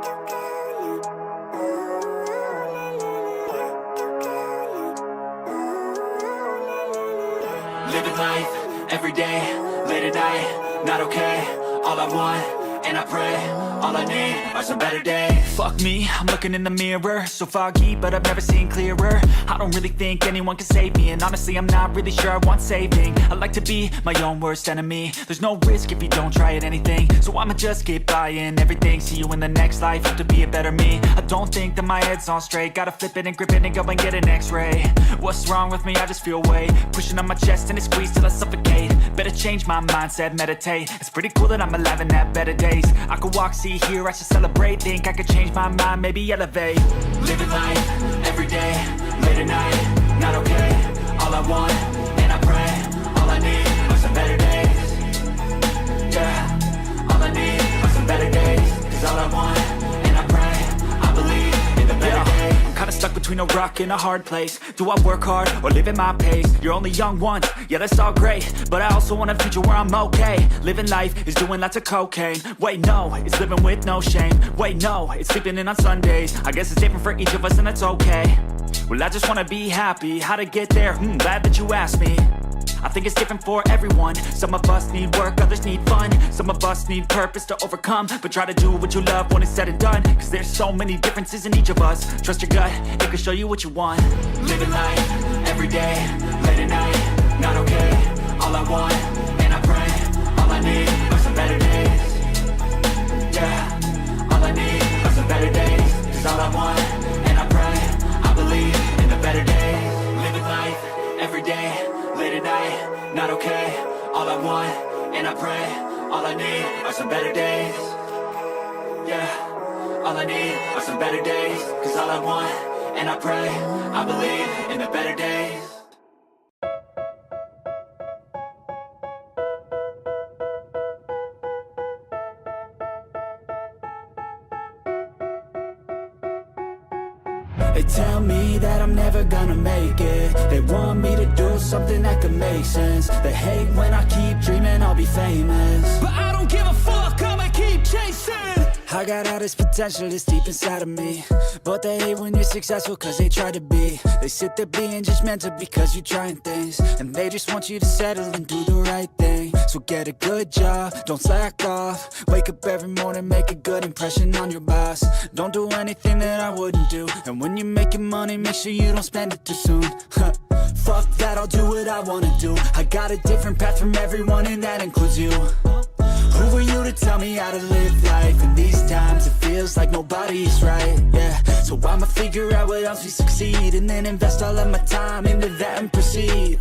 Living life, every day, late at night, not okay. All I want, and I pray, all I need are some better days. Fuck me, I'm looking in the mirror, so foggy, but I've never seen clearer. I don't really think anyone can save me, and honestly I'm not really sure I want saving. I like to be my own worst enemy. There's no risk if you don't try at anything, so I'ma just keep buying everything. See you in the next life, have to be a better me. I don't think that my head's on straight, gotta flip it and grip it and go and get an x-ray. What's wrong with me? I just feel weight pushing on my chest and it squeezes till I suffocate. Better change my mindset, meditate. It's pretty cool that I'm alive and have better days. I could walk, see, hear, I should celebrate. Think I could change my mind, maybe elevate. Living life, every day, late at night, not okay. All I want, and I pray, all I need are some better days. Yeah, all I need are some better days. Cause all I want, and I pray, I believe in the better days. I'm kinda stuck between a rock and a hard place. Do I work hard or live at my pace? You're only young once, yeah that's all great, but I also want a future where I'm okay. Living life is doing lots of cocaine. Wait no, it's living with no shame. Wait no, it's sleeping in on Sundays. I guess it's different for each of us and that's okay. Well I just wanna be happy, how to get there? Glad that you asked me. I think it's different for everyone. Some of us need work, others need fun. Some of us need purpose to overcome. But try to do what you love when it's said and done. Cause there's so many differences in each of us. Trust your gut, it can show you what you want. Living life, every day, late at night, not okay. All I want, and I pray, all I need are some better days. Yeah, all I need are some better days. Cause all I want, and I pray, I believe in the better days. Living life, every day, late at night, not okay. All I want, and I pray, all I need are some better days. Yeah, all I need are some better days. Cause all I want, and I pray, I believe in the better days. They tell me that I'm never gonna make it. They want me to do something that could make sense. They hate when I keep dreaming I'll be famous, but I don't give a fuck, I'ma keep chasing. I got all this potential that's deep inside of me, but they hate when you're successful cause they try to be. They sit there being judgmental because you're trying things, and they just want you to settle and do the right thing. So get a good job, don't slack off. Wake up every morning, make a good impression on your boss. Don't do anything that I wouldn't do, and when you're making money, make sure you don't spend it too soon. Fuck that, I'll do what I wanna do. I got a different path from everyone and that includes you. Who are you to tell me how to live life? In these times it feels like nobody's right, yeah. So I'ma figure out what else we succeed, and then invest all of my time into that and proceed.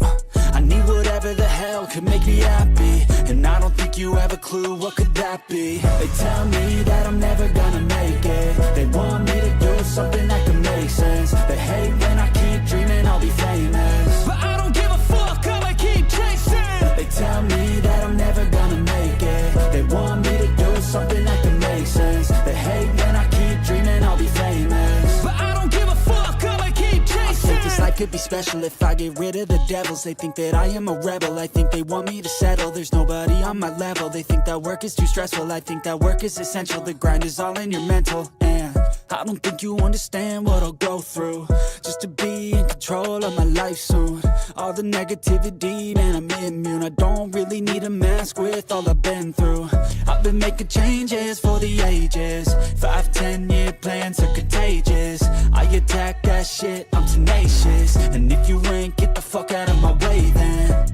I need whatever the hell could make me happy, and I don't think you have a clue what could that be. They tell me that I'm never gonna make it. They want me to do something that could make sense. They hate when I keep dreaming I'll be famous, but I don't give a fuck, I'ma keep chasing. They tell me that I'm never gonna make it. They want me to do something that could make sense. They hate when I keep dreaming I'll be famous, but I don't give a fuck, I'ma keep chasing. I think this life could be special if I get rid of the devils. They think that I am a rebel, I think they want me to settle. There's nobody on my level. They think that work is too stressful, I think that work is essential. The grind is all in your mental, and I don't think you understand what I'll go through just to be in control of my life soon. All the negativity, man, I'm immune. I don't really need a mask with all I've been through. I've been making changes for the ages. 5-10 year plans are contagious. I attack that shit, I'm tenacious. And if you ain't, get the fuck out of my way then.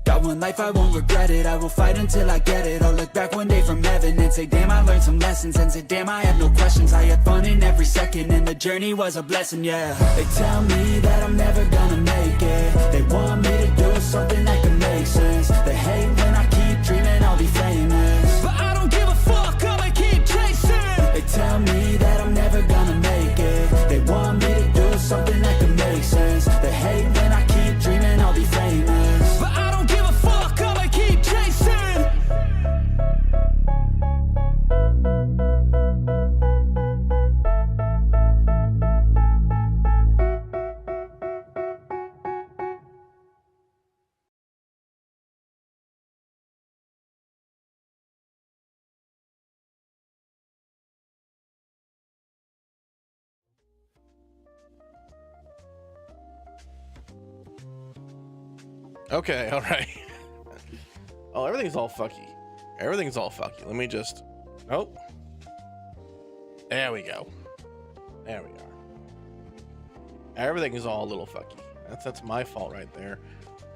Got one life, I won't regret it. I will fight until I get it. I'll look back one day from heaven and say, damn, I learned some lessons. And say, damn, I had no questions. I had fun in every second, and the journey was a blessing, yeah. They tell me that I'm never gonna make it. They want me to do something that can make sense. They hate when I keep dreaming I'll be famous, but I don't give a fuck, I'ma keep chasing. They tell me that I'm never gonna make it. They want me to do something that can make sense. They hate when I keep dreaming I'll be famous, but I don't give a fuck, I'ma keep chasing. Okay, all right. Oh, everything's all fucky. Everything's all fucky. Let me just... Oh. There we go. There we are. Everything is all a little fucky. That's my fault right there.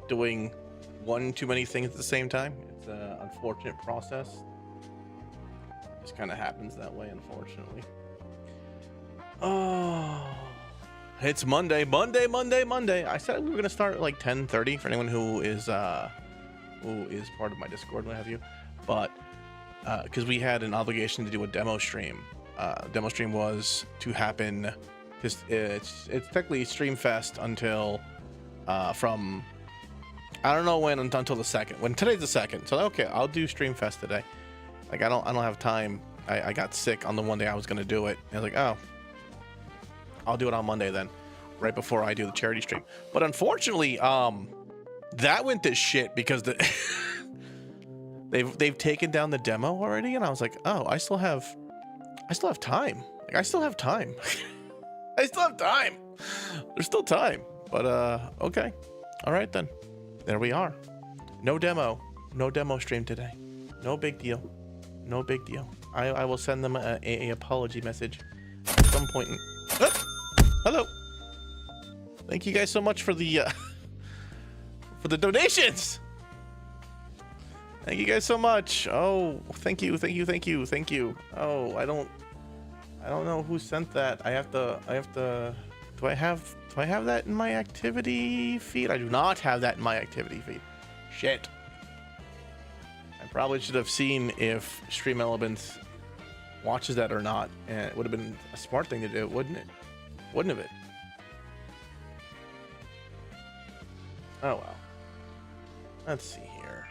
Doing one too many things at the same time. It's an unfortunate process. Just kind of happens that way, unfortunately. Oh, it's Monday. I said we were gonna start at like 10:30 for anyone who is part of my Discord, what have you. But because we had an obligation to do a demo stream. Demo stream was to happen. It's technically Stream Fest until from I don't know when until the 2nd. When today's the 2nd, so okay, I'll do Stream Fest today. Like I don't have time. I got sick on the one day I was gonna do it. I was like, oh, I'll do it on Monday then, right before I do the charity stream. But unfortunately, that went to shit because the they've taken down the demo already, and I was like, oh, I still have time. Like I still have time. I still have time. There's still time. But okay, all right then. There we are. No demo stream today. No big deal. No big deal. I will send them a apology message at some point. Hello. Thank you guys so much for the donations. Thank you guys so much. Oh, thank you. Oh, I don't know who sent that. I have to. Do I have that in my activity feed? I do not have that in my activity feed. Shit. I probably should have seen if Stream Elements watches that or not, and it would have been a smart thing to do, wouldn't it? Wouldn't have it? Oh well. Let's see here.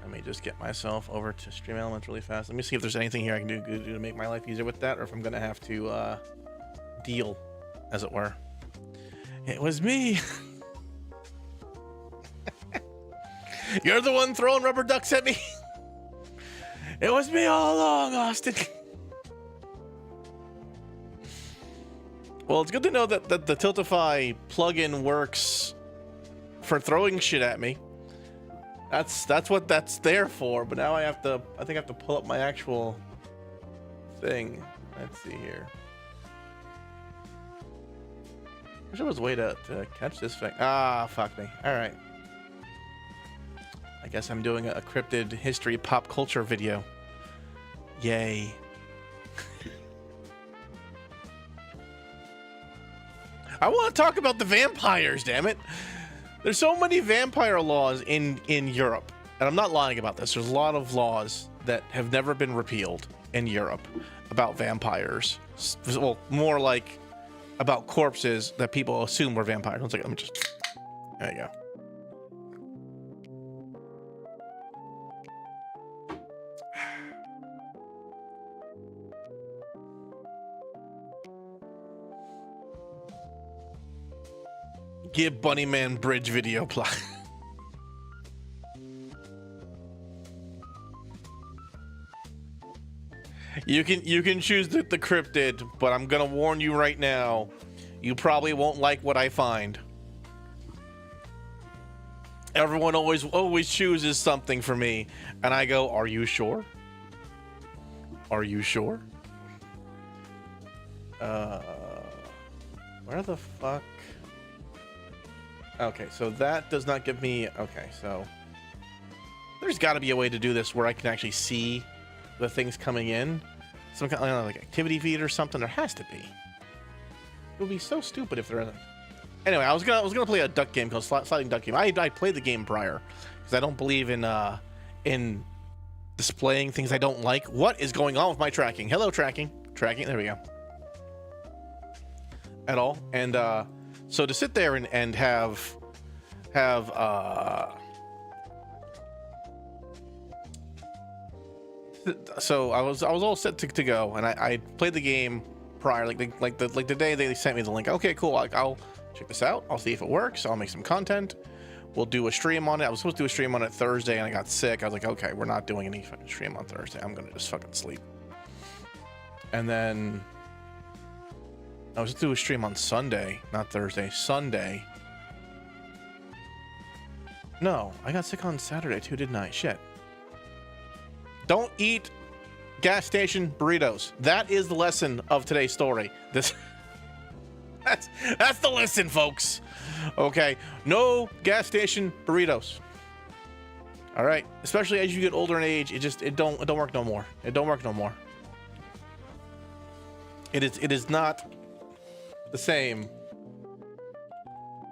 Let me just get myself over to Stream Elements really fast. Let me see if there's anything here I can do to make my life easier with that, or if I'm gonna have to deal, as it were. It was me. You're the one throwing rubber ducks at me. It was me all along, Austin. Well, it's good to know that the Tiltify plugin works for throwing shit at me. That's what that's there for. But now I think I have to pull up my actual thing. Let's see here. I wish there was a way to catch this thing. Ah, fuck me. All right. I guess I'm doing a cryptid history pop culture video. Yay. I want to talk about the vampires, damn it. There's so many vampire laws in Europe. And I'm not lying about this. There's a lot of laws that have never been repealed in Europe about vampires. Well, more like about corpses that people assume were vampires. One second, let me just... There you go. Give Bunnyman Bridge video plot. You can choose the cryptid, but I'm gonna warn you right now, you probably won't like what I find. Everyone always chooses something for me, and I go, "Are you sure? Are you sure?" Where the fuck? Okay, so that does not give me... Okay, so... There's got to be a way to do this where I can actually see the things coming in. Some kind of, I don't know, like activity feed or something. There has to be. It would be so stupid if there isn't. Anyway, I was gonna play a duck game called Sliding Duck Game. I played the game prior because I don't believe in displaying things I don't like. What is going on with my tracking? Hello, tracking. There we go. At all. And so to sit there and have so I was all set to go, and I played the game prior, like the day they sent me the link. Okay, cool. I'll check this out. I'll see if it works. I'll make some content. We'll do a stream on it. I was supposed to do a stream on it Thursday, and I got sick. I was like, okay, we're not doing any fucking stream on Thursday. I'm gonna just fucking sleep. And then I was to do a stream on Sunday, not Thursday, Sunday. No, I got sick on Saturday too, didn't I? Shit. Don't eat gas station burritos. That is the lesson of today's story. That's the lesson, folks. Okay, no gas station burritos. All right, especially as you get older in age, it don't work no more. It don't work no more. It is not the same.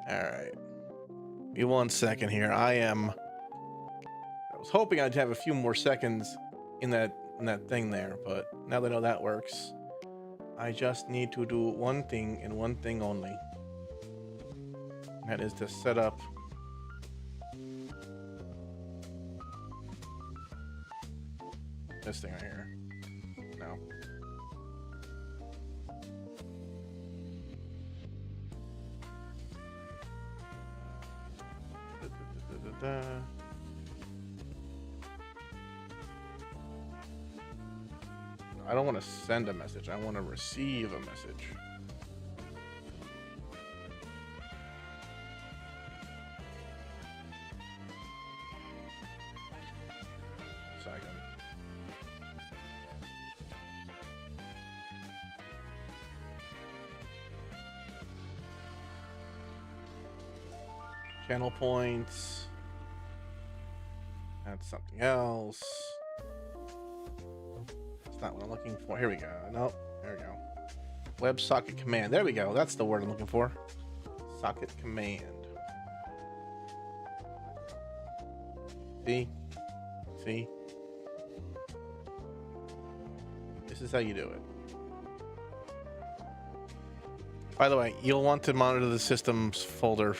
All right, give me 1 second here. I was hoping I'd have a few more seconds in that thing there, but now that I know that works, I just need to do one thing and one thing only. That is to set up this thing right here. No. I don't want to send a message. I want to receive a message. Second. Channel points. That's something else. That's not what I'm looking for. Here we go. Nope. There we go. WebSocket command. There we go. That's the word I'm looking for. Socket command. See? See? This is how you do it. By the way, you'll want to monitor the systems folder.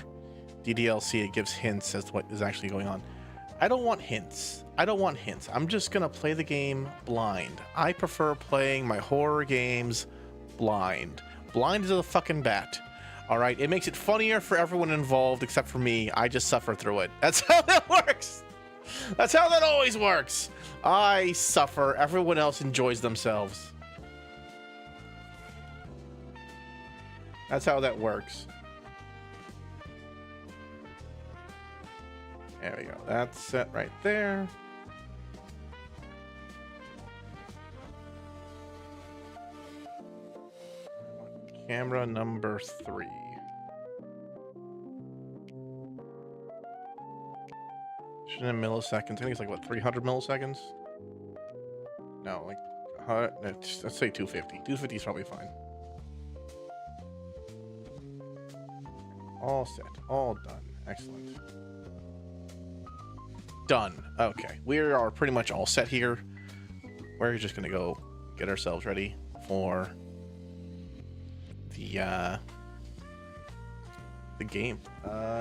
DDLC, it gives hints as to what is actually going on. I don't want hints. I don't want hints. I'm just gonna play the game blind. I prefer playing my horror games blind. Blind as a fucking bat. All right, it makes it funnier for everyone involved except for me. I just suffer through it. That's how that works. That's how that always works. I suffer. Everyone else enjoys themselves. That's how that works. There we go. That's set right there. Camera number 3. Shouldn't have milliseconds. I think it's like what, 300 milliseconds? No, like let's say 250. 250 is probably fine. All set. All done. Excellent. Done. Okay, we are pretty much all set here. We're just gonna go get ourselves ready for the game.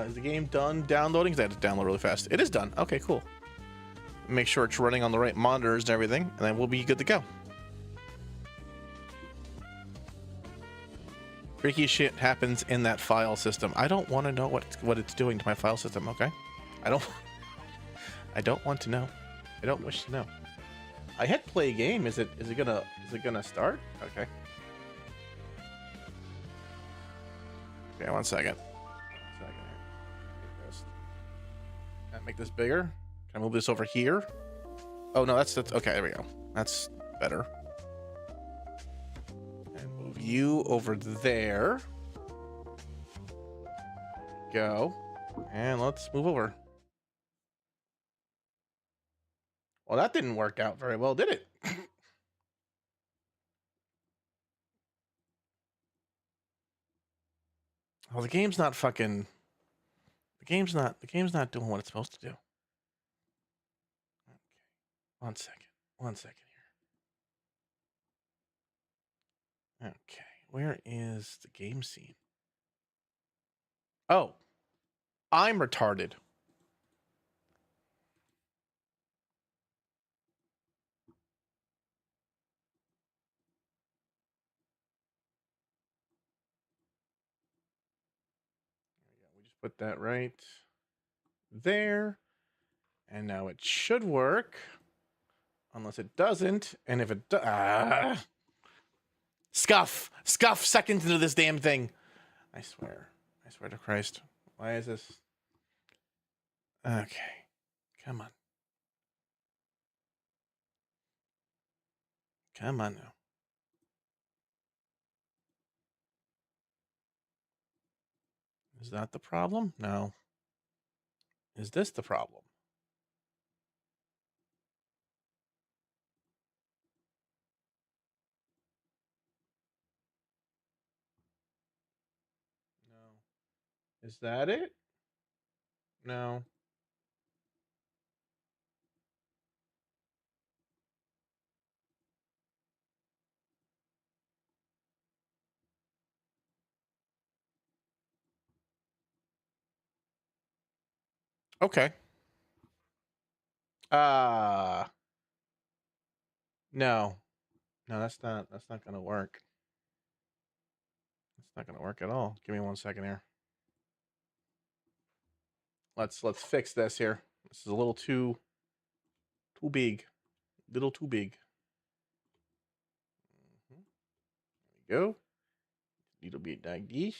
Is the game done downloading? Because I had to download really fast. It is done. Okay, cool. Make sure it's running on the right monitors and everything, and then we'll be good to go. Freaky shit happens in that file system. I don't want to know what it's doing to my file system. Okay, I don't want to know. I don't wish to know. I hit play game. Is it gonna start? Okay. Okay, 1 second. Can I make this bigger? Can I move this over here? Oh no, that's okay. There we go. That's better. And move you over there. Go. And let's move over. Well, that didn't work out very well, did it? Well, the game's not fucking. The game's not doing what it's supposed to do. Okay. 1 second. 1 second here. Okay. Where is the game scene? Oh. I'm retarded. Put that right there. And now it should work. Unless it doesn't. And if it does... Scuff seconds into this damn thing. I swear to Christ. Why is this? Okay. Come on. Come on now. Is that the problem? No. Is this the problem? No. Is that it? No. Okay. No. No, that's not gonna work. It's not gonna work at all. Give me 1 second here. Let's fix this here. This is a little too big. Little too big. There we go. Little bit like this.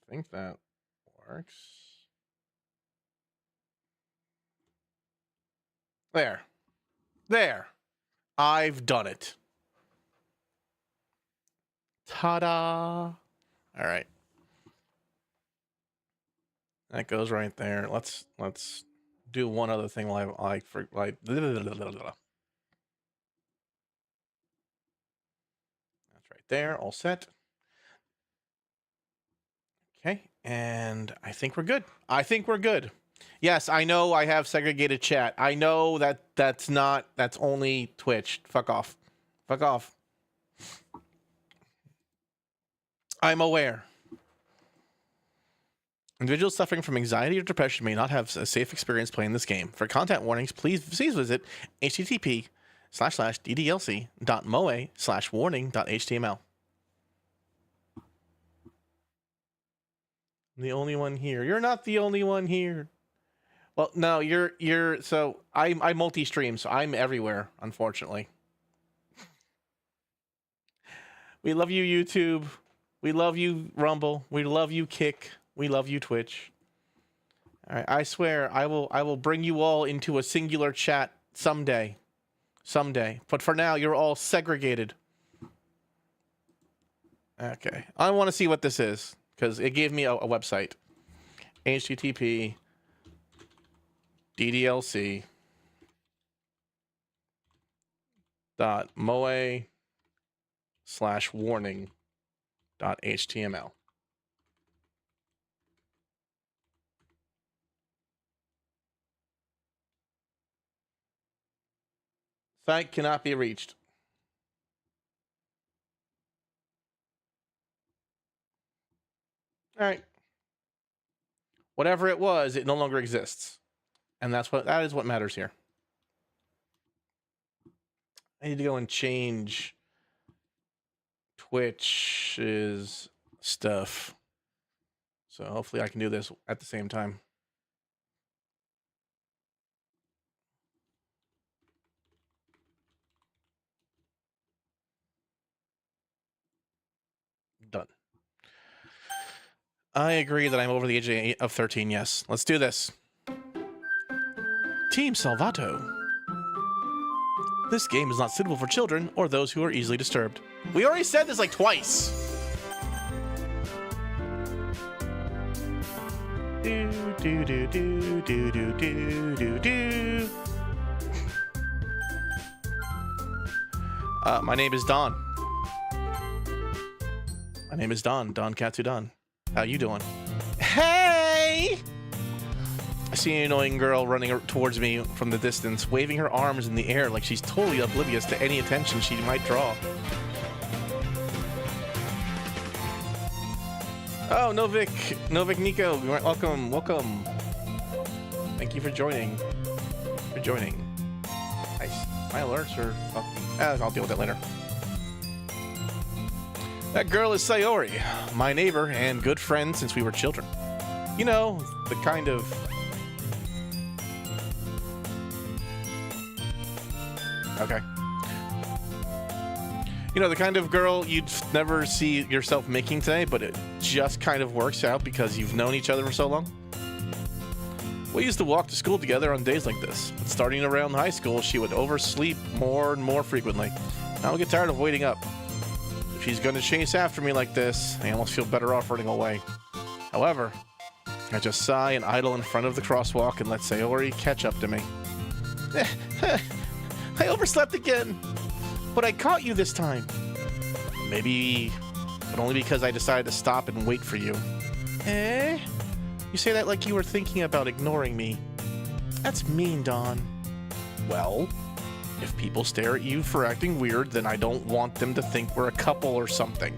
I think that works. There. There. I've done it. Ta-da. All right. That goes right there. Let's do one other thing while I like blah, blah, blah, blah, blah. That's right there, all set. Okay, and I think we're good. I think we're good. Yes, I know I have segregated chat. I know that's only Twitch. Fuck off. Fuck off. I'm aware. Individuals suffering from anxiety or depression may not have a safe experience playing this game. For content warnings, please visit http://ddlc.moe/warning.html. I'm the only one here. You're not the only one here. Well, no, you're so I multi-stream, so I'm everywhere, unfortunately. We love you, YouTube. We love you, Rumble. We love you, Kick. We love you, Twitch. All right, I swear I will bring you all into a singular chat someday. Someday. But for now, you're all segregated. Okay. I want to see what this is because it gave me a website. HTTP DDLC .moe/warning.html. Site cannot be reached. All right. Whatever it was, it no longer exists. And that is what matters here. I need to go and change Twitch's stuff. So hopefully I can do this at the same time. Done. I agree that I'm over the age of 13, yes. Let's do this. Team Salvato. This game is not suitable for children or those who are easily disturbed. We already said this like twice. Do, do, do, do, do, do, do, do, do. My name is Don. My name is Don Katsu Don. How you doing? Hey! I see an annoying girl running towards me from the distance, waving her arms in the air like she's totally oblivious to any attention she might draw. Oh, Novik Nico, welcome. Thank you for joining. Nice. My alerts are fucking... I'll deal with that later. That girl is Sayori, my neighbor and good friend since we were children. You know, the kind of... Okay. You know, the kind of girl you'd never see yourself making today, but it just kind of works out because you've known each other for so long. We used to walk to school together on days like this. But starting around high school, she would oversleep more and more frequently. I would get tired of waiting up. If she's going to chase after me like this, I almost feel better off running away. However, I just sigh and idle in front of the crosswalk and let Sayori catch up to me. I overslept again, but I caught you this time. Maybe, but only because I decided to stop and wait for you. Eh? You say that like you were thinking about ignoring me. That's mean, Dawn. Well, if people stare at you for acting weird, then I don't want them to think we're a couple or something.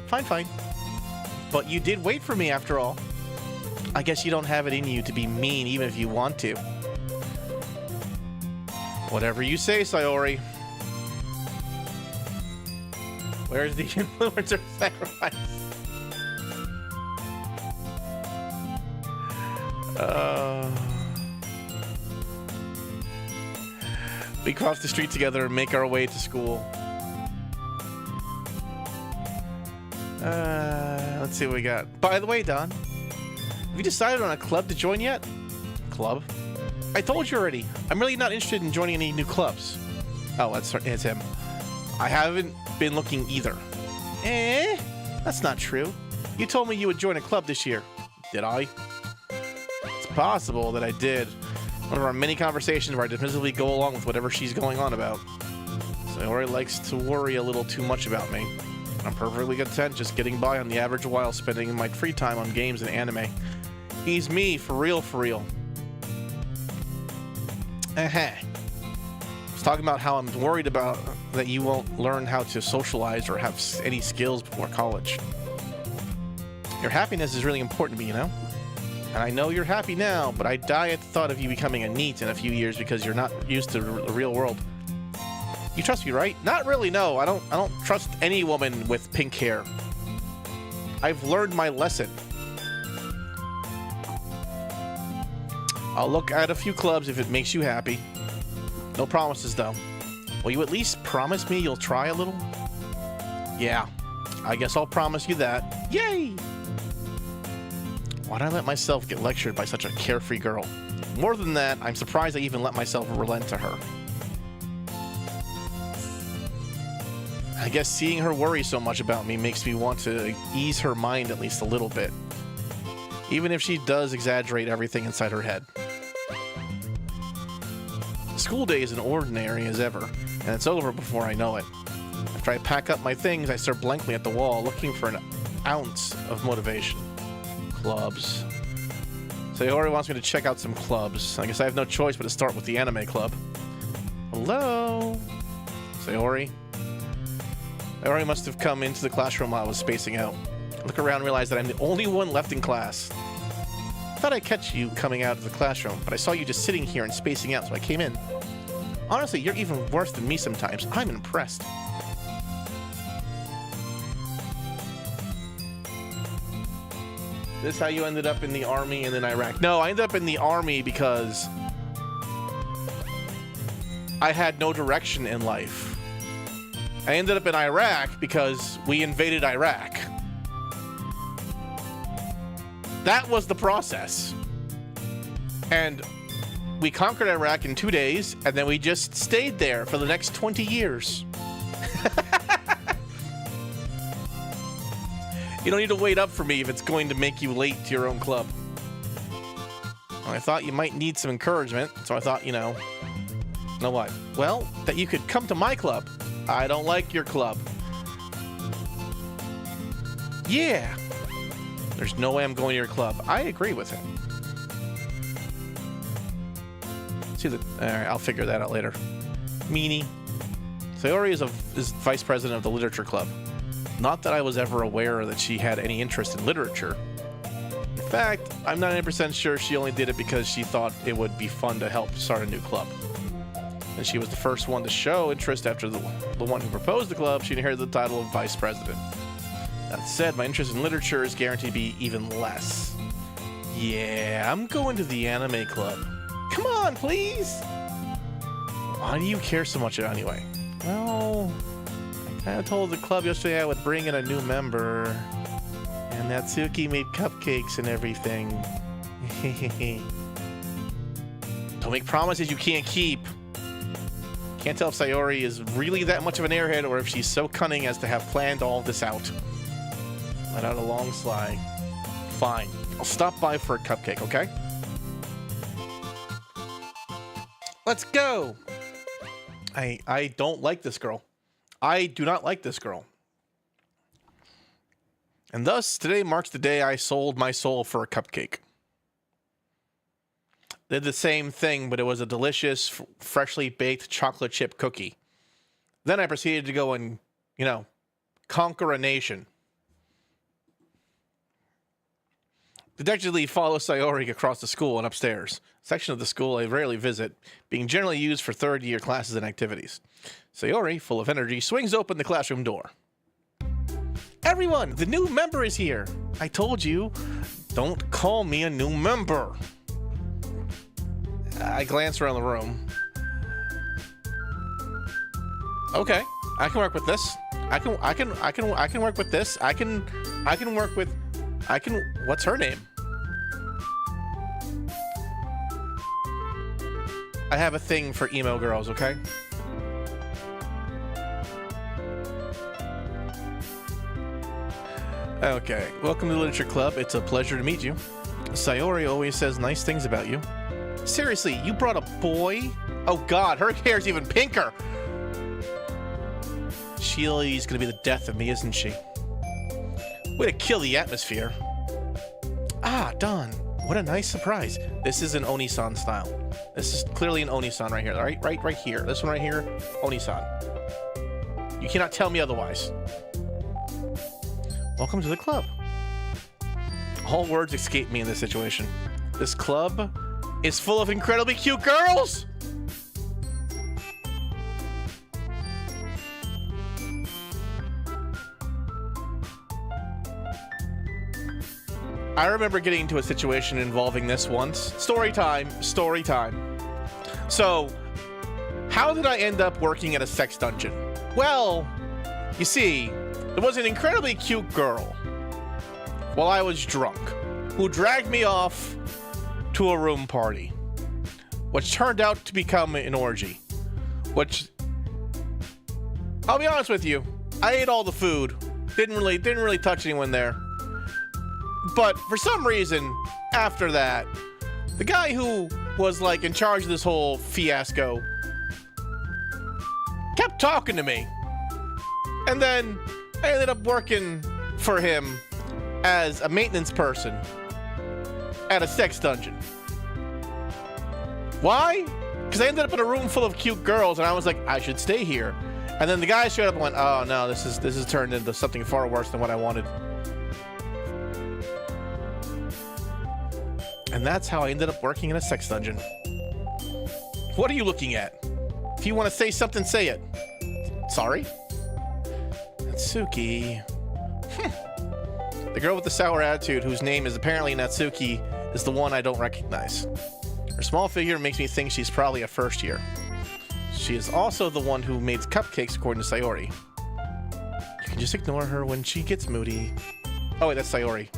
Fine, fine. But you did wait for me after all. I guess you don't have it in you to be mean even if you want to. Whatever you say, Sayori. Where's the influencer sacrifice? We cross the street together and make our way to school. Let's see what we got. By the way, Don, have you decided on a club to join yet? Club? I told you already. I'm really not interested in joining any new clubs. Oh, it's him. I haven't been looking either. Eh? That's not true. You told me you would join a club this year. Did I? It's possible that I did. One of our many conversations where I dismissively go along with whatever she's going on about. Sayori likes to worry a little too much about me. I'm perfectly content just getting by on the average while spending my free time on games and anime. He's me, for real, for real. I was talking about how I'm worried about that you won't learn how to socialize or have any skills before college. Your happiness is really important to me, you know? And I know you're happy now, but I die at the thought of you becoming a NEET in a few years because you're not used to the real world. You trust me, right? Not really, no. I don't trust any woman with pink hair. I've learned my lesson. I'll look at a few clubs if it makes you happy. No promises, though. Will you at least promise me you'll try a little? Yeah, I guess I'll promise you that. Yay! Why'd I let myself get lectured by such a carefree girl? More than that, I'm surprised I even let myself relent to her. I guess seeing her worry so much about me makes me want to ease her mind at least a little bit. Even if she does exaggerate everything inside her head. School day is as ordinary as ever, and it's over before I know it. After I pack up my things, I stare blankly at the wall, looking for an ounce of motivation. Clubs. Sayori wants me to check out some clubs. I guess I have no choice but to start with the anime club. Hello? Sayori? Sayori must have come into the classroom while I was spacing out. I look around and realize that I'm the only one left in class. I thought I'd catch you coming out of the classroom, but I saw you just sitting here and spacing out, so I came in. Honestly, you're even worse than me sometimes. I'm impressed. This is how you ended up in the army and then Iraq? No, I ended up in the army because I had no direction in life. I ended up in Iraq because we invaded Iraq. That was the process. And we conquered Iraq in 2 days, and then we just stayed there for the next 20 years. You don't need to wait up for me if it's going to make you late to your own club. Well, I thought you might need some encouragement, so I thought, you know what? Well, that you could come to my club. I don't like your club. Yeah. There's no way I'm going to your club. I agree with him. Alright, I'll figure that out later. Meanie. Sayori is vice president of the literature club. Not that I was ever aware that she had any interest in literature. In fact, I'm 99% sure she only did it because she thought it would be fun to help start a new club. And she was the first one to show interest after the one who proposed the club. She inherited the title of vice president. That said, my interest in literature is guaranteed to be even less. Yeah, I'm going to the anime club. Come on, please! Why do you care so much anyway? Well, I told the club yesterday I would bring in a new member. And Natsuki made cupcakes and everything. Don't make promises you can't keep. Can't tell if Sayori is really that much of an airhead or if she's so cunning as to have planned all this out. Let out a long sigh. Fine. I'll stop by for a cupcake, okay? Let's go! I don't like this girl. I do not like this girl. And thus, today marks the day I sold my soul for a cupcake. Did the same thing, but it was a delicious, freshly baked chocolate chip cookie. Then I proceeded to go and, conquer a nation. Detectively follow Sayori across the school and upstairs. A section of the school I rarely visit, being generally used for third-year classes and activities. Sayori, full of energy, swings open the classroom door. Everyone, the new member is here. I told you, don't call me a new member. I glance around the room. Okay, I can work with this. I can work with this. I can work with. What's her name? I have a thing for emo girls. Okay. Okay, welcome to the Literature Club. It's a pleasure to meet you. Sayori always says nice things about you. Seriously, you brought a boy? Oh god, her hair's even pinker! She's gonna be the death of me, isn't she? Way to kill the atmosphere. Ah, Don, what a nice surprise. This is an Oni-san style. This is clearly an Oni-san right here, right here. This one right here, Oni-san. You cannot tell me otherwise. Welcome to the club. All words escape me in this situation. This club is full of incredibly cute girls! I remember getting into a situation involving this once. Story time, story time. So, how did I end up working at a sex dungeon? Well, you see, there was an incredibly cute girl, while I was drunk, who dragged me off to a room party, which turned out to become an orgy. Which, I'll be honest with you, I ate all the food, didn't really touch anyone there. But for some reason, after that, the guy who was like in charge of this whole fiasco kept talking to me, and then I ended up working for him as a maintenance person at a sex dungeon. Why? Because I ended up in a room full of cute girls, and I was like, I should stay here. And then the guy showed up and went, oh no, this is turned into something far worse than what I wanted. And that's how I ended up working in a sex dungeon. What are you looking at? If you want to say something, say it. Sorry? Natsuki. The girl with the sour attitude, whose name is apparently Natsuki, is the one I don't recognize. Her small figure makes me think she's probably a first year. She is also the one who made cupcakes, according to Sayori. You can just ignore her when she gets moody. Oh wait, that's Sayori.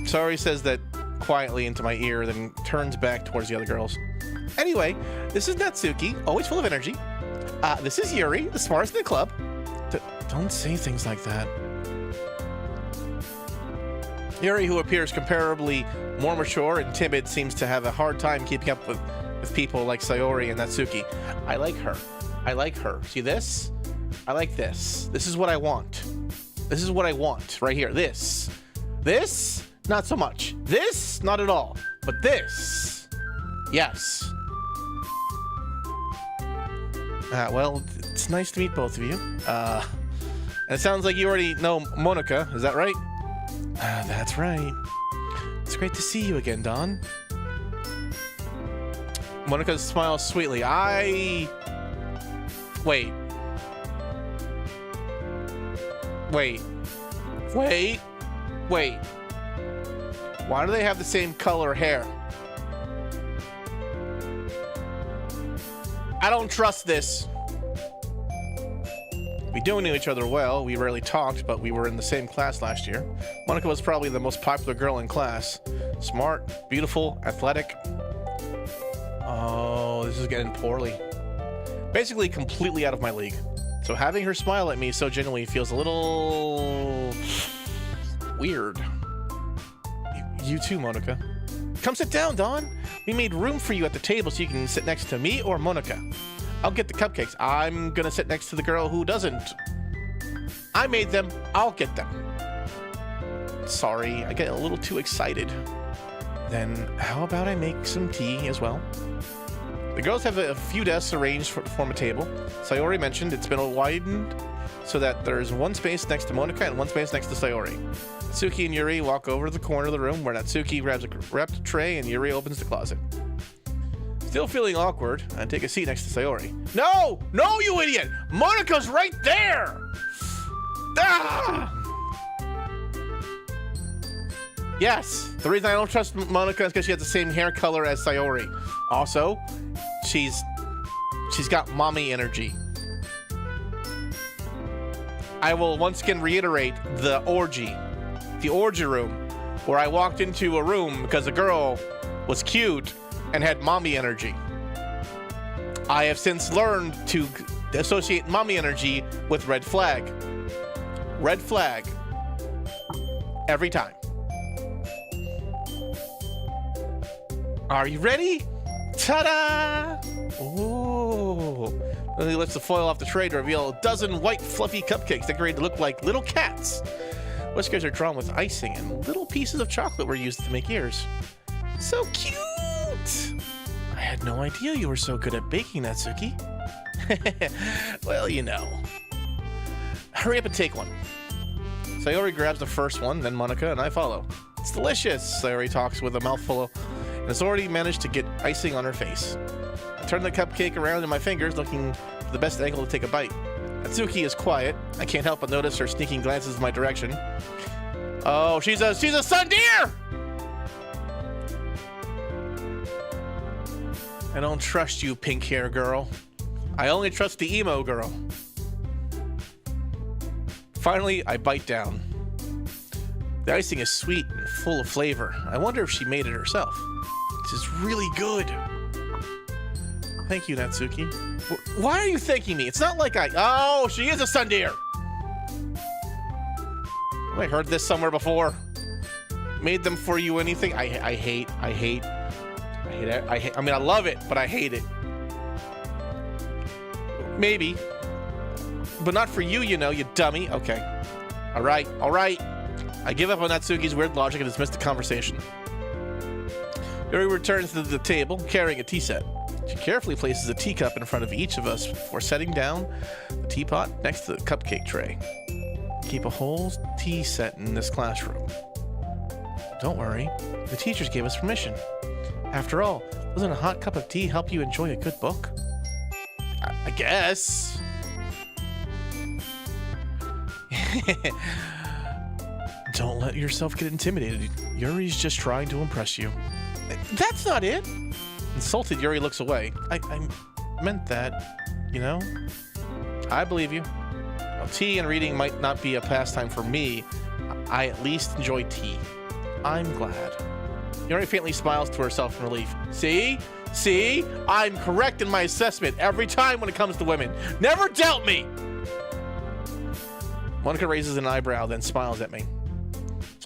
Sayori says that quietly into my ear, then turns back towards the other girls. Anyway, this is Natsuki, always full of energy. This is Yuri, the smartest in the club. Don't say things like that. Yuri, who appears comparably more mature and timid, seems to have a hard time keeping up with people like Sayori and Natsuki. I like her. I like her. See this? I like this. This is what I want. This is what I want right here. This. This? Not so much. This? Not at all. But this? Yes. Well, it's nice to meet both of you. And it sounds like you already know Monica. Is that right? That's right. It's great to see you again, Don. Monica smiles sweetly. Wait. Why do they have the same color hair? I don't trust this. We do know each other well. We rarely talked, but we were in the same class last year. Monica was probably the most popular girl in class. Smart, beautiful, athletic. Oh, this is getting poorly. Basically, completely out of my league. So having her smile at me so genuinely feels a little weird. You too, Monica. Come sit down, Dawn. We made room for you at the table so you can sit next to me or Monica. I'll get the cupcakes. I'm gonna sit next to the girl who doesn't. I made them. I'll get them. Sorry, I get a little too excited. Then how about I make some tea as well? The girls have a few desks arranged to form a table. Sayori mentioned it's been widened so that there's one space next to Monica and one space next to Sayori. Natsuki and Yuri walk over to the corner of the room where Natsuki grabs a wrapped tray and Yuri opens the closet. Still feeling awkward, I take a seat next to Sayori. No! No, you idiot! Monica's right there! Ah! Yes, the reason I don't trust Monica is because she has the same hair color as Sayori. Also, she's got mommy energy. I will once again reiterate the orgy room, where I walked into a room because a girl was cute and had mommy energy. I have since learned to associate mommy energy with red flag. Red flag. Every time. Are you ready? Ta-da! Oh. Lily lifts the foil off the tray to reveal a dozen white fluffy cupcakes decorated to look like little cats. Whiskers are drawn with icing and little pieces of chocolate were used to make ears. So cute! I had no idea you were so good at baking, Natsuki. Well, you know. Hurry up and take one. Sayori grabs the first one, then Monica and I follow. It's delicious, Sayori talks with a mouthful and has already managed to get icing on her face. I turn the cupcake around in my fingers, looking for the best angle to take a bite. Natsuki is quiet. I can't help but notice her sneaking glances in my direction. Oh, she's a sundeer! I don't trust you, pink hair girl. I only trust the emo girl. Finally, I bite down. The icing is sweet and full of flavor. I wonder if she made it herself. This is really good. Thank you, Natsuki. Why are you thanking me? It's not like Oh, she is a sundeer! Have I heard this somewhere before? Made them for you anything? I hate it. I mean, I love it, but I hate it. Maybe. But not for you, you know, you dummy. Okay. All right. I give up on Natsuki's weird logic and dismiss the conversation. Yuri returns to the table, carrying a tea set. She carefully places a teacup in front of each of us before setting down the teapot next to the cupcake tray. Keep a whole tea set in this classroom. Don't worry, the teachers gave us permission. After all, doesn't a hot cup of tea help you enjoy a good book? I guess. Don't let yourself get intimidated. Yuri's just trying to impress you. That's not it. Insulted, Yuri looks away. I meant that, you know? I believe you. While tea and reading might not be a pastime for me, I at least enjoy tea. I'm glad. Yuri faintly smiles to herself in relief. See? I'm correct in my assessment every time when it comes to women. Never doubt me! Monica raises an eyebrow, then smiles at me.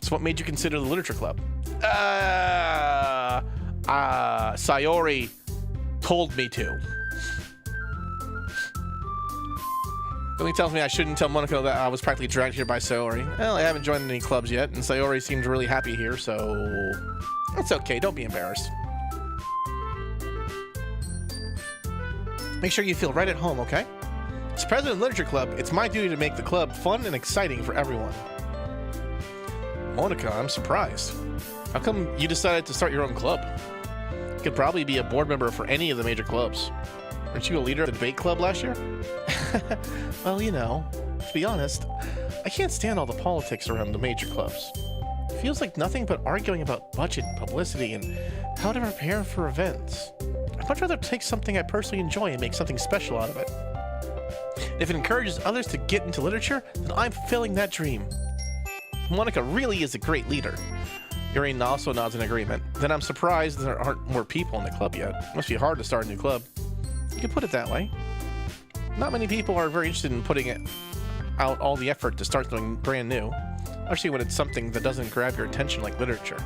So what made you consider the literature club? Sayori told me to. Lily tells me I shouldn't tell Monica that I was practically dragged here by Sayori. Well, I haven't joined any clubs yet, and Sayori seems really happy here, so it's okay. Don't be embarrassed. Make sure you feel right at home, okay? As president of the Literature Club, it's my duty to make the club fun and exciting for everyone. Monica, I'm surprised. How come you decided to start your own club? You could probably be a board member for any of the major clubs. Weren't you a leader of the debate club last year? Well, you know, to be honest, I can't stand all the politics around the major clubs. It feels like nothing but arguing about budget, publicity, and how to prepare for events. I'd much rather take something I personally enjoy and make something special out of it. If it encourages others to get into literature, then I'm fulfilling that dream. Monica really is a great leader. Yuri also nods in agreement. Then I'm surprised there aren't more people in the club yet. It must be hard to start a new club. You could put it that way. Not many people are very interested in putting out all the effort to start something brand new, especially when it's something that doesn't grab your attention like literature.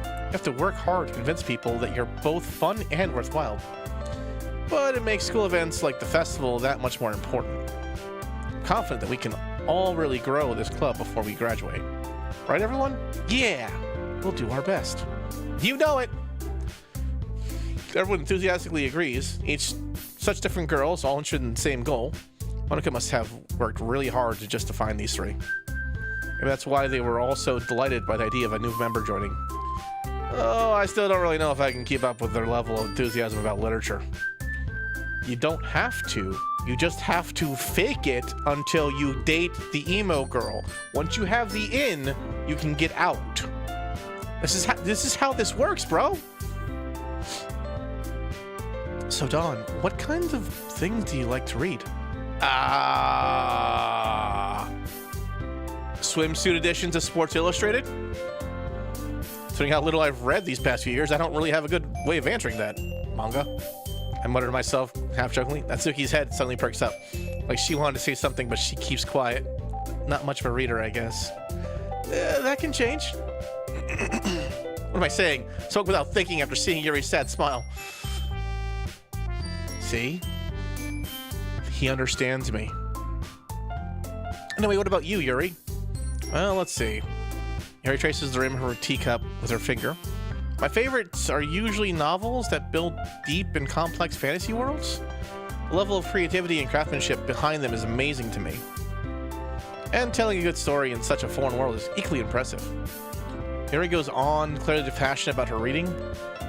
You have to work hard to convince people that you're both fun and worthwhile. But it makes school events like the festival that much more important. I'm confident that we can all really grow this club before we graduate. Right, everyone? Yeah! We'll do our best. You know it! Everyone enthusiastically agrees. Each such different girls, all interested in the same goal. Monica must have worked really hard to just to find these three. Maybe that's why they were all so delighted by the idea of a new member joining. Oh, I still don't really know if I can keep up with their level of enthusiasm about literature. You don't have to. You just have to fake it until you date the emo girl. Once you have the in, you can get out. This is how this works, bro. So, Dawn, what kinds of things do you like to read? Swimsuit editions of Sports Illustrated? Considering how little I've read these past few years, I don't really have a good way of answering that. Manga? I muttered to myself, half jokingly. Natsuki's head suddenly perks up. Like she wanted to say something, but she keeps quiet. Not much of a reader, I guess. That can change. What am I saying? Spoke without thinking after seeing Yuri's sad smile. See? He understands me. Anyway, what about you, Yuri? Well, let's see. Yuri traces the rim of her teacup with her finger. My favorites are usually novels that build deep and complex fantasy worlds. The level of creativity and craftsmanship behind them is amazing to me. And telling a good story in such a foreign world is equally impressive. Yuri goes on, clearly passionate about her reading.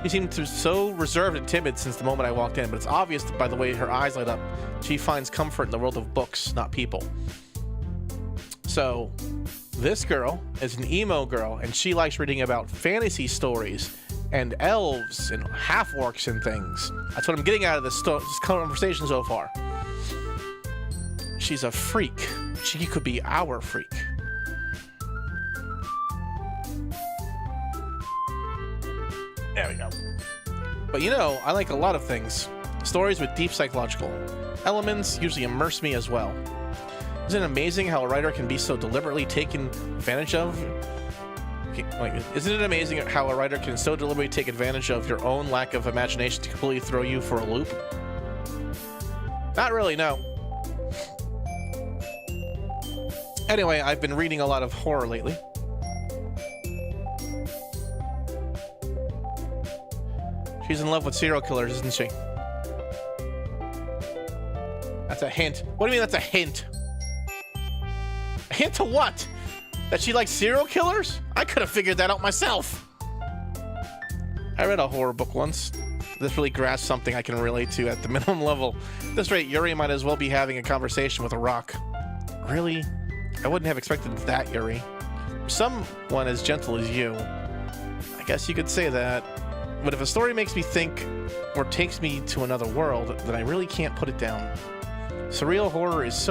She seemed so reserved and timid since the moment I walked in, but it's obvious by the way her eyes light up. She finds comfort in the world of books, not people. So, this girl is an emo girl, and she likes reading about fantasy stories and elves and half-orcs and things. That's what I'm getting out of this conversation so far. She's a freak. She could be our freak. There we go. But you know, I like a lot of things. Stories with deep psychological elements usually immerse me as well. Isn't it amazing how a writer can be so deliberately taken advantage of? Isn't it amazing how a writer can so deliberately take advantage of your own lack of imagination to completely throw you for a loop? Not really, no. Anyway, I've been reading a lot of horror lately. She's in love with serial killers, isn't she? That's a hint. What do you mean that's a hint? A hint to what? That she likes serial killers? I could have figured that out myself. I read a horror book once. This really grasped something I can relate to at the minimum level. At this rate, Yuri might as well be having a conversation with a rock. Really? I wouldn't have expected that, Yuri. For someone as gentle as you, I guess you could say that. But if a story makes me think or takes me to another world, then I really can't put it down. Surreal horror is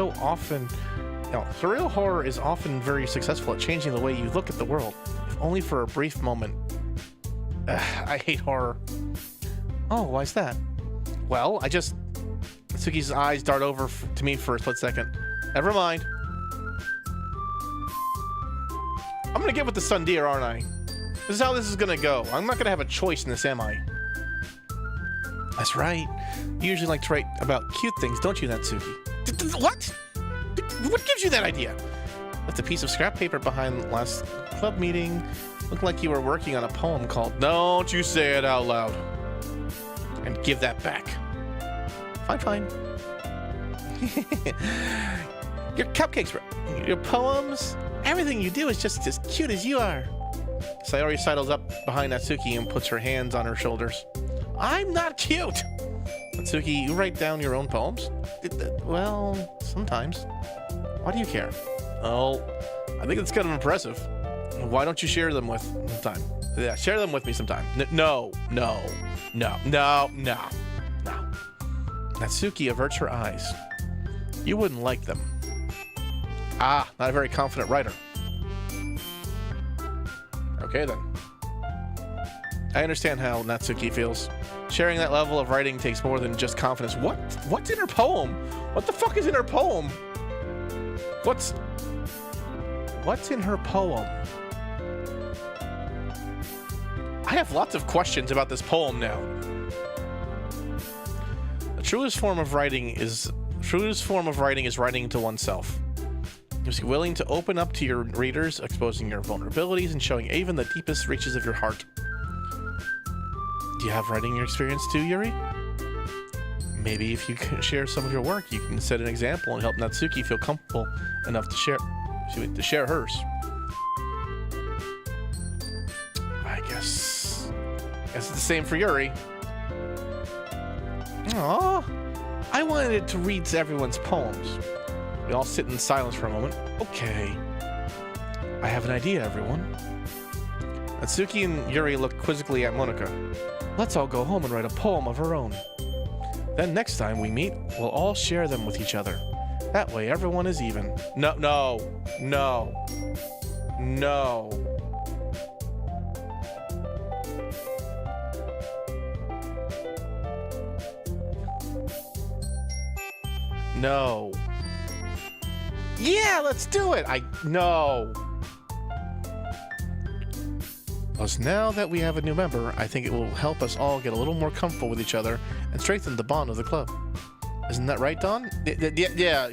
often very successful at changing the way you look at the world, if only for a brief moment. I hate horror. Oh, why's that? Well, Natsuki's eyes dart over to me for a split second. Never mind. I'm gonna get with the Sundeer, aren't I? This is how this is gonna go. I'm not gonna have a choice in this, am I? That's right. You usually like to write about cute things, don't you, Natsuki? What? What gives you that idea? Left a piece of scrap paper behind last club meeting. Looked like you were working on a poem called Don't You Say It Out Loud. And give that back. Fine. Your cupcakes, your poems, everything you do is just as cute as you are. Sayori sidles up behind Natsuki and puts her hands on her shoulders. I'm not cute! Natsuki, you write down your own poems? Well, sometimes. Why do you care? Oh, I think it's kind of impressive. Why don't you share them with sometime? Yeah, share them with me sometime. No. Natsuki averts her eyes. You wouldn't like them. Ah, not a very confident writer. Okay then. I understand how Natsuki feels. Sharing that level of writing takes more than just confidence. What's in her poem? What the fuck is in her poem? What's in her poem? I have lots of questions about this poem now. The truest form of writing is writing to oneself. Just willing to open up to your readers, exposing your vulnerabilities and showing even the deepest reaches of your heart. Do you have writing experience too, Yuri? Maybe if you can share some of your work, you can set an example and help Natsuki feel comfortable enough to share hers. I guess it's the same for Yuri. Aww, I wanted to read everyone's poems. We all sit in silence for a moment. Okay, I have an idea, everyone. Natsuki and Yuri look quizzically at Monika. Let's all go home and write a poem of our own. Then next time we meet, we'll all share them with each other. That way everyone is even. No. No. Yeah, let's do it. No. Plus, now that we have a new member, I think it will help us all get a little more comfortable with each other and strengthen the bond of the club. Isn't that right, Dawn? Yeah.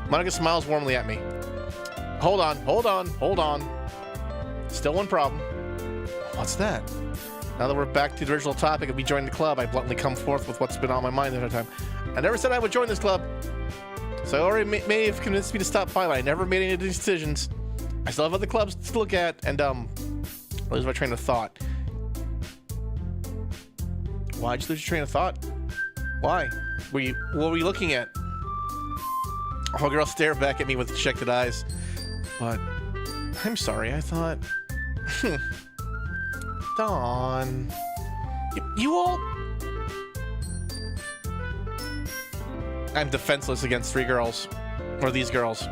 Monika smiles warmly at me. Hold on. Still one problem. What's that? Now that we're back to the original topic of me joining the club, I bluntly come forth with what's been on my mind the entire time. I never said I would join this club. So I already may have convinced me to stop by, but I never made any decisions. I still have other clubs to look at, and I lose my train of thought. Why'd you lose your train of thought? Why? What were you looking at? Oh, girl stared back at me with dejected eyes. But I'm sorry, I thought... Dawn... You all... I'm defenseless against three girls. Or these girls.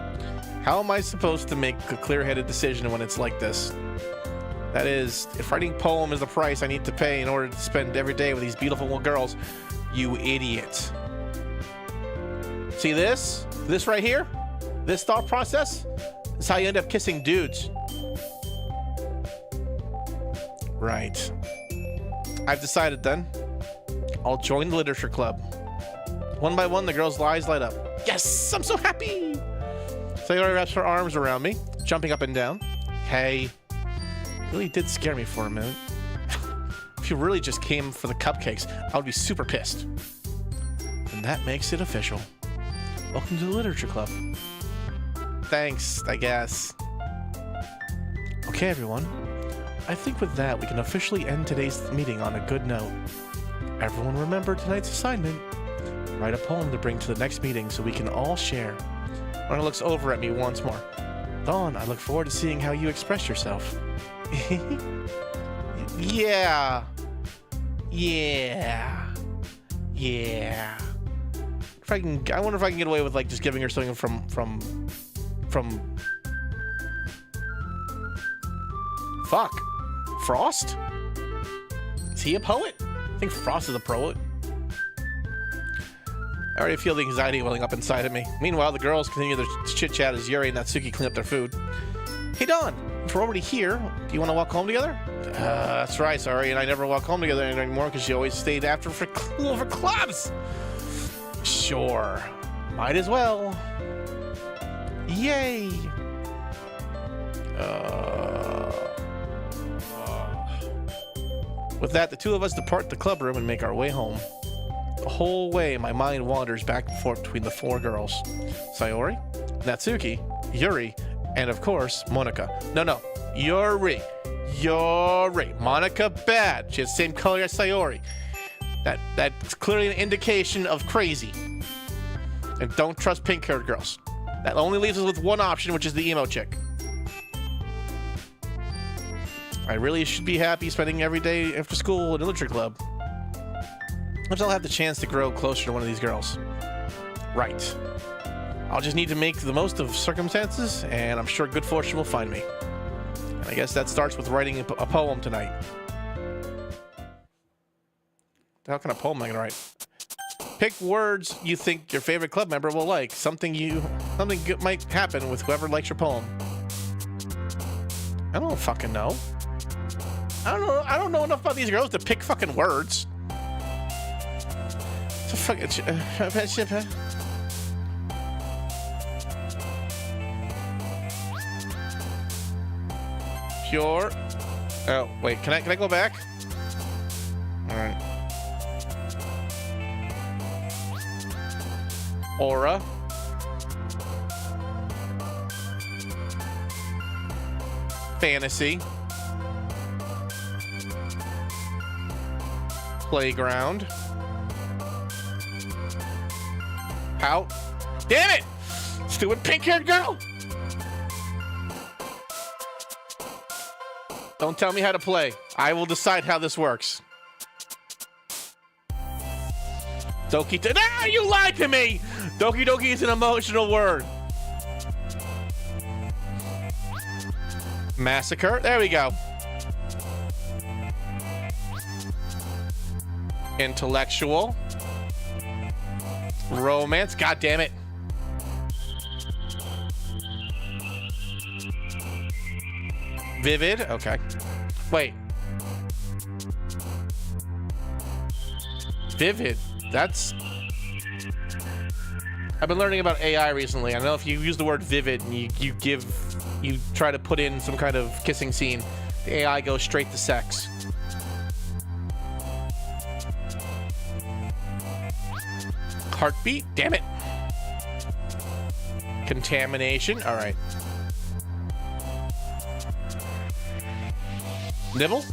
How am I supposed to make a clear-headed decision when it's like this? That is, if writing a poem is the price I need to pay in order to spend every day with these beautiful girls, you idiot. See this? This right here? This thought process? Is how you end up kissing dudes. Right. I've decided then. I'll join the literature club. One by one, the girls' eyes light up. Yes! I'm so happy! Sayori wraps her arms around me, jumping up and down. Hey. Really did scare me for a minute. If you really just came for the cupcakes, I would be super pissed. And that makes it official. Welcome to the literature club. Thanks, I guess. Okay, everyone. I think with that, we can officially end today's meeting on a good note. Everyone remember tonight's assignment. Write a poem to bring to the next meeting so we can all share. Mona looks over at me once more. Dawn, I look forward to seeing how you express yourself. Yeah. I wonder if I can get away with like just giving her something from fuck. Frost? Is he a poet? I think Frost is a poet. I already feel the anxiety welling up inside of me. Meanwhile, the girls continue their chit-chat as Yuri and Natsuki clean up their food. Hey, Dawn, if we're already here, do you want to walk home together? That's right, sorry, and I never walk home together anymore because she always stayed after for clubs. Sure, might as well. Yay. With that, the two of us depart the club room and make our way home. The whole way, my mind wanders back and forth between the four girls. Sayori, Natsuki, Yuri, and of course, Monika. No, Yuri. Monika, bad. She has the same color as Sayori. That's clearly an indication of crazy. And don't trust pink-haired girls. That only leaves us with one option, which is the emo chick. I really should be happy spending every day after school in the literature club. Perhaps I'll have the chance to grow closer to one of these girls. Right. I'll just need to make the most of circumstances, and I'm sure good fortune will find me. And I guess that starts with writing a poem tonight. How kind of poem am I gonna write? Pick words you think your favorite club member will like. Something good might happen with whoever likes your poem. I don't fucking know. I don't know enough about these girls to pick fucking words. It's a fucking pure. Oh wait, can I go back? All right. Aura. Fantasy. Playground. Out. Damn it! Stupid pink-haired girl! Don't tell me how to play. I will decide how this works. Doki. Ah, you lied to me! Doki Doki is an emotional word. Massacre. There we go. Intellectual. Romance. God damn it. Vivid. Okay. Wait. Vivid. That's... I've been learning about AI recently. I know if you use the word vivid and you try to put in some kind of kissing scene, the AI goes straight to sex. Heartbeat? Damn it. Contamination? All right. Nibble?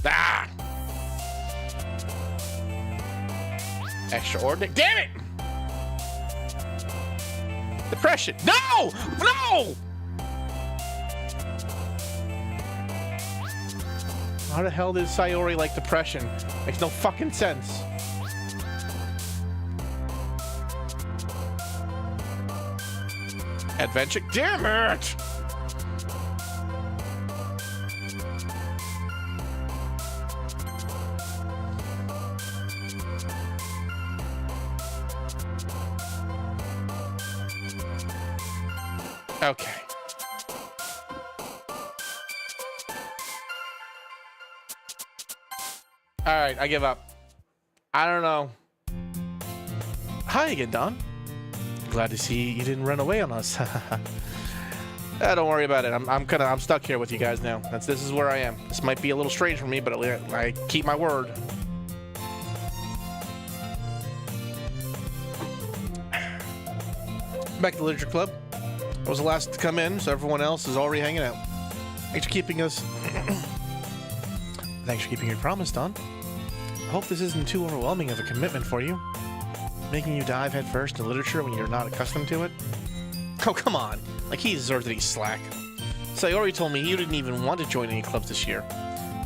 Ah! Extraordinary. Damn it! Depression. No! No! How the hell did Sayori like depression? Makes no fucking sense. Adventure. Damn it! Okay. All right, I give up. I don't know. Hi again, Don. Glad to see you didn't run away on us. Don't worry about it. I'm stuck here with you guys now. This is where I am. This might be a little strange for me, but I keep my word. Back to the Literature Club. I was the last to come in, so everyone else is already hanging out. Thanks for keeping us. Thanks for keeping your promise, Don. I hope this isn't too overwhelming of a commitment for you. Making you dive headfirst into literature when you're not accustomed to it. Oh, come on. Like, he deserves to be slack. Sayori told me you didn't even want to join any clubs this year.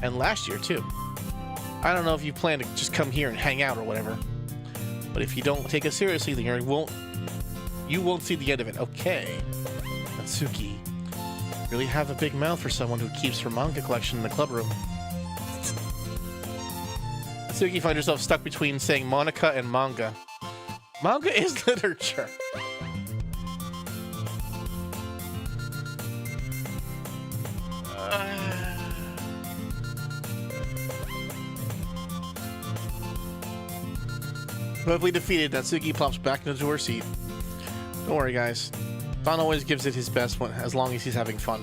And last year, too. I don't know if you plan to just come here and hang out or whatever. But if you don't take us seriously, then you won't see the end of it. Okay. Natsuki. Really have a big mouth for someone who keeps her manga collection in the club room. Natsuki finds herself stuck between saying Monica and manga. Manga is literature. Hopefully defeated, Natsuki plops back into her seat. Don't worry, guys. Don always gives it his best one, as long as he's having fun.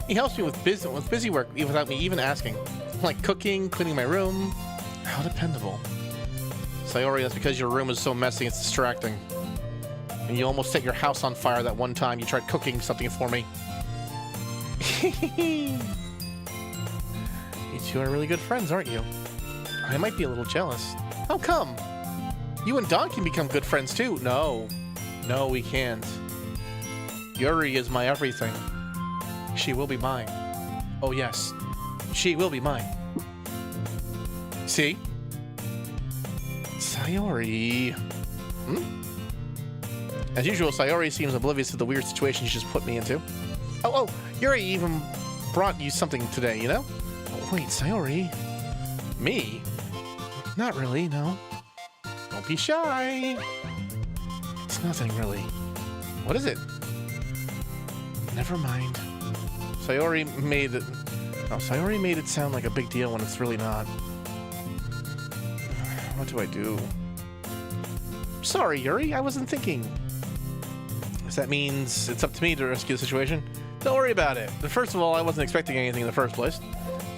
He helps me with busy work without me even asking. Like cooking, cleaning my room. How dependable. Sayori, that's because your room is so messy it's distracting. And you almost set your house on fire that one time you tried cooking something for me. You two are really good friends, aren't you? I might be a little jealous. How come? You and Don can become good friends too. No, we can't. Yuri is my everything. She will be mine. Oh yes, she will be mine. See? Sayori. As usual, Sayori seems oblivious to the weird situation she just put me into. Oh, Yuri even brought you something today, you know? Oh, wait, Sayori? Me? Not really, no. Don't be shy. It's nothing, really. What is it? Never mind. Sayori made it sound like a big deal when it's really not. What do I do? Sorry, Yuri, I wasn't thinking. Guess that means it's up to me to rescue the situation. Don't worry about it. But first of all, I wasn't expecting anything in the first place.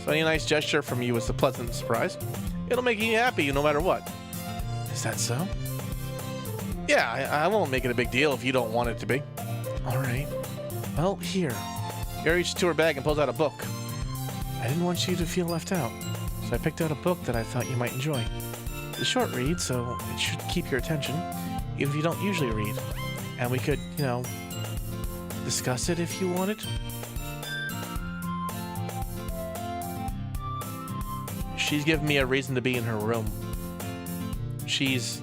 So any nice gesture from you was a pleasant surprise. It'll make you happy no matter what. Is that so? Yeah, I won't make it a big deal if you don't want it to be. All right. Well, here. Yuri reaches to her bag and pulls out a book. I didn't want you to feel left out, so I picked out a book that I thought you might enjoy. It's a short read, so it should keep your attention, even if you don't usually read. And we could, you know, discuss it if you wanted. She's given me a reason to be in her room. She's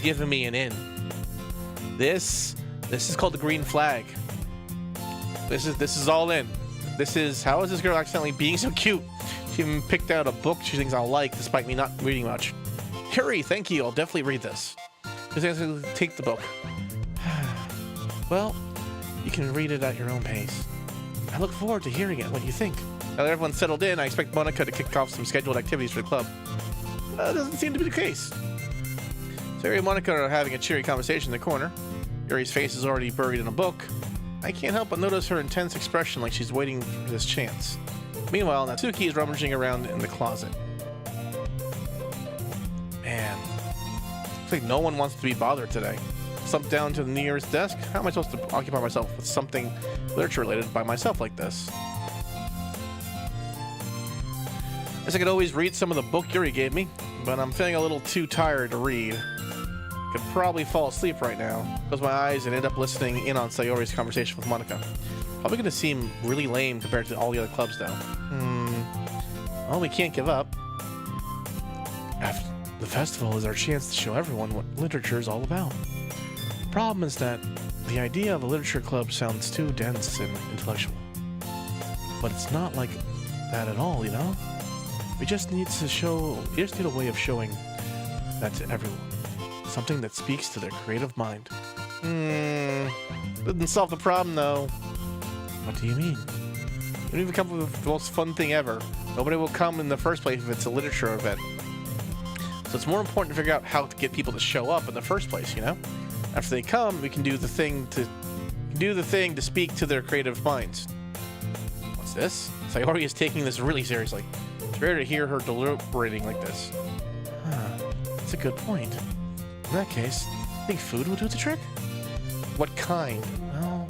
given me an in. This is called the green flag. This is all in. This is, how is this girl accidentally being so cute? She even picked out a book she thinks I'll like, despite me not reading much. Yuri, thank you. I'll definitely read this. Just take the book. Well, you can read it at your own pace. I look forward to hearing it. What do you think? Now that everyone's settled in, I expect Monica to kick off some scheduled activities for the club. That doesn't seem to be the case. Sayori and Monica are having a cheery conversation in the corner. Yuri's face is already buried in a book. I can't help but notice her intense expression like she's waiting for this chance. Meanwhile, Natsuki is rummaging around in the closet. Man, looks like no one wants to be bothered today. Slumped down to the nearest desk? How am I supposed to occupy myself with something literature related by myself like this? Guess I could always read some of the book Yuri gave me, but I'm feeling a little too tired to read. Could probably fall asleep right now, close my eyes and end up listening in on Sayori's conversation with Monica. Probably gonna seem really lame compared to all the other clubs though. Well, we can't give up. After the festival is our chance to show everyone what literature is all about. The problem is that the idea of a literature club sounds too dense and intellectual. But it's not like that at all, you know? We just need a way of showing that to everyone. Something that speaks to their creative mind. Doesn't solve the problem, though. What do you mean? You don't even come up with the most fun thing ever. Nobody will come in the first place if it's a literature event. So it's more important to figure out how to get people to show up in the first place, you know? After they come, we can do the thing to speak to their creative minds. What's this? Sayori is taking this really seriously. It's rare to hear her deliberating like this. That's a good point. In that case, I think food will do the trick? What kind? Well,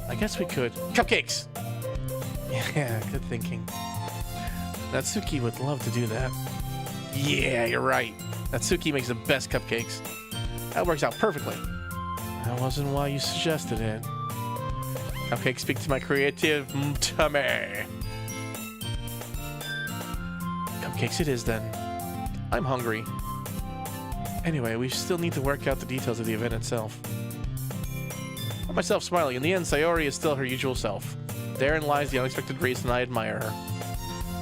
I guess we could. Cupcakes! Yeah, good thinking. Natsuki would love to do that. Yeah, you're right. Natsuki makes the best cupcakes. That works out perfectly. That wasn't why you suggested it. Cupcakes speak to my creative tummy. Cupcakes it is then. I'm hungry. Anyway, we still need to work out the details of the event itself. I found myself smiling. In the end, Sayori is still her usual self. Therein lies the unexpected reason I admire her.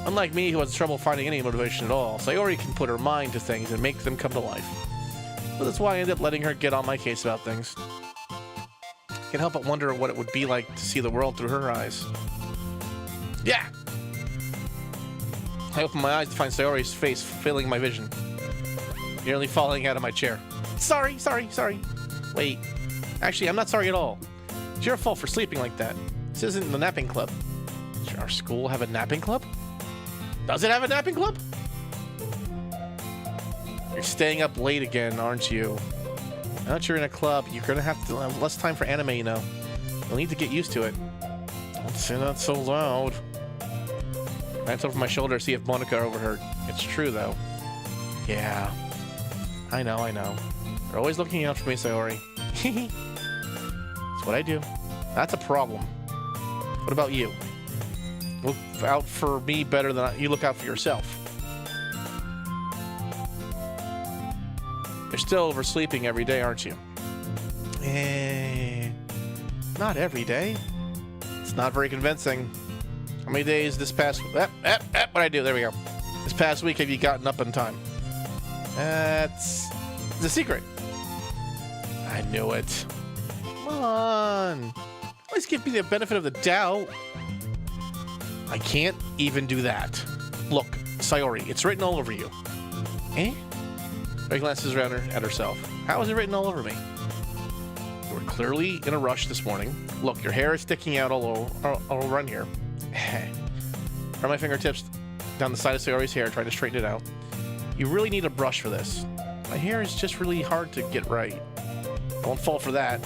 Unlike me, who has trouble finding any motivation at all, Sayori can put her mind to things and make them come to life. So that's why I ended up letting her get on my case about things. I can't help but wonder what it would be like to see the world through her eyes. Yeah! I opened my eyes to find Sayori's face filling my vision. Nearly falling out of my chair. Sorry. Wait. Actually, I'm not sorry at all. It's your fault for sleeping like that. This isn't the napping club. Does our school have a napping club? Does it have a napping club? You're staying up late again, aren't you? Now that you're in a club, you're gonna have to have less time for anime, you know. You'll need to get used to it. Don't say that so loud. I glanced over my shoulder to see if Monica overheard. It's true, though. Yeah. I know. You're always looking out for me, Sayori. That's what I do. That's a problem. What about you? Look out for me better than you look out for yourself. You're still oversleeping every day, aren't you? Not every day. It's not very convincing. How many days this past... what I do? There we go. This past week have you gotten up in time? That's the secret. I knew it. Come on. At least give me the benefit of the doubt. I can't even do that. Look, Sayori, it's written all over you. Eh? Ray glances around at herself. How is it written all over me? You were clearly in a rush this morning. Look, your hair is sticking out all around here. Run my fingertips down the side of Sayori's hair, trying to straighten it out. You really need a brush for this. My hair is just really hard to get right. I won't fall for that.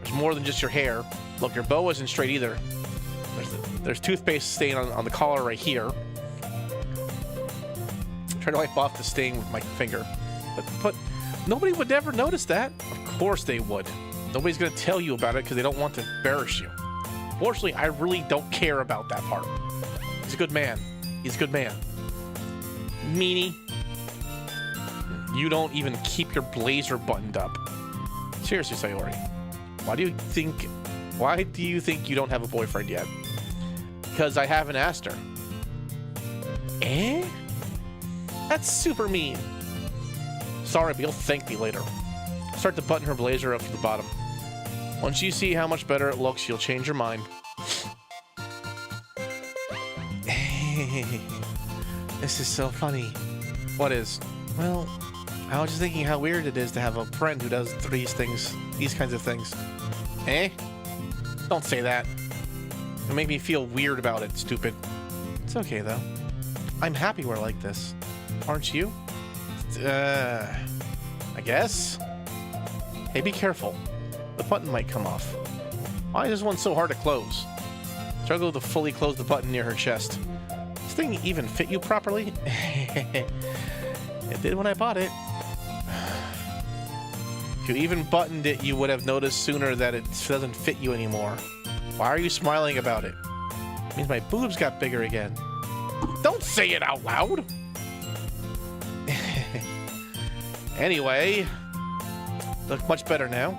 There's more than just your hair. Look, your bow isn't straight either. There's toothpaste stain on the collar right here. I'm trying to wipe off the stain with my finger. But nobody would ever notice that. Of course they would. Nobody's going to tell you about it because they don't want to embarrass you. Fortunately, I really don't care about that part. He's a good man. He's a good man. Meanie. You don't even keep your blazer buttoned up. Seriously, Sayori. Why do you think you don't have a boyfriend yet? Because I haven't asked her. Eh? That's super mean. Sorry, but you'll thank me later. Start to button her blazer up to the bottom. Once you see how much better it looks, you'll change your mind. This is so funny. What is? Well, I was just thinking how weird it is to have a friend who does these kinds of things. Eh? Don't say that. It'll make me feel weird about it, stupid. It's okay, though. I'm happy we're like this. Aren't you? I guess? Hey, be careful. The button might come off. Why is this one so hard to close? Struggle to fully close the button near her chest. This thing even fit you properly? It did when I bought it. If you even buttoned it, you would have noticed sooner that it doesn't fit you anymore. Why are you smiling about it? It means my boobs got bigger again. Don't say it out loud! Anyway, look much better now.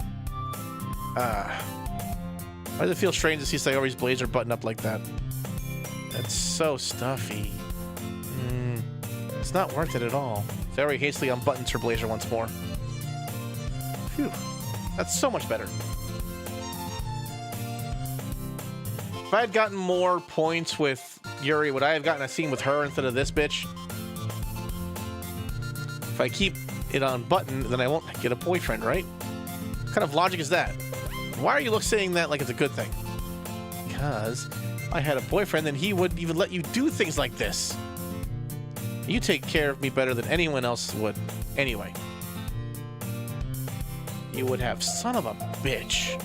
Why does it feel strange to see Sayori's blazer buttoned up like that? That's so stuffy. It's not worth it at all. Sayori hastily unbuttons her blazer once more. Phew, that's so much better. If I had gotten more points with Yuri, would I have gotten a scene with her instead of this bitch? If I keep it unbuttoned, then I won't get a boyfriend, right? What kind of logic is that? Why are you saying that like it's a good thing? Because if I had a boyfriend, then he wouldn't even let you do things like this. You take care of me better than anyone else would. Anyway. You would have, son of a bitch.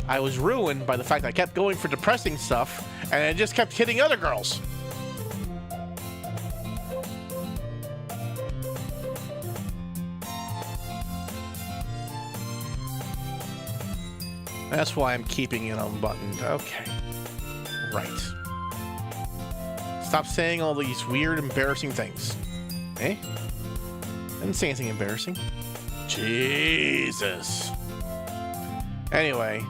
I was ruined by the fact that I kept going for depressing stuff, and I just kept hitting other girls. That's why I'm keeping it unbuttoned. Okay. Right. Stop saying all these weird, embarrassing things. Eh? I didn't say anything embarrassing. Jesus. Anyway,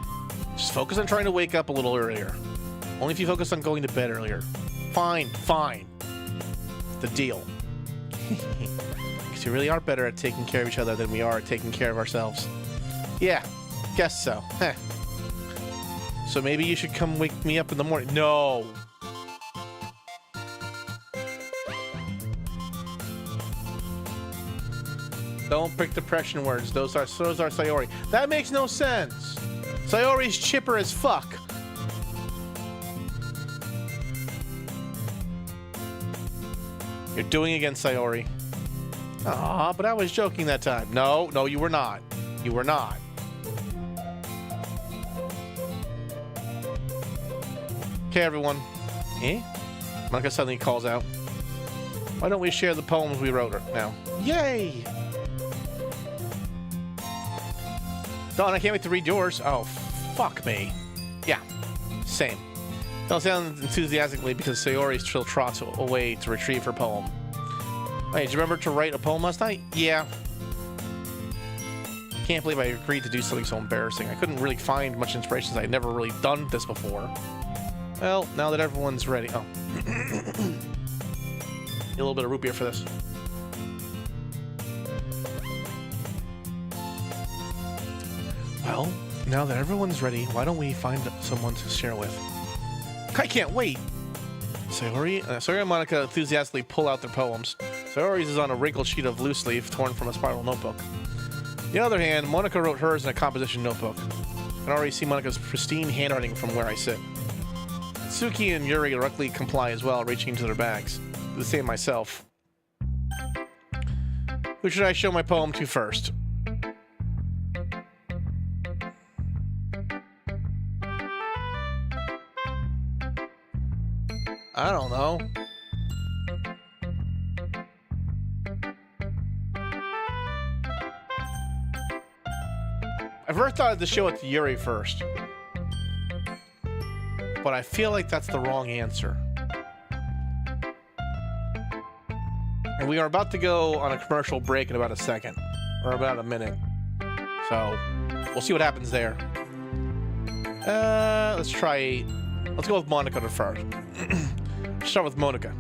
just focus on trying to wake up a little earlier. Only if you focus on going to bed earlier. Fine, fine. The deal. Because we really are better at taking care of each other than we are at taking care of ourselves. Yeah, guess so. Heh. So maybe you should come wake me up in the morning. No. Don't pick depression words. Those are Sayori. That makes no sense. Sayori's chipper as fuck. You're doing against Sayori. Aw, but I was joking that time. No, you were not. You were not. Okay, everyone. Eh? Monica suddenly calls out. Why don't we share the poems we wrote now? Yay! Dawn, I can't wait to read yours. Oh, fuck me. Yeah, same. Don't sound enthusiastically because Sayori still trots away to retrieve her poem. Hey, did you remember to write a poem last night? Yeah. Can't believe I agreed to do something so embarrassing. I couldn't really find much inspiration since I'd never really done this before. Well, now that everyone's ready... Oh. A little bit of root beer for this. Well, now that everyone's ready, why don't we find someone to share with? I can't wait! Sayori and Monica enthusiastically pull out their poems. Sayori's is on a wrinkled sheet of loose leaf torn from a spiral notebook. On the other hand, Monica wrote hers in a composition notebook. I can already see Monica's pristine handwriting from where I sit. Suki and Yuri directly comply as well, reaching into their bags. Do the same myself. Who should I show my poem to first? I don't know. I first thought to show it to Yuri first. But I feel like that's the wrong answer. And we are about to go on a commercial break in about a second. Or about a minute. So, we'll see what happens there. Let's go with Monica first. Start with Monica.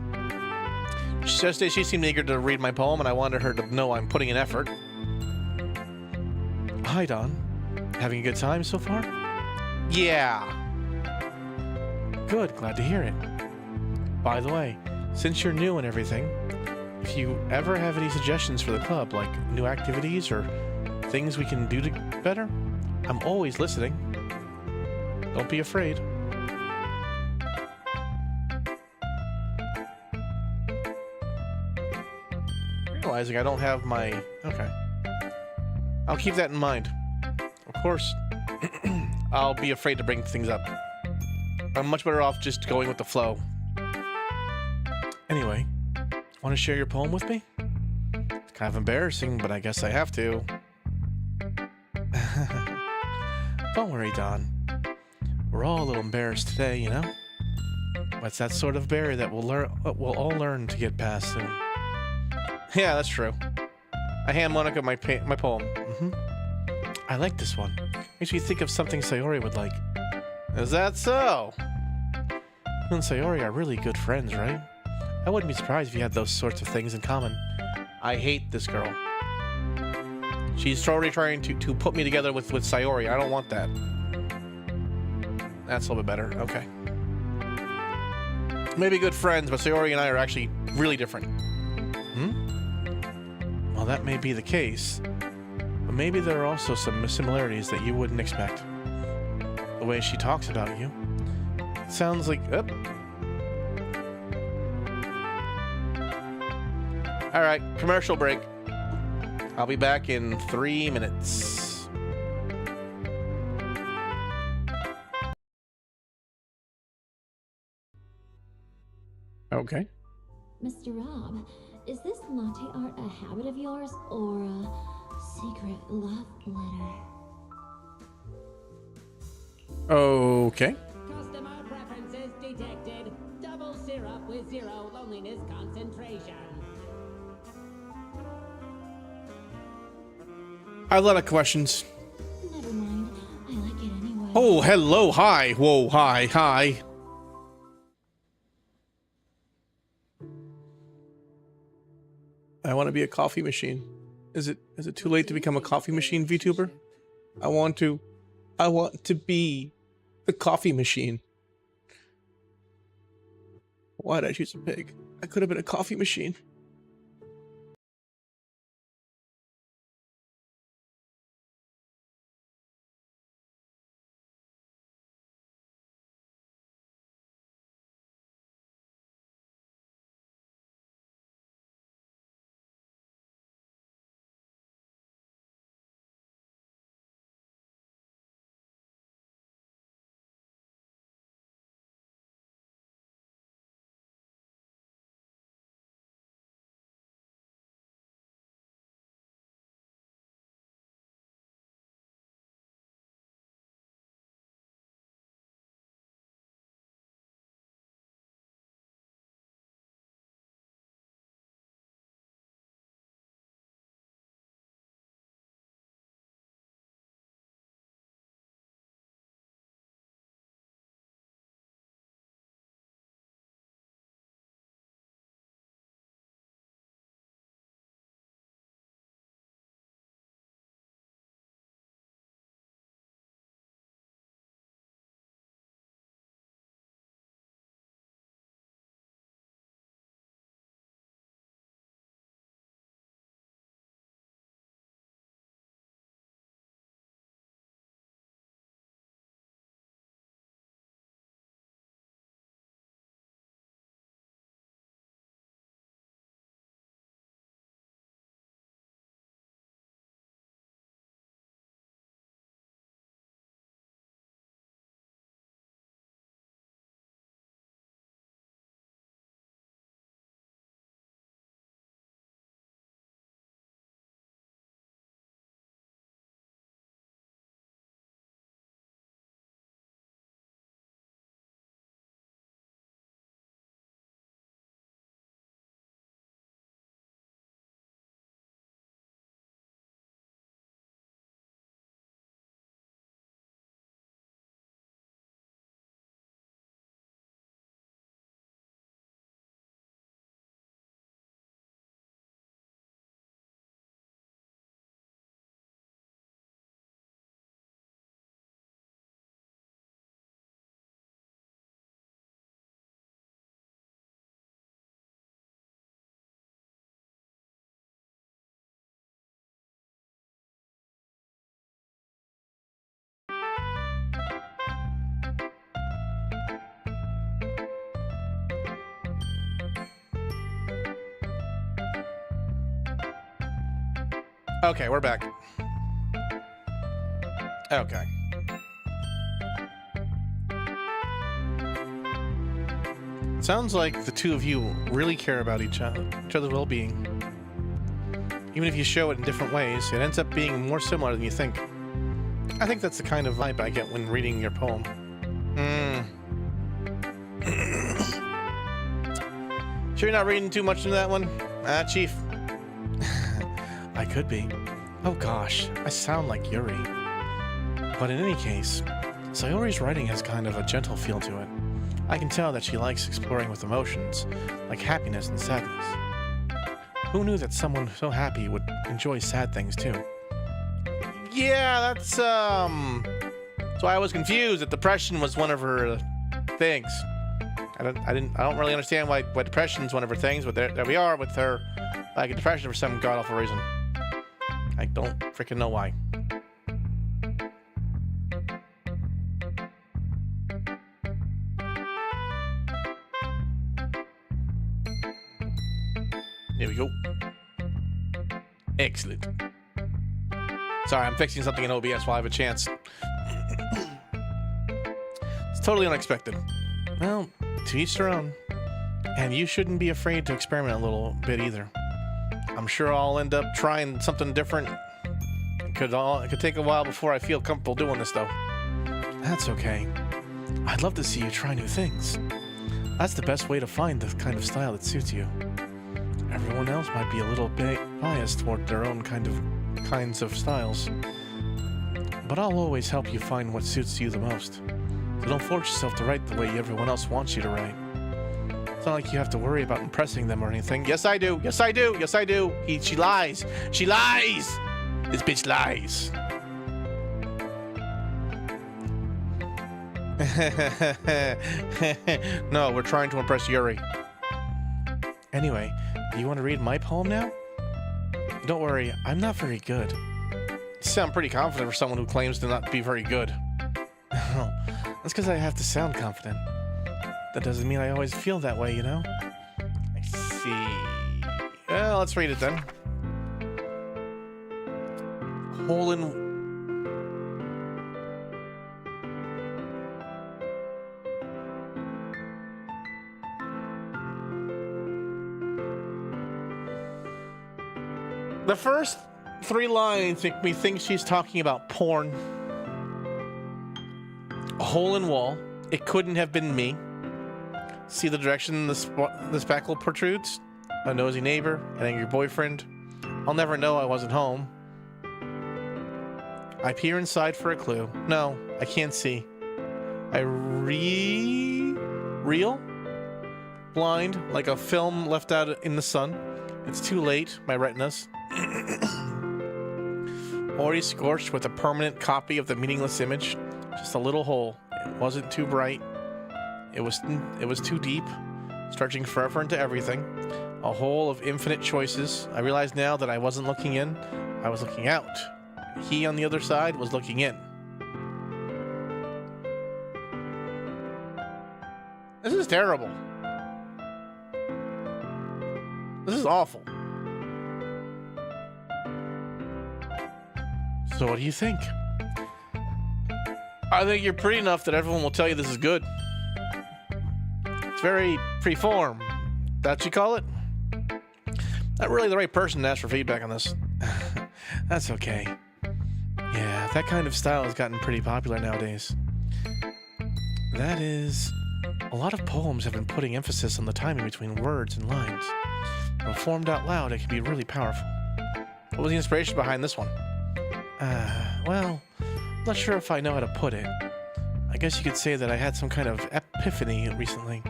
She says that she seemed eager to read my poem, and I wanted her to know I'm putting in effort. Hi, Don. Having a good time so far? Yeah. Good, glad to hear it. By the way, since you're new and everything, if you ever have any suggestions for the club, like new activities or things we can do to better, I'm always listening. Don't be afraid. Realizing I don't have my... Okay. I'll keep that in mind. Of course, I'll be afraid to bring things up. I'm much better off just going with the flow. Anyway, want to share your poem with me? It's kind of embarrassing, but I guess I have to. Don't worry, Don. We're all a little embarrassed today, you know? But it's that sort of barrier that we'll all learn to get past soon. Yeah, that's true. I hand Monica my poem. I like this one. Makes me think of something Sayori would like. Is that so? You and Sayori are really good friends, right? I wouldn't be surprised if you had those sorts of things in common. I hate this girl. She's already trying to put me together with Sayori. I don't want that. That's a little bit better. Okay. Maybe good friends, but Sayori and I are actually really different. Well, that may be the case. But maybe there are also some similarities that you wouldn't expect. The way she talks about you. It sounds like... Oh. Alright, commercial break. I'll be back in 3 minutes. Okay. Mr. Rob, is this latte art a habit of yours or a secret love letter? Okay. Customer preferences detected. Double syrup with 0 loneliness concentration. I have a lot of questions. Never mind. I like it anyway. Oh, hello, hi. Whoa, hi. I want to be a coffee machine. Is it too late to become a coffee machine VTuber? I want to be the coffee machine. Why did I choose a pig? I could have been a coffee machine. Okay, we're back. Okay. Sounds like the two of you really care about each other's well-being. Even if you show it in different ways, it ends up being more similar than you think. I think that's the kind of vibe I get when reading your poem. Sure you're not reading too much into that one? Chief. I could be. Oh gosh, I sound like Yuri. But in any case, Sayori's writing has kind of a gentle feel to it. I can tell that she likes exploring with emotions, like happiness and sadness. Who knew that someone so happy would enjoy sad things too? Yeah, that's why I was confused that depression was one of her things. I don't really understand why depression is one of her things, but there we are with her like a depression for some god awful reason. I don't freaking know why. There we go. Excellent. Sorry, I'm fixing something in OBS while I have a chance. It's totally unexpected. Well, to each their own. And you shouldn't be afraid to experiment a little bit either. I'm sure I'll end up trying something different. It could take a while before I feel comfortable doing this, though. That's okay. I'd love to see you try new things. That's the best way to find the kind of style that suits you. Everyone else might be a little bit biased toward their own kinds of styles. But I'll always help you find what suits you the most. So don't force yourself to write the way everyone else wants you to write. It's not like you have to worry about impressing them or anything. Yes, I do. Yes, I do. Yes, I do. She lies. She lies. This bitch lies. No, we're trying to impress Yuri. Anyway, do you want to read my poem now? Don't worry, I'm not very good. You sound pretty confident for someone who claims to not be very good. That's because I have to sound confident. That doesn't mean I always feel that way, you know? I see. Well, let's read it then. The first 3 lines make me think she's talking about porn. A hole in wall. It couldn't have been me. See the direction the spackle protrudes? A nosy neighbor, an angry boyfriend. I'll never know I wasn't home. I peer inside for a clue. No, I can't see. Real? Blind, like a film left out in the sun. It's too late, my retinas. Already scorched with a permanent copy of the meaningless image. Just a little hole. It wasn't too bright. It was too deep, stretching forever into everything. A hole of infinite choices. I realize now that I wasn't looking in, I was looking out. He on the other side was looking in. This is terrible. This is awful. So what do you think? I think you're pretty enough that everyone will tell you this is good. It's very free-form. That you call it? Not really the right person to ask for feedback on this. That's okay. Yeah, that kind of style has gotten pretty popular nowadays. That is, a lot of poems have been putting emphasis on the timing between words and lines. When formed out loud, it can be really powerful. What was the inspiration behind this one? Well, I'm not sure if I know how to put it. I guess you could say that I had some kind of epiphany recently.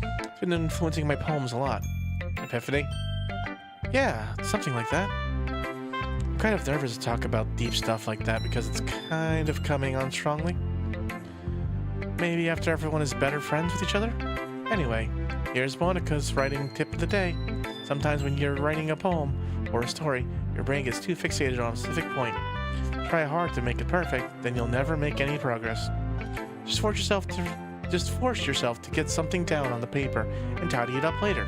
It's been influencing my poems a lot. Epiphany? Yeah, something like that. I'm kind of nervous to talk about deep stuff like that because it's kind of coming on strongly. Maybe after everyone is better friends with each other? Anyway, here's Monica's writing tip of the day. Sometimes when you're writing a poem or a story, your brain gets too fixated on a specific point. Try hard to make it perfect, then you'll never make any progress. Just force yourself to Just force yourself to get something down on the paper and tidy it up later.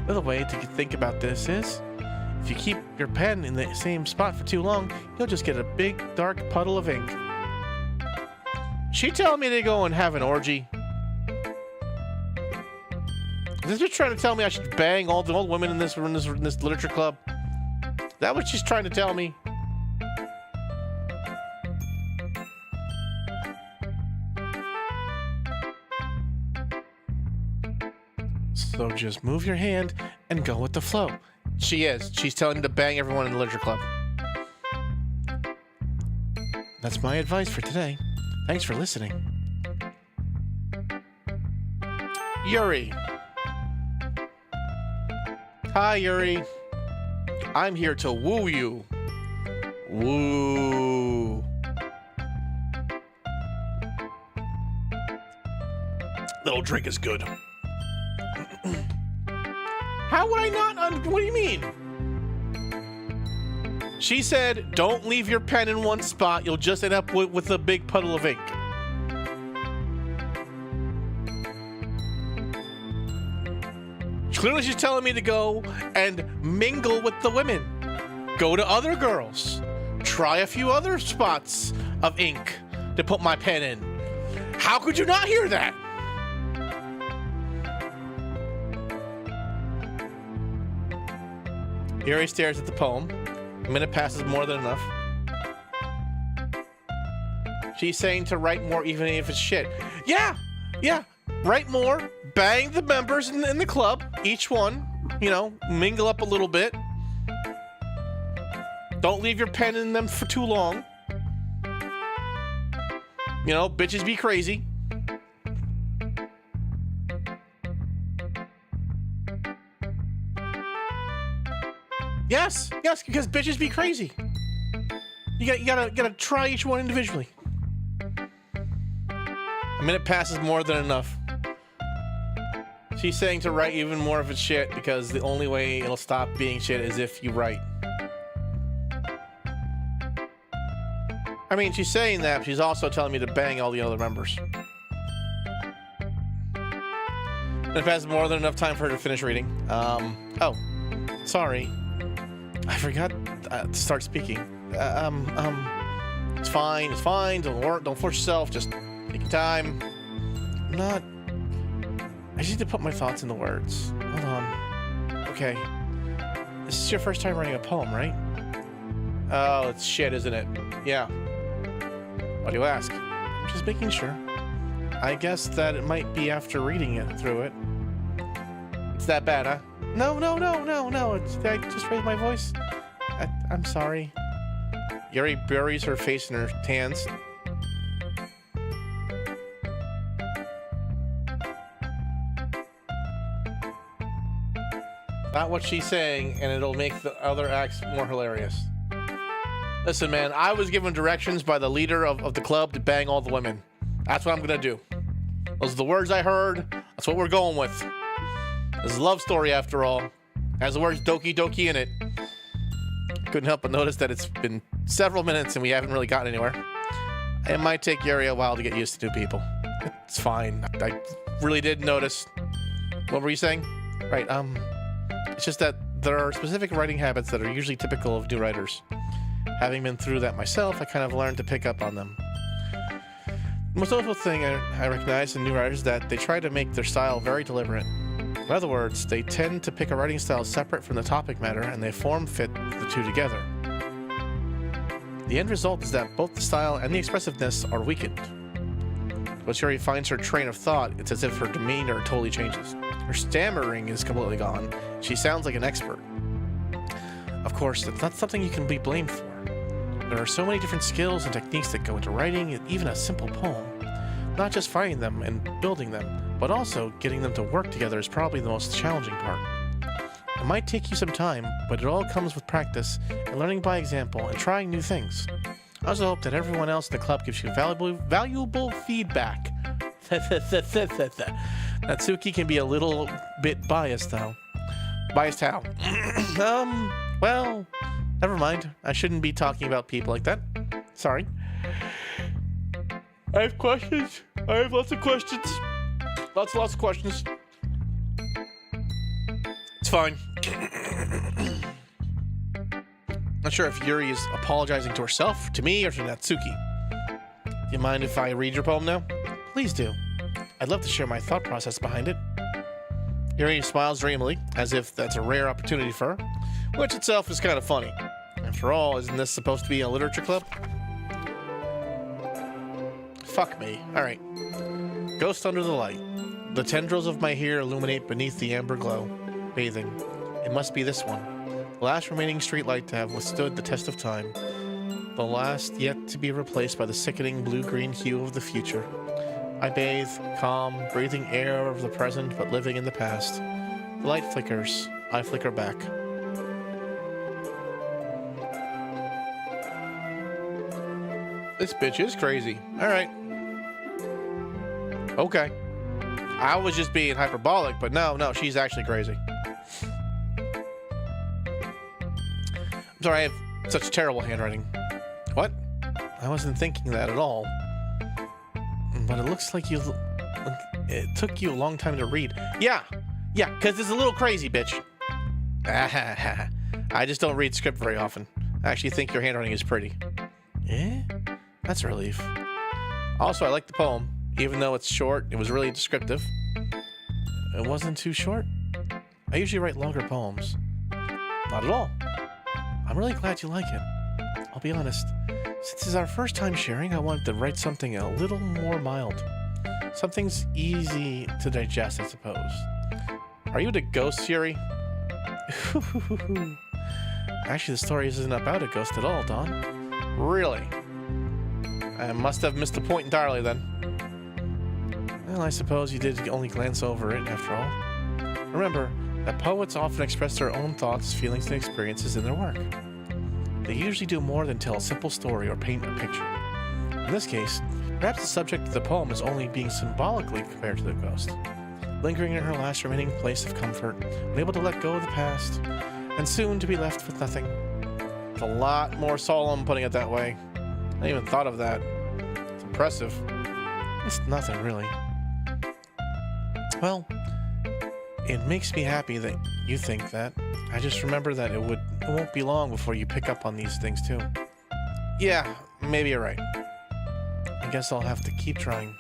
Another way to think about this is, if you keep your pen in the same spot for too long, you'll just get a big, dark puddle of ink. She telling me to go and have an orgy? Is this trying to tell me I should bang all the old women in this literature club? Is that what she's trying to tell me? So just move your hand and go with the flow. She is. She's telling me to bang everyone in the literature club. That's my advice for today. Thanks for listening. Yuri. Hi, Yuri. I'm here to woo you. Woo. Little drink is good. How would I not? What do you mean? She said, don't leave your pen in one spot. You'll just end up with a big puddle of ink. Clearly, she's telling me to go and mingle with the women. Go to other girls. Try a few other spots of ink to put my pen in. How could you not hear that? Yuri stares at the poem. A minute passes more than enough. She's saying to write more even if it's shit. Yeah, write more. Bang the members in the club. Each one, mingle up a little bit. Don't leave your pen in them for too long. Bitches be crazy. Yes, because bitches be crazy. You gotta try each one individually. A minute passes more than enough. She's saying to write even more of its shit because the only way it'll stop being shit is if you write. I mean, she's saying that, but she's also telling me to bang all the other members. It passes more than enough time for her to finish reading. Oh, sorry. I forgot to start speaking. It's fine. Don't force yourself. Just take your time. I just need to put my thoughts into words. Hold on. Okay. This is your first time writing a poem, right? Oh, it's shit, isn't it? Yeah. Why do you ask? I'm just making sure. I guess that it might be after reading it through it. It's that bad, huh? No. Did I just raise my voice? I'm sorry. Yuri buries her face in her hands. Not what she's saying, and it'll make the other acts more hilarious. Listen, man, I was given directions by the leader of the club to bang all the women. That's what I'm gonna do. Those are the words I heard. That's what we're going with. This is a love story, after all. Has the words Doki Doki in it. Couldn't help but notice that it's been several minutes and we haven't really gotten anywhere. It might take Yuri a while to get used to new people. It's fine. I really did notice. What were you saying? Right, it's just that there are specific writing habits that are usually typical of new writers. Having been through that myself, I kind of learned to pick up on them. The most notable thing I recognize in new writers is that they try to make their style very deliberate. In other words, they tend to pick a writing style separate from the topic matter and they form fit the two together. The end result is that both the style and the expressiveness are weakened. Once Yuri finds her train of thought, it's as if her demeanor totally changes. Her stammering is completely gone. She sounds like an expert. Of course, it's not something you can be blamed for. There are so many different skills and techniques that go into writing even a simple poem. Not just finding them and building them, but also getting them to work together is probably the most challenging part. It might take you some time, but it all comes with practice and learning by example and trying new things. I also hope that everyone else in the club gives you valuable feedback. Natsuki can be a little bit biased, though. Biased how? Well, never mind. I shouldn't be talking about people like that. Sorry. I have questions. I have lots of questions. Lots of questions. It's fine. Not sure if Yuri is apologizing to herself, to me, or to Natsuki. Do you mind if I read your poem now? Please do. I'd love to share my thought process behind it. Yuri smiles dreamily, as if that's a rare opportunity for her, which itself is kind of funny. After all, isn't this supposed to be a literature club? Fuck me. Alright. Ghost under the light. The tendrils of my hair illuminate beneath the amber glow. Bathing. It must be this one. The last remaining streetlight to have withstood the test of time. The last yet to be replaced by the sickening blue-green hue of the future. I bathe, calm, breathing air of the present but living in the past. The light flickers. I flicker back. This bitch is crazy. Alright. Okay. I was just being hyperbolic, but no, she's actually crazy. I'm sorry, I have such terrible handwriting. What? I wasn't thinking that at all. But it looks like it took you a long time to read. Yeah, because it's a little crazy, bitch. I just don't read script very often. I actually think your handwriting is pretty. Eh? That's a relief. Also, I like the poem. Even though it's short, it was really descriptive. It wasn't too short. I usually write longer poems. Not at all. I'm really glad you like it. I'll be honest. Since it's our first time sharing, I wanted to write something a little more mild. Something's easy to digest, I suppose. Are you into ghosts, Yuri? Actually, the story isn't about a ghost at all, Dawn. Really? I must have missed the point entirely, then. Well, I suppose you did only glance over it, after all. Remember that poets often express their own thoughts, feelings, and experiences in their work. They usually do more than tell a simple story or paint a picture. In this case, perhaps the subject of the poem is only being symbolically compared to the ghost, lingering in her last remaining place of comfort, unable to let go of the past, and soon to be left with nothing. It's a lot more solemn putting it that way. I hadn't even thought of that. It's impressive. It's nothing, really. Well, it makes me happy that you think that. I just remember that it won't be long before you pick up on these things too. Yeah, maybe you're right. I guess I'll have to keep trying.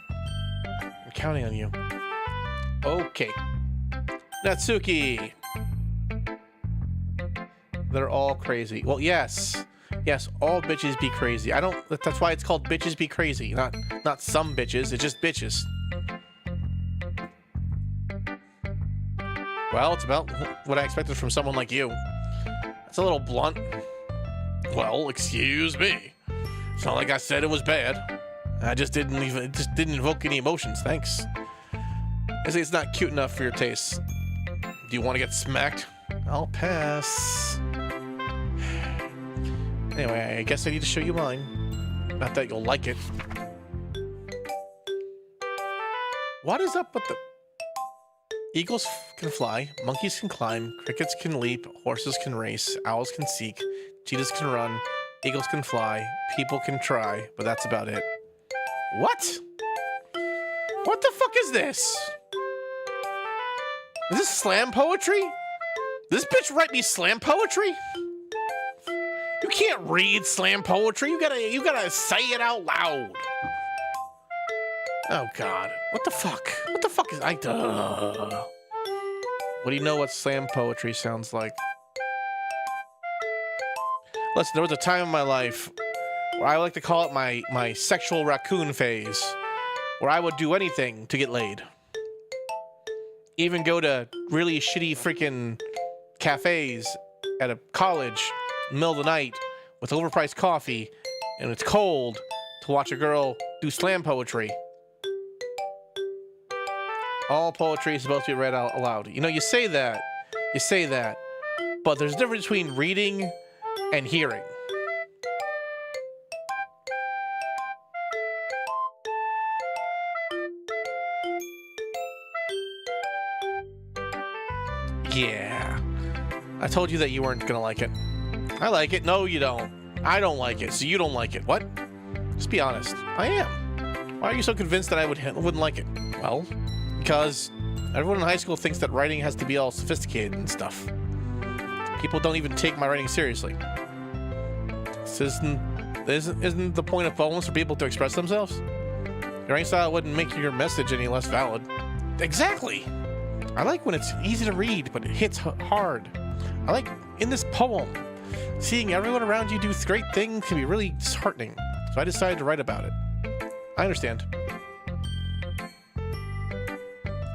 I'm counting on you. Okay. Natsuki! They're all crazy. Well, yes. Yes, all bitches be crazy. That's why it's called bitches be crazy. Not some bitches, it's just bitches. Well, it's about what I expected from someone like you. It's a little blunt. Well, excuse me. It's not like I said it was bad. It just didn't invoke any emotions, thanks. I say it's not cute enough for your taste. Do you want to get smacked? I'll pass. Anyway, I guess I need to show you mine. Not that you'll like it. What is up with the... Eagles can fly, monkeys can climb, crickets can leap, horses can race, owls can seek, cheetahs can run, eagles can fly, people can try, but that's about it. What? What the fuck is this? Is this slam poetry? This bitch write me slam poetry? You can't read slam poetry. You gotta say it out loud. Oh God, what the fuck? What the fuck is I? What do you know what slam poetry sounds like? Listen, there was a time in my life where I like to call it my sexual raccoon phase, where I would do anything to get laid. Even go to really shitty freaking cafes at a college, middle of the night, with overpriced coffee, and it's cold, to watch a girl do slam poetry. All poetry is supposed to be read out aloud. You know, you say that, but there's a difference between reading and hearing. Yeah. I told you that you weren't gonna like it. I like it. No, you don't. I don't like it, so you don't like it. What? Just be honest. I am. Why are you so convinced that I wouldn't like it? Well, because everyone in high school thinks that writing has to be all sophisticated and stuff. People don't even take my writing seriously. This isn't the point of poems for people to express themselves? Your writing style wouldn't make your message any less valid. Exactly! I like when it's easy to read, but it hits hard. I like, in this poem, seeing everyone around you do great things can be really disheartening. So I decided to write about it. I understand.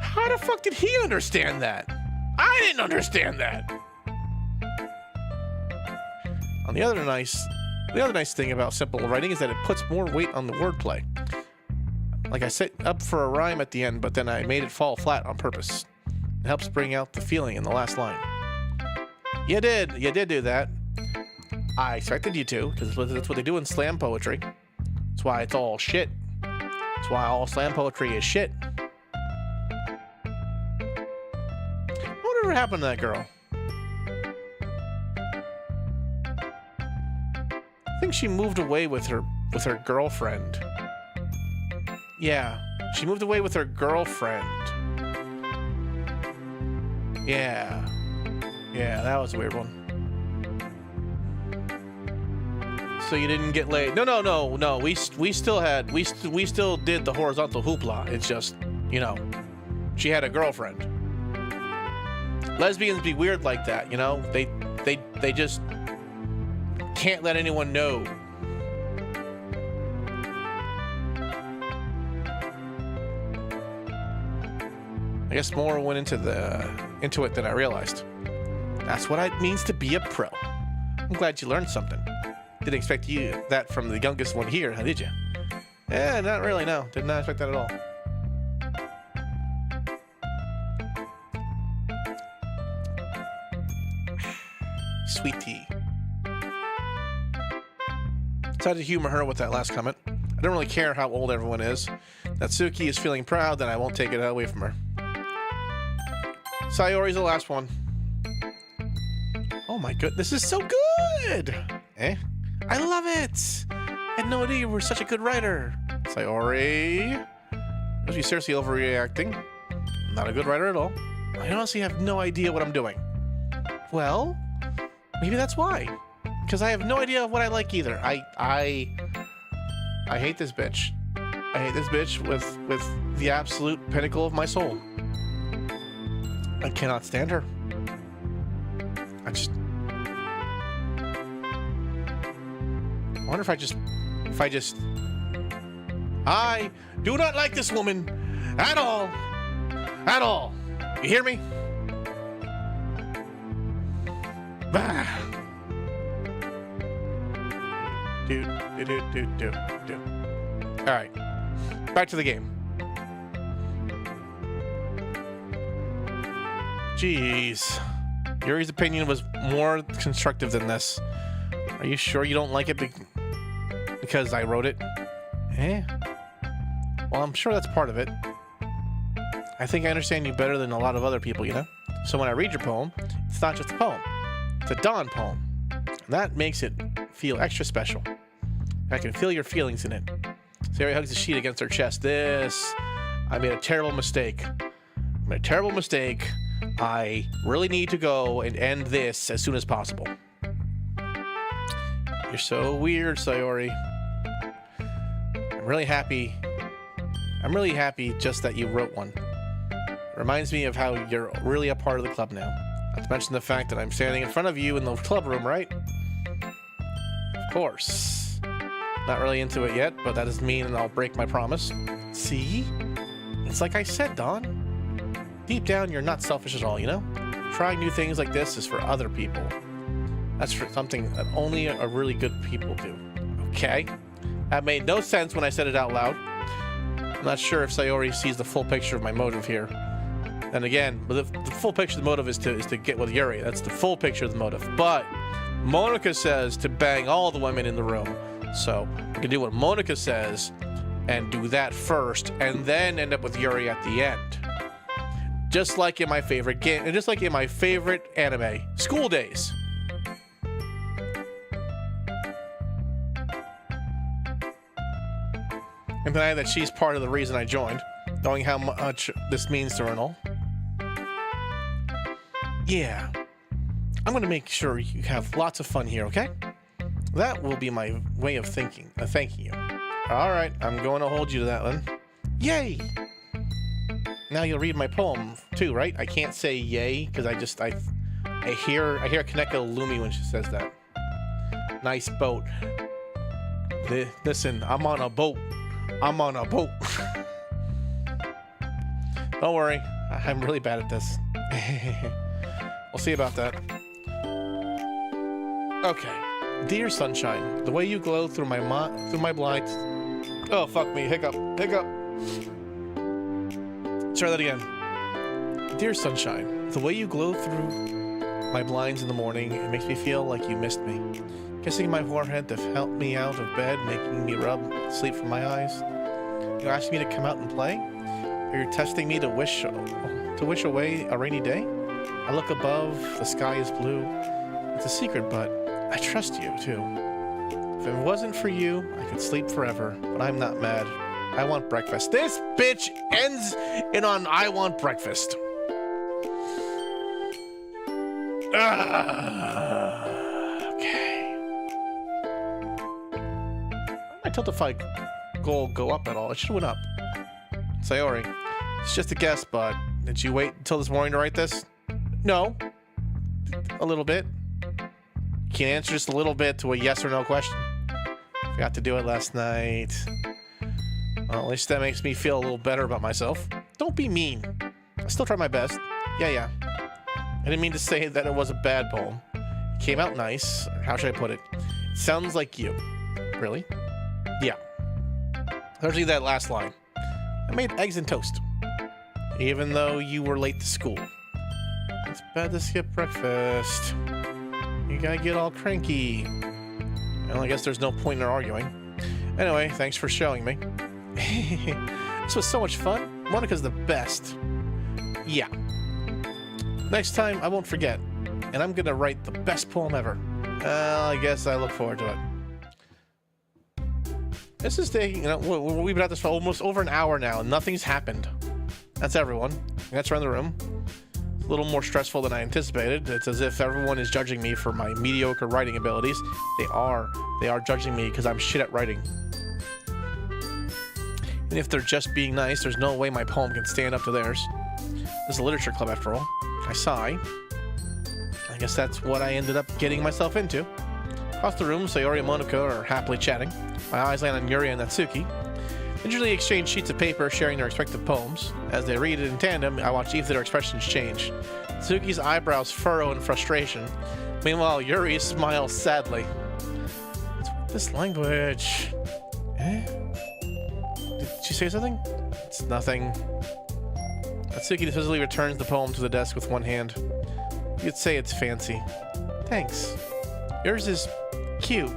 How the fuck did he understand that? I didn't understand that! The other nice thing about simple writing is that it puts more weight on the wordplay. Like I set up for a rhyme at the end, but then I made it fall flat on purpose. It helps bring out the feeling in the last line. You did do that. I expected you to, because that's what they do in slam poetry. That's why it's all shit. That's why all slam poetry is shit. Whatever happened to that girl? I think she moved away with her girlfriend. Yeah, she moved away with her girlfriend. Yeah, that was a weird one. So you didn't get laid? No. We still did the horizontal hoopla. It's just, you know, she had a girlfriend. Lesbians be weird like that, you know. They just can't let anyone know. I guess more went into it than I realized. That's what it means to be a pro. I'm glad you learned something. Didn't expect that from the youngest one here, did you? Eh, not really, no. Did not expect that at all. Sweet tea. Tried to humor her with that last comment. I don't really care how old everyone is. Natsuki is feeling proud that I won't take it away from her. Sayori's the last one. Oh my god, this is so good! Eh? I love it! I had no idea you were such a good writer. Sayori. Must be seriously overreacting. I'm not a good writer at all. I honestly have no idea what I'm doing. Well, maybe that's why. Because I have no idea what I like either. I hate this bitch. I hate this bitch with the absolute pinnacle of my soul. I cannot stand her. I wonder if I do not like this woman at all. At all. You hear me? Bah. Do. All right. Back to the game. Jeez. Yuri's opinion was more constructive than this. Are you sure you don't like it because I wrote it? Eh? Well, I'm sure that's part of it. I think I understand you better than a lot of other people, you know? So when I read your poem, it's not just a poem. It's a Dawn poem. And that makes it feel extra special. I can feel your feelings in it. Sayori hugs the sheet against her chest. I made a terrible mistake. I really need to go and end this as soon as possible. You're so weird, Sayori. I'm really happy just that you wrote one. It reminds me of how you're really a part of the club now. Not to mention the fact that I'm standing in front of you in the club room, right? Of course. Not really into it yet, but that doesn't mean I'll break my promise. See? It's like I said, Dawn. Deep down, you're not selfish at all, you know? Trying new things like this is for other people. That's for something that only a really good people do. Okay? That made no sense when I said it out loud. I'm not sure if Sayori sees the full picture of my motive here. And again, the full picture of the motive is to get with Yuri. That's the full picture of the motive. But Monica says to bang all the women in the room. So we can do what Monica says and do that first, and then end up with Yuri at the end. Just like in my favorite game, and just like in my favorite anime, School Days. implying that she's part of the reason I joined, knowing how much this means to her and all. Yeah. I'm gonna make sure you have lots of fun here, okay? That will be my way of thanking you. Alright, I'm going to hold you to that then. Yay! Now you'll read my poem too, right? I can't say yay because I hear Kaneko Lumi when she says that. Nice boat. Listen, I'm on a boat. I'm on a boat. Don't worry, I'm really bad at this. We'll see about that. Okay. Dear sunshine, the way you glow through my blinds. Oh, fuck me. Hiccup. Hiccup. Try that again. Dear sunshine, the way you glow through my blinds in the morning, it makes me feel like you missed me. Kissing my forehead to help me out of bed, making me rub sleep from my eyes. You asked me to come out and play? Are you testing me to wish away a rainy day? I look above, the sky is blue. It's a secret, but I trust you, too. If it wasn't for you, I could sleep forever, but I'm not mad. I want breakfast. This bitch ends in on I want breakfast. Okay. I tiltify goal go up at all. It should have went up. Sayori, it's just a guess, but did you wait until this morning to write this? No. A little bit. You can answer just a little bit to a yes or no question. Forgot to do it last night. Well, at least that makes me feel a little better about myself. Don't be mean. I still tried my best. Yeah. I didn't mean to say that it was a bad poem. It came out nice. How should I put it? It sounds like you. Really? Yeah. Especially that last line. I made eggs and toast. Even though you were late to school. It's bad to skip breakfast. You gotta get all cranky. Well, I guess there's no point in arguing. Anyway, thanks for showing me. This was so much fun. Monica's the best. Yeah. Next time, I won't forget. And I'm gonna write the best poem ever. I guess I look forward to it. This is taking, we've been at this for almost over an hour now, and nothing's happened. That's everyone. That's around the room. A little more stressful than I anticipated. It's as if everyone is judging me for my mediocre writing abilities. They are judging me because I'm shit at writing. And if they're just being nice, there's no way my poem can stand up to theirs. This is a literature club after all. I sigh. I guess that's what I ended up getting myself into. Across the room, Sayori and Monica are happily chatting. My eyes land on Yuri and Natsuki. They usually exchange sheets of paper, sharing their respective poems. As they read it in tandem, I watch each of their expressions change. Natsuki's eyebrows furrow in frustration. Meanwhile, Yuri smiles sadly. What's with this language? Eh? Did she say something? It's nothing. Natsuki decisively returns the poem to the desk with one hand. You'd say it's fancy. Thanks. Yours is cute.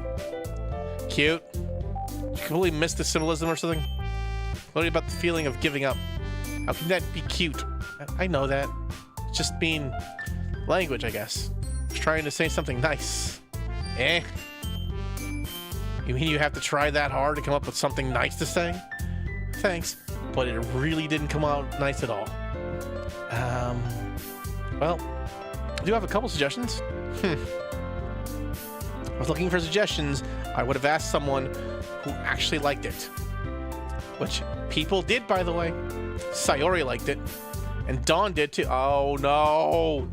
Cute? You completely missed the symbolism or something? What about the feeling of giving up? How can that be cute? I know that. It's just being language, I guess. Just trying to say something nice. Eh? You mean you have to try that hard to come up with something nice to say? Thanks, but it really didn't come out nice at all. Well, I do have a couple suggestions. I was looking for suggestions. I would have asked someone who actually liked it. Which people did, by the way. Sayori liked it. And Dawn did too. Oh no!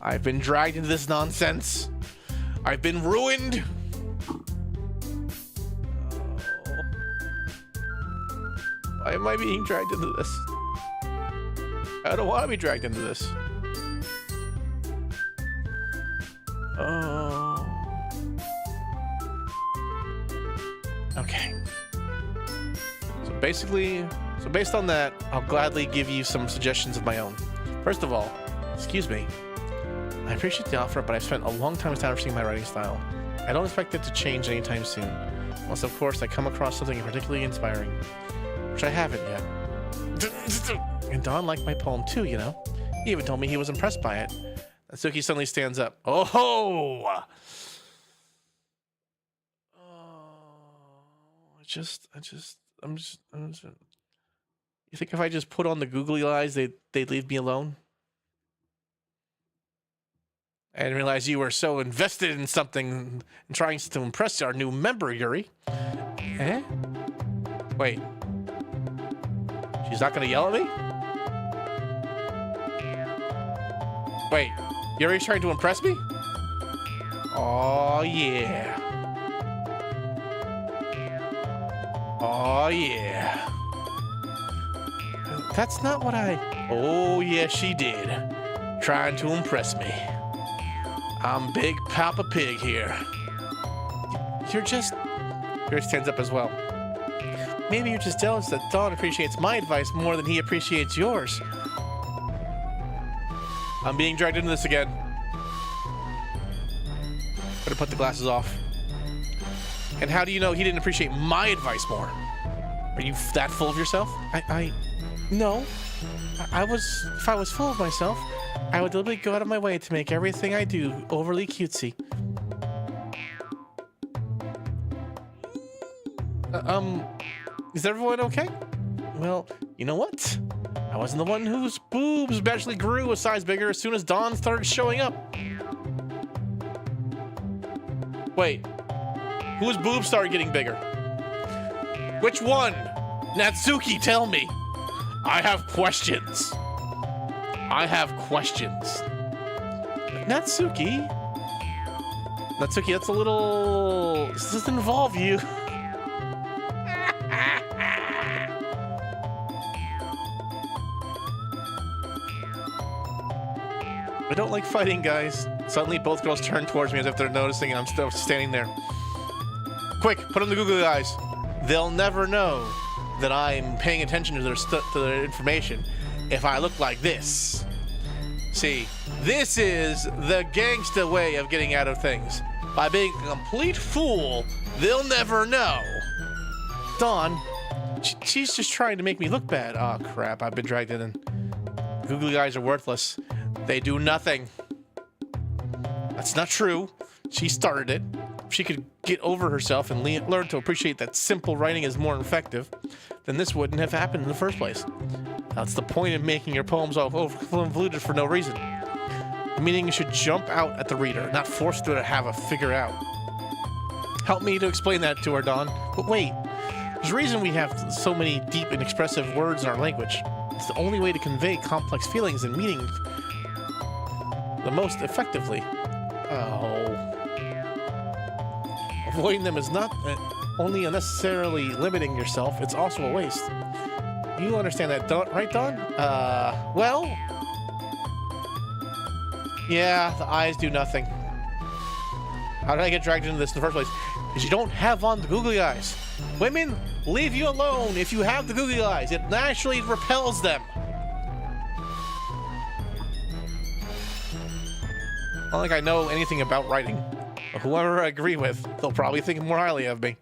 I've been dragged into this nonsense. I've been ruined. Why am I being dragged into this? I don't want to be dragged into this. Oh. Okay. So based on that, I'll gladly give you some suggestions of my own. First of all, excuse me. I appreciate the offer, but I've spent a long time establishing my writing style. I don't expect it to change anytime soon. Unless, of course, I come across something particularly inspiring. Which I haven't yet. And Don liked my poem too, you know. He even told me he was impressed by it. Natsuki suddenly stands up. Oh! You think if I just put on the googly eyes, they'd leave me alone? I didn't realize you were so invested in something and trying to impress our new member, Yuri. Eh? Wait. She's not gonna yell at me? Wait. Yuri's trying to impress me? Oh, yeah. Oh, yeah. That's not what I... Oh, yeah, she did. Trying to impress me. I'm Big Papa Pig here. You're just... Yuri stands up as well. Maybe you're just jealous that Dawn appreciates my advice more than he appreciates yours. I'm being dragged into this again. Better put the glasses off. And how do you know he didn't appreciate my advice more? Are you that full of yourself? No. If I was full of myself, I would deliberately go out of my way to make everything I do overly cutesy. Is everyone okay? Well, you know what? I wasn't the one whose boobs magically grew a size bigger as soon as Dawn started showing up. Wait, whose boobs started getting bigger? Which one? Natsuki, tell me. I have questions. Natsuki, that's a little... This doesn't involve you. I don't like fighting, guys. Suddenly, both girls turn towards me as if they're noticing I'm still standing there. Quick, put on the googly eyes. They'll never know that I'm paying attention to their information if I look like this. See, this is the gangsta way of getting out of things. By being a complete fool, they'll never know. Dawn, she's just trying to make me look bad. Oh, crap, I've been dragged in. Googly eyes are worthless. They do nothing. That's not true. She started it. If she could get over herself and learn to appreciate that simple writing is more effective, then this wouldn't have happened in the first place. That's the point of making your poems all convoluted for no reason. The meaning should jump out at the reader, not force her to have a figure out. Help me to explain that to her, Dawn. But wait, there's a reason we have so many deep and expressive words in our language. It's the only way to convey complex feelings and meanings the most effectively. Oh. Avoiding them is not only unnecessarily limiting yourself, it's also a waste. You understand that, right, Dawn? Well... Yeah, the eyes do nothing. How did I get dragged into this in the first place? Because you don't have on the googly eyes. Women, leave you alone if you have the googly eyes. It naturally repels them. I don't think I know anything about writing. But whoever I agree with, they'll probably think more highly of me.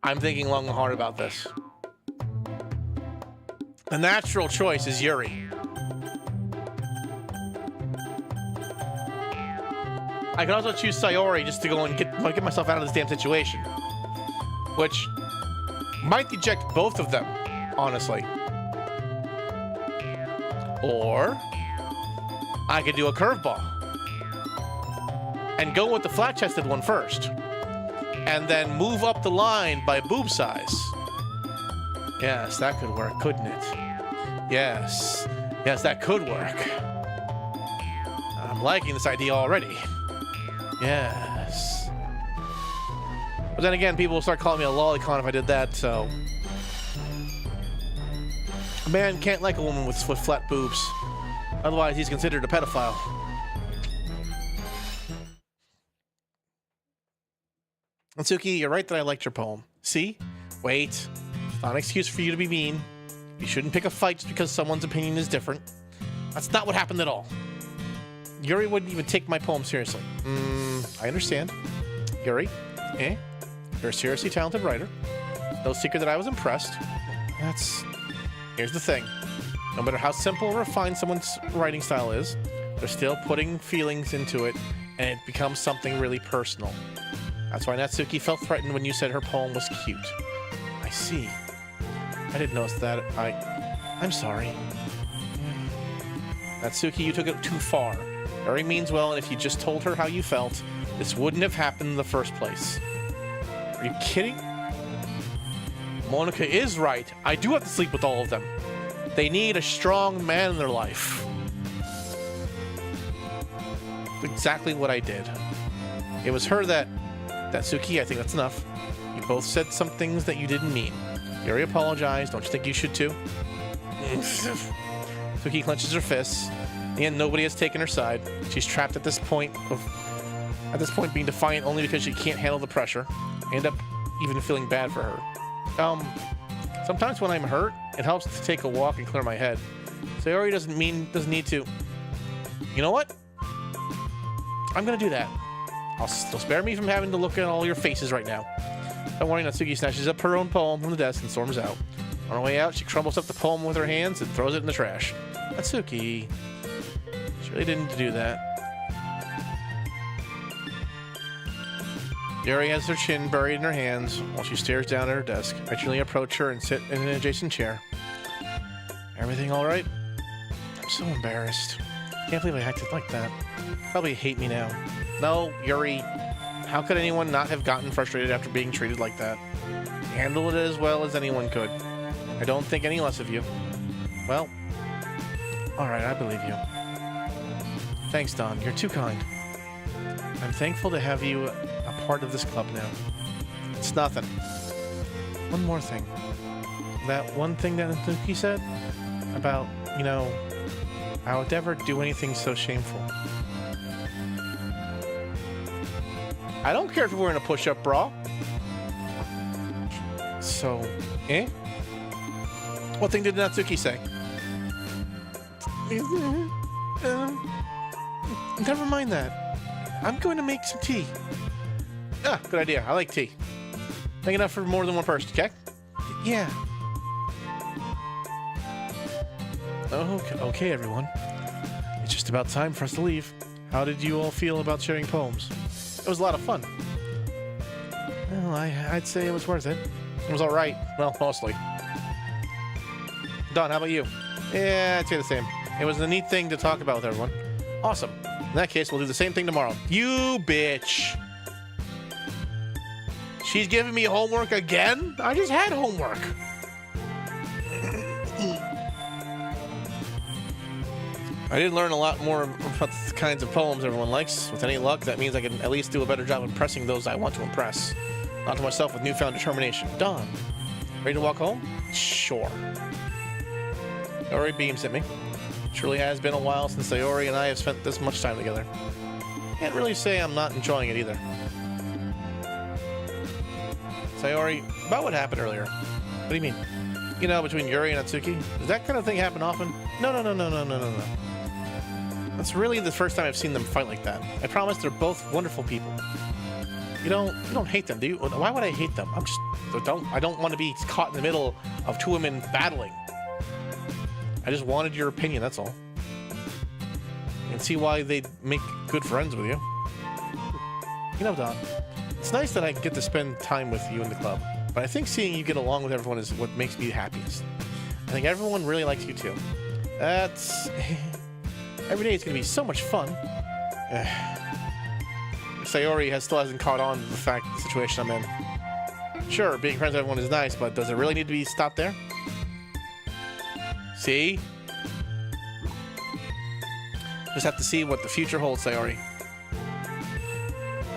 I'm thinking long and hard about this. The natural choice is Yuri. I could also choose Sayori just to go and get myself out of this damn situation. Which might eject both of them, honestly. Or I could do a curveball and go with the flat-chested one first. And then move up the line by boob size. Yes, that could work, couldn't it? Yes. Yes, that could work. I'm liking this idea already. Yes. But then again, people will start calling me a lolicon if I did that, so... A man can't like a woman with flat boobs. Otherwise, he's considered a pedophile. Natsuki, you're right that I liked your poem. See? Wait. It's not an excuse for you to be mean. You shouldn't pick a fight just because someone's opinion is different. That's not what happened at all. Yuri wouldn't even take my poem seriously. I understand. Yuri, you're a seriously talented writer. No secret that I was impressed. Here's the thing. No matter how simple or refined someone's writing style is, They're still putting feelings into it, and it becomes something really personal. That's why Natsuki felt threatened when you said her poem was cute. I see. I didn't notice that. I'm sorry. Natsuki, you took it too far. Yuri means well, and if you just told her how you felt, this wouldn't have happened in the first place. Are you kidding? Monica is right. I do have to sleep with all of them. They need a strong man in their life. Exactly what I did. It was her that... Natsuki, I think that's enough. You both said some things that you didn't mean. Yuri apologized. Don't you think you should too? Natsuki clenches her fists. In the end, nobody has taken her side. She's trapped at this point being defiant only because she can't handle the pressure. I end up even feeling bad for her. Sometimes when I'm hurt, it helps to take a walk and clear my head. Sayori doesn't need to. You know what? I'm gonna do that. I'll spare me from having to look at all your faces right now. Don't worry, Natsuki snatches up her own poem from the desk and storms out. On her way out, she crumbles up the poem with her hands and throws it in the trash. Natsuki. She really didn't do that. Yuri has her chin buried in her hands while she stares down at her desk. I gently approach her and sit in an adjacent chair. Everything all right? I'm so embarrassed. Can't believe I acted like that. Probably hate me now. No, Yuri. How could anyone not have gotten frustrated after being treated like that? You handled it as well as anyone could. I don't think any less of you. Well, alright, I believe you. Thanks, Don. You're too kind. I'm thankful to have you a part of this club now. It's nothing. One more thing. That one thing that Natsuki said about, you know, I would never do anything so shameful. I don't care if you're wearing a push-up bra. So, eh? What thing did Natsuki say? Never mind that. I'm going to make some tea. Ah, good idea. I like tea. Make enough for more than one person, okay? Yeah. Okay, everyone. It's just about time for us to leave. How did you all feel about sharing poems? It was a lot of fun. Well, I'd say it was worth it. It was all right. Well, mostly. Don, how about you? Yeah, I'd say the same. It was a neat thing to talk about with everyone. Awesome. In that case, we'll do the same thing tomorrow. You bitch! She's giving me homework again? I just had homework. I did learn a lot more about the kinds of poems everyone likes. With any luck, that means I can at least do a better job impressing those I want to impress. Not to myself with newfound determination. Don, ready to walk home? Sure. Sayori beams at me. It truly has been a while since Sayori and I have spent this much time together. Can't really say I'm not enjoying it either. Sayori, about what happened earlier. What do you mean? You know, between Yuri and Natsuki? Does that kind of thing happen often? No. That's really the first time I've seen them fight like that. I promise they're both wonderful people. You don't hate them, do you? Why would I hate them? I don't want to be caught in the middle of two women battling. I just wanted your opinion, that's all. And see why they'd make good friends with you. You know, Don, it's nice that I get to spend time with you in the club, but I think seeing you get along with everyone is what makes me happiest. I think everyone really likes you too. That's... Every day is going to be so much fun. Sayori still hasn't caught on to the situation I'm in. Sure, being friends with everyone is nice, but does it really need to be stopped there? See? Just have to see what the future holds, Sayori.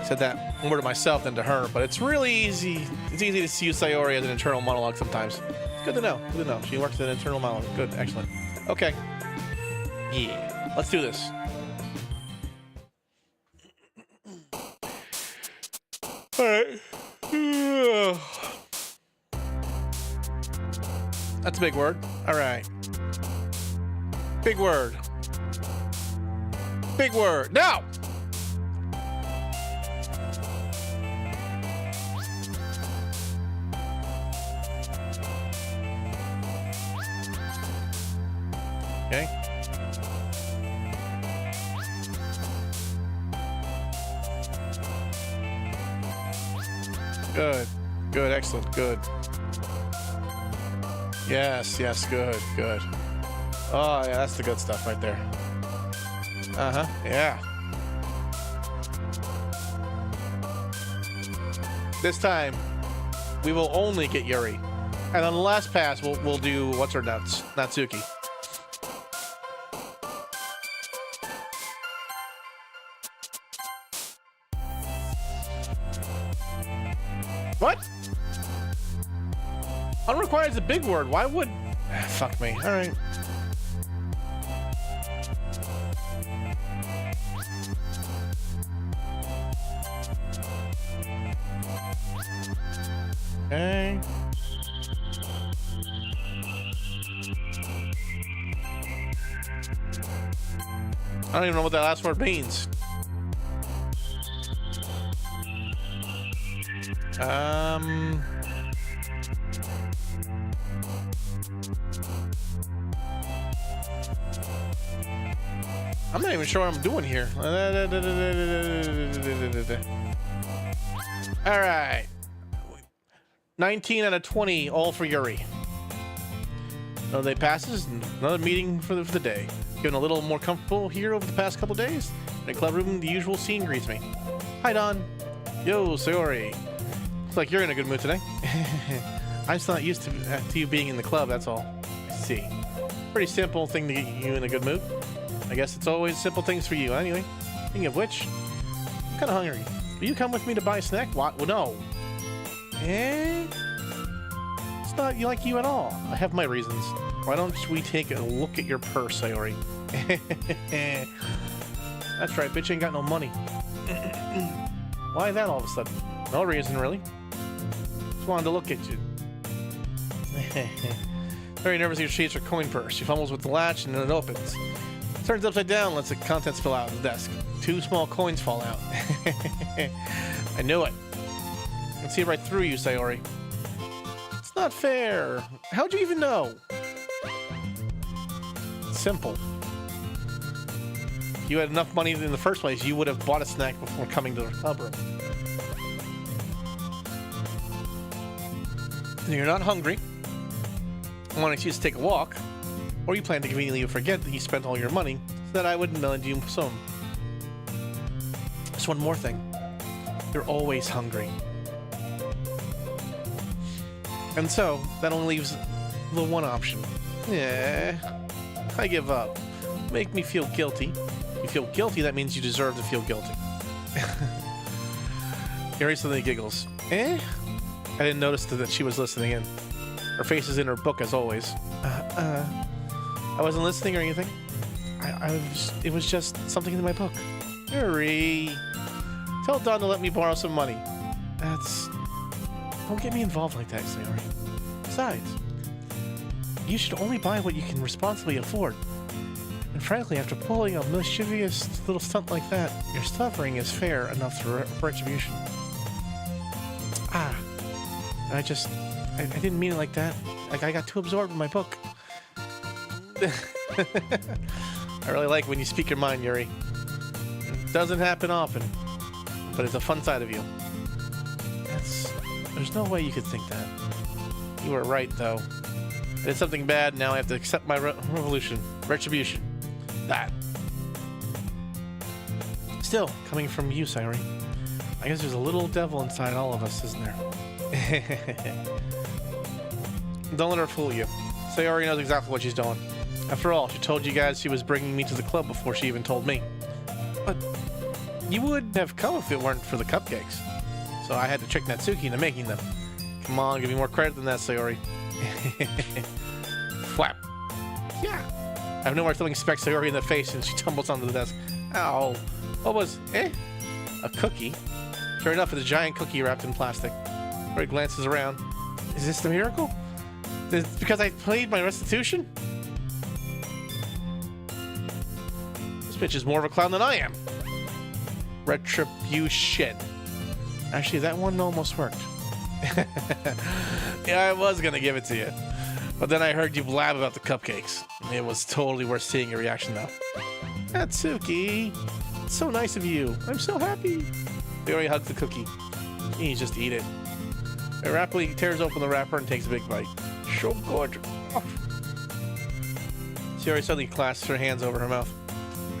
I said that more to myself than to her, but it's really easy. It's easy to see Sayori as an internal monologue sometimes. It's good to know. Good to know. She works as an internal monologue. Good. Excellent. Okay. Yeah. Let's do this. Alright. That's a big word. Alright. Big word. Big word. Now! Okay. Good. Good. Excellent. Good. Yes. Yes. Good. Good. Oh, yeah. That's the good stuff right there. Uh-huh. Yeah. This time, we will only get Yuri. And on the last pass, we'll do what's her nuts, Natsuki. What? Unrequired is a big word. Why would... fuck me. All right. Okay. I don't even know what that last word means. I'm not even sure what I'm doing here. All right. 19 out of 20, all for Yuri. Another day passes, another meeting for the day. Getting a little more comfortable here over the past couple days. In the club room, the usual scene greets me. Hi, Don. Yo, Sayori. Looks like you're in a good mood today. I'm just not used to you being in the club, that's all. I see. Pretty simple thing to get you in a good mood. I guess it's always simple things for you. Anyway, speaking of which, I'm kind of hungry. Will you come with me to buy a snack? What? Well, no. Eh? It's not like you at all. I have my reasons. Why don't we take a look at your purse, Sayori? That's right, bitch ain't got no money. Why that all of a sudden? No reason, really. Just wanted to look at you. Very nervous she shades her coin purse. She fumbles with the latch and then it opens. Turns upside down, lets the contents spill out of the desk. 2 small coins fall out. I knew it. I can see right through you, Sayori. It's not fair. How'd you even know? It's simple. If you had enough money in the first place, you would have bought a snack before coming to the club room. And you're not hungry. I want you to take a walk. Or you plan to conveniently forget that you spent all your money so that I wouldn't lend you some. Just one more thing. You're always hungry. And so, that only leaves the one option. Yeah, I give up. Make me feel guilty. You feel guilty, that means you deserve to feel guilty. Yuri suddenly giggles. Eh? I didn't notice that she was listening in. Her face is in her book as always. I wasn't listening or anything. It was just something in my book. Yuri, tell Don to let me borrow some money. Don't get me involved like that, Sayori. Besides, you should only buy what you can responsibly afford. And frankly, after pulling a mischievous little stunt like that, your suffering is fair enough for retribution. I didn't mean it like that. Like, I got too absorbed in my book. I really like when you speak your mind, Yuri. It doesn't happen often, but it's a fun side of you. There's no way you could think that. You were right, though. I did something bad, now I have to accept my retribution. That. Still, coming from you, Sayori, I guess there's a little devil inside all of us, isn't there? Don't let her fool you. Sayori knows exactly what she's doing. After all, she told you guys she was bringing me to the club before she even told me. But you would have come if it weren't for the cupcakes. So I had to trick Natsuki into making them. Come on, give me more credit than that, Sayori. Flap. Yeah. I have no more feeling specs Sayori in the face and she tumbles onto the desk. Ow. What was... A cookie? Sure enough, it's a giant cookie wrapped in plastic. Roy glances around. Is this the miracle? Is it because I paid my restitution? This bitch is more of a clown than I am. Retribution. Actually, that one almost worked. Yeah, I was gonna give it to you. But then I heard you blab about the cupcakes. It was totally worth seeing your reaction, though. Natsuki, it's so nice of you. I'm so happy. They already hugged the cookie. You just eat it. It rapidly tears open the wrapper and takes a big bite. So good. Oh. Sayori suddenly clasps her hands over her mouth.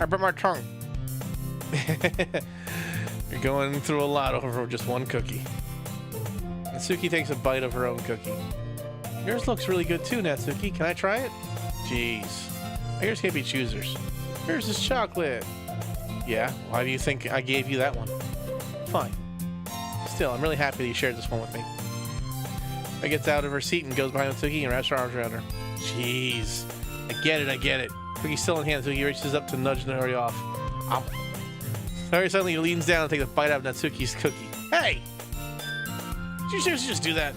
I bit my tongue. You're going through a lot over just one cookie. Natsuki takes a bite of her own cookie. Yours looks really good too, Natsuki. Can I try it? Jeez. Yours can't be choosers. Yours is chocolate. Yeah, why do you think I gave you that one? Fine. Still, I'm really happy that you shared this one with me. I gets out of her seat and goes behind Natsuki and wraps her arms around her. Jeez. I get it. Cookie's still in hand, Natsuki reaches up to nudge Nori off. Sayori suddenly leans down and takes a bite out of Natsuki's cookie. Hey! Did you seriously just do that?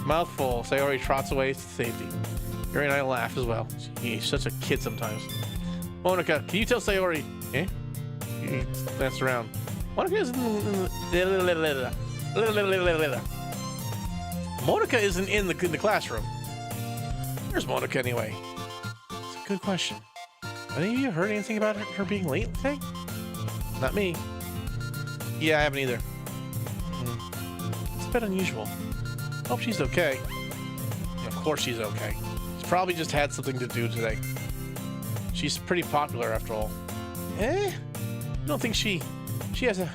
Mouthful, Sayori trots away to safety. Yuri and I laugh as well. He's such a kid sometimes. Monica, can you tell Sayori? Eh? He glanced around. Monica isn't in the classroom. Where's Monica anyway? It's a good question. Have any of you heard anything about her being late today? Not me. Yeah, I haven't either. It's a bit unusual. Hope she's okay. Of course she's okay. She's probably just had something to do today. She's pretty popular after all. I don't think she has a...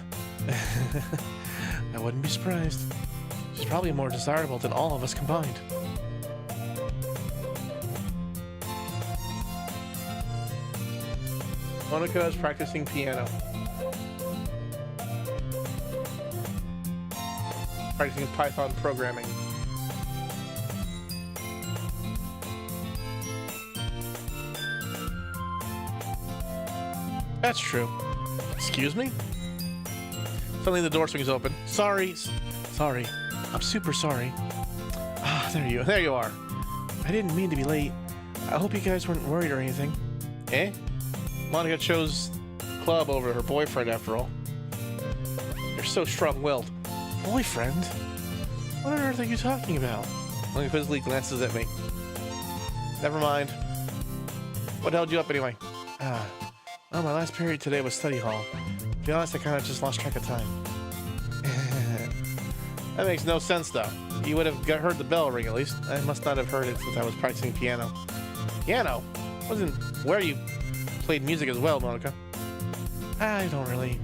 I wouldn't be surprised. She's probably more desirable than all of us combined. Monica is practicing piano. Practicing Python programming. That's true. Excuse me? Suddenly the door swings open. Sorry. I'm super sorry. Ah, there you are. I didn't mean to be late. I hope you guys weren't worried or anything. Eh? Monica chose club over her boyfriend after all. You're so strong-willed. Boyfriend? What on earth are you talking about? Monica quizzically glances at me. Never mind. What held you up anyway? Well, my last period today was study hall. To be honest, I kind of just lost track of time. That makes no sense, though. You would have heard the bell ring, at least. I must not have heard it since I was practicing piano. Piano? Wasn't where you played music as well, Monica. I don't really.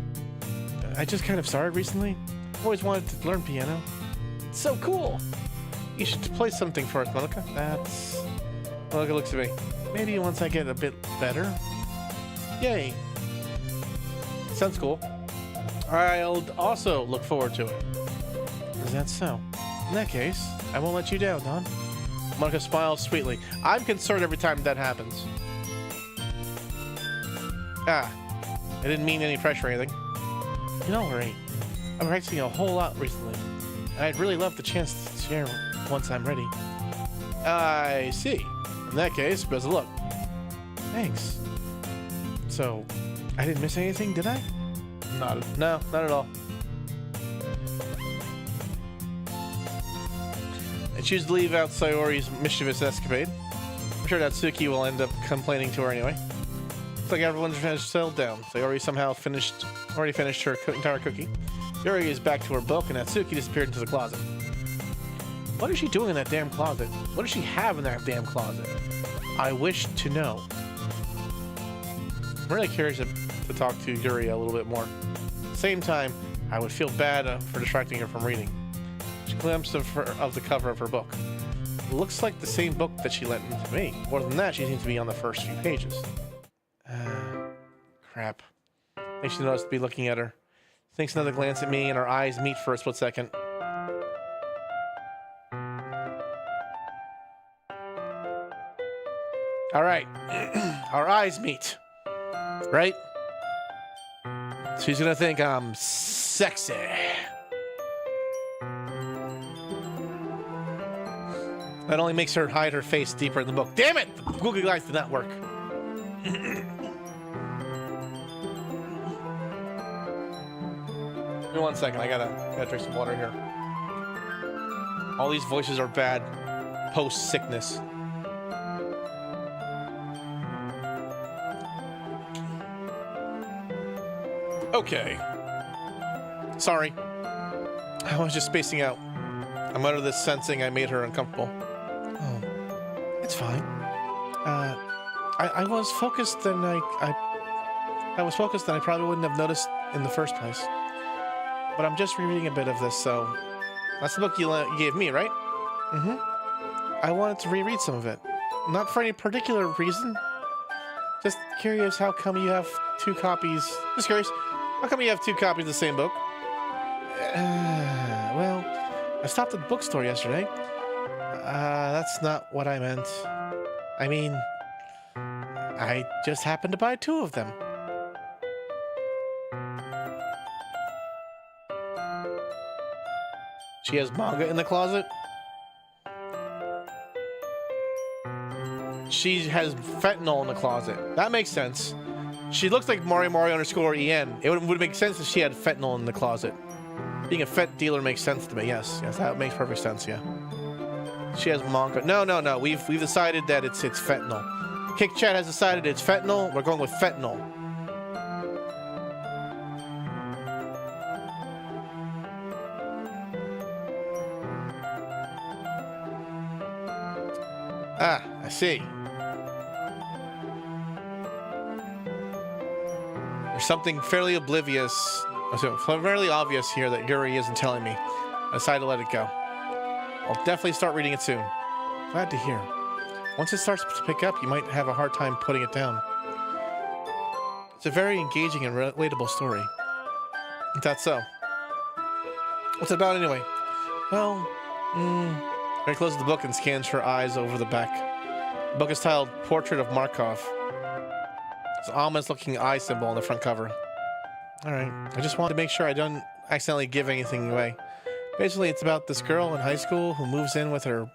I just kind of started recently. I've always wanted to learn piano. It's so cool. You should play something for us, Monica. Monica looks at me. Maybe once I get a bit better. Yay. Sounds cool. I'll also look forward to it. Is that so? In that case, I won't let you down, Don. Monica smiles sweetly. I'm concerned every time that happens. I didn't mean any pressure or anything. Don't worry. I'm practicing a whole lot recently. I'd really love the chance to share once I'm ready. I see. In that case, best of luck. Thanks. So, I didn't miss anything, did I? No, not at all. I choose to leave out Sayori's mischievous escapade. I'm sure Natsuki will end up complaining to her anyway. Looks like everyone's settled down. Sayori somehow already finished her entire cookie. Yuri is back to her book, and Natsuki disappeared into the closet. What is she doing in that damn closet? What does she have in that damn closet? I wish to know. I'm really curious to talk to Yuri a little bit more. At the same time, I would feel bad for distracting her from reading. She glimpsed of the cover of her book. It looks like the same book that she lent to me. More than that, she seems to be on the first few pages. Crap. I think she noticed to be looking at her. Thinks another glance at me, and our eyes meet for a split second. All right. Our eyes meet. Right? She's gonna think I'm sexy. That only makes her hide her face deeper in the book. Damn it! The Google Glass did not work. Give me 1 second. I gotta drink some water here. All these voices are bad post sickness. Okay. Sorry. I was just spacing out. I'm under this sensing I made her uncomfortable. Oh, it's fine. I was focused and I was focused and I probably wouldn't have noticed in the first place. But I'm just rereading a bit of this, so that's the book you gave me, right? Mm-hmm. I wanted to reread some of it. Not for any particular reason. Just curious how come you have 2 copies. Just curious, how come you have 2 copies of the same book? Well, I stopped at the bookstore yesterday. That's not what I meant. I mean, I just happened to buy 2 of them. She has manga in the closet? She has fentanyl in the closet. That makes sense. She looks like Mario_EN. It would make sense if she had fentanyl in the closet. Being a fet dealer makes sense to me. Yes, that makes perfect sense. Yeah. She has manga. No. We've decided that it's fentanyl. Kick Chat has decided it's fentanyl. We're going with fentanyl. Ah, I see. There's something fairly fairly obvious here that Yuri isn't telling me. I decided to let it go. I'll definitely start reading it soon. Glad to hear. Once it starts to pick up, you might have a hard time putting it down. It's a very engaging and relatable story. Is that so? What's it about anyway? Well, Mary closes the book and scans her eyes over the back. The book is titled Portrait of Markov. It's an ominous-looking eye symbol on the front cover. Alright, I just wanted to make sure I don't accidentally give anything away. Basically, it's about this girl in high school who moves in with her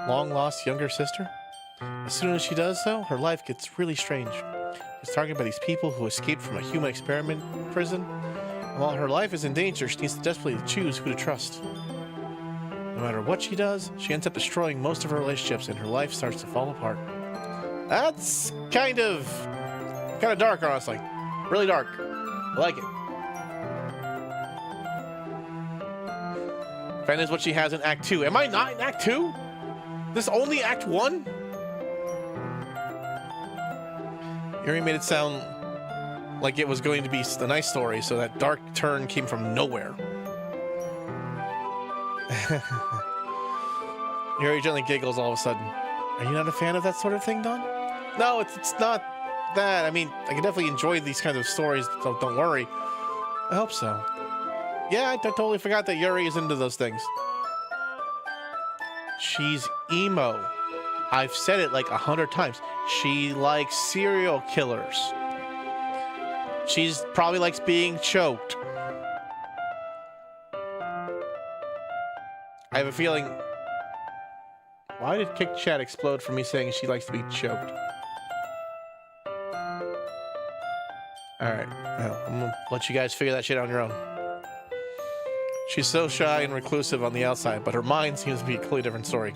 long-lost younger sister. As soon as she does so, her life gets really strange. She's targeted by these people who escaped from a human experiment prison. And while her life is in danger, she needs to desperately choose who to trust. No matter what she does, she ends up destroying most of her relationships and her life starts to fall apart. That's kind of dark, honestly. Really dark. I like it. Fan is what she has in Act 2. Am I not in Act 2? This is only Act 1? Yuri made it sound like it was going to be a nice story, so that dark turn came from nowhere. Yuri gently giggles all of a sudden. Are you not a fan of that sort of thing, Don? No, it's not that. I mean, I can definitely enjoy these kinds of stories, so don't worry. I hope so. Yeah, I totally forgot that Yuri is into those things. She's emo. I've said it like 100 times. She likes serial killers. She's probably likes being choked. I have a feeling... Why did Kick Chat explode for me saying she likes to be choked? Alright, well, I'm gonna let you guys figure that shit out on your own. She's so shy and reclusive on the outside, but her mind seems to be a completely different story.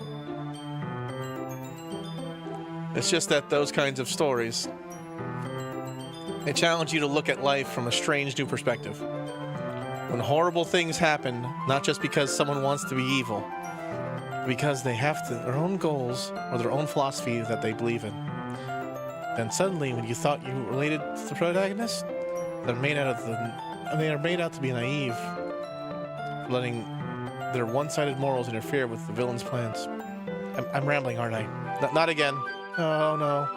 It's just that those kinds of stories, they challenge you to look at life from a strange new perspective. When horrible things happen, not just because someone wants to be evil, but because they have their own goals or their own philosophy that they believe in. Then suddenly, when you thought you related to the protagonist, they are made out to be naive, letting their one-sided morals interfere with the villain's plans. I'm rambling, aren't I? Not again. Oh, no.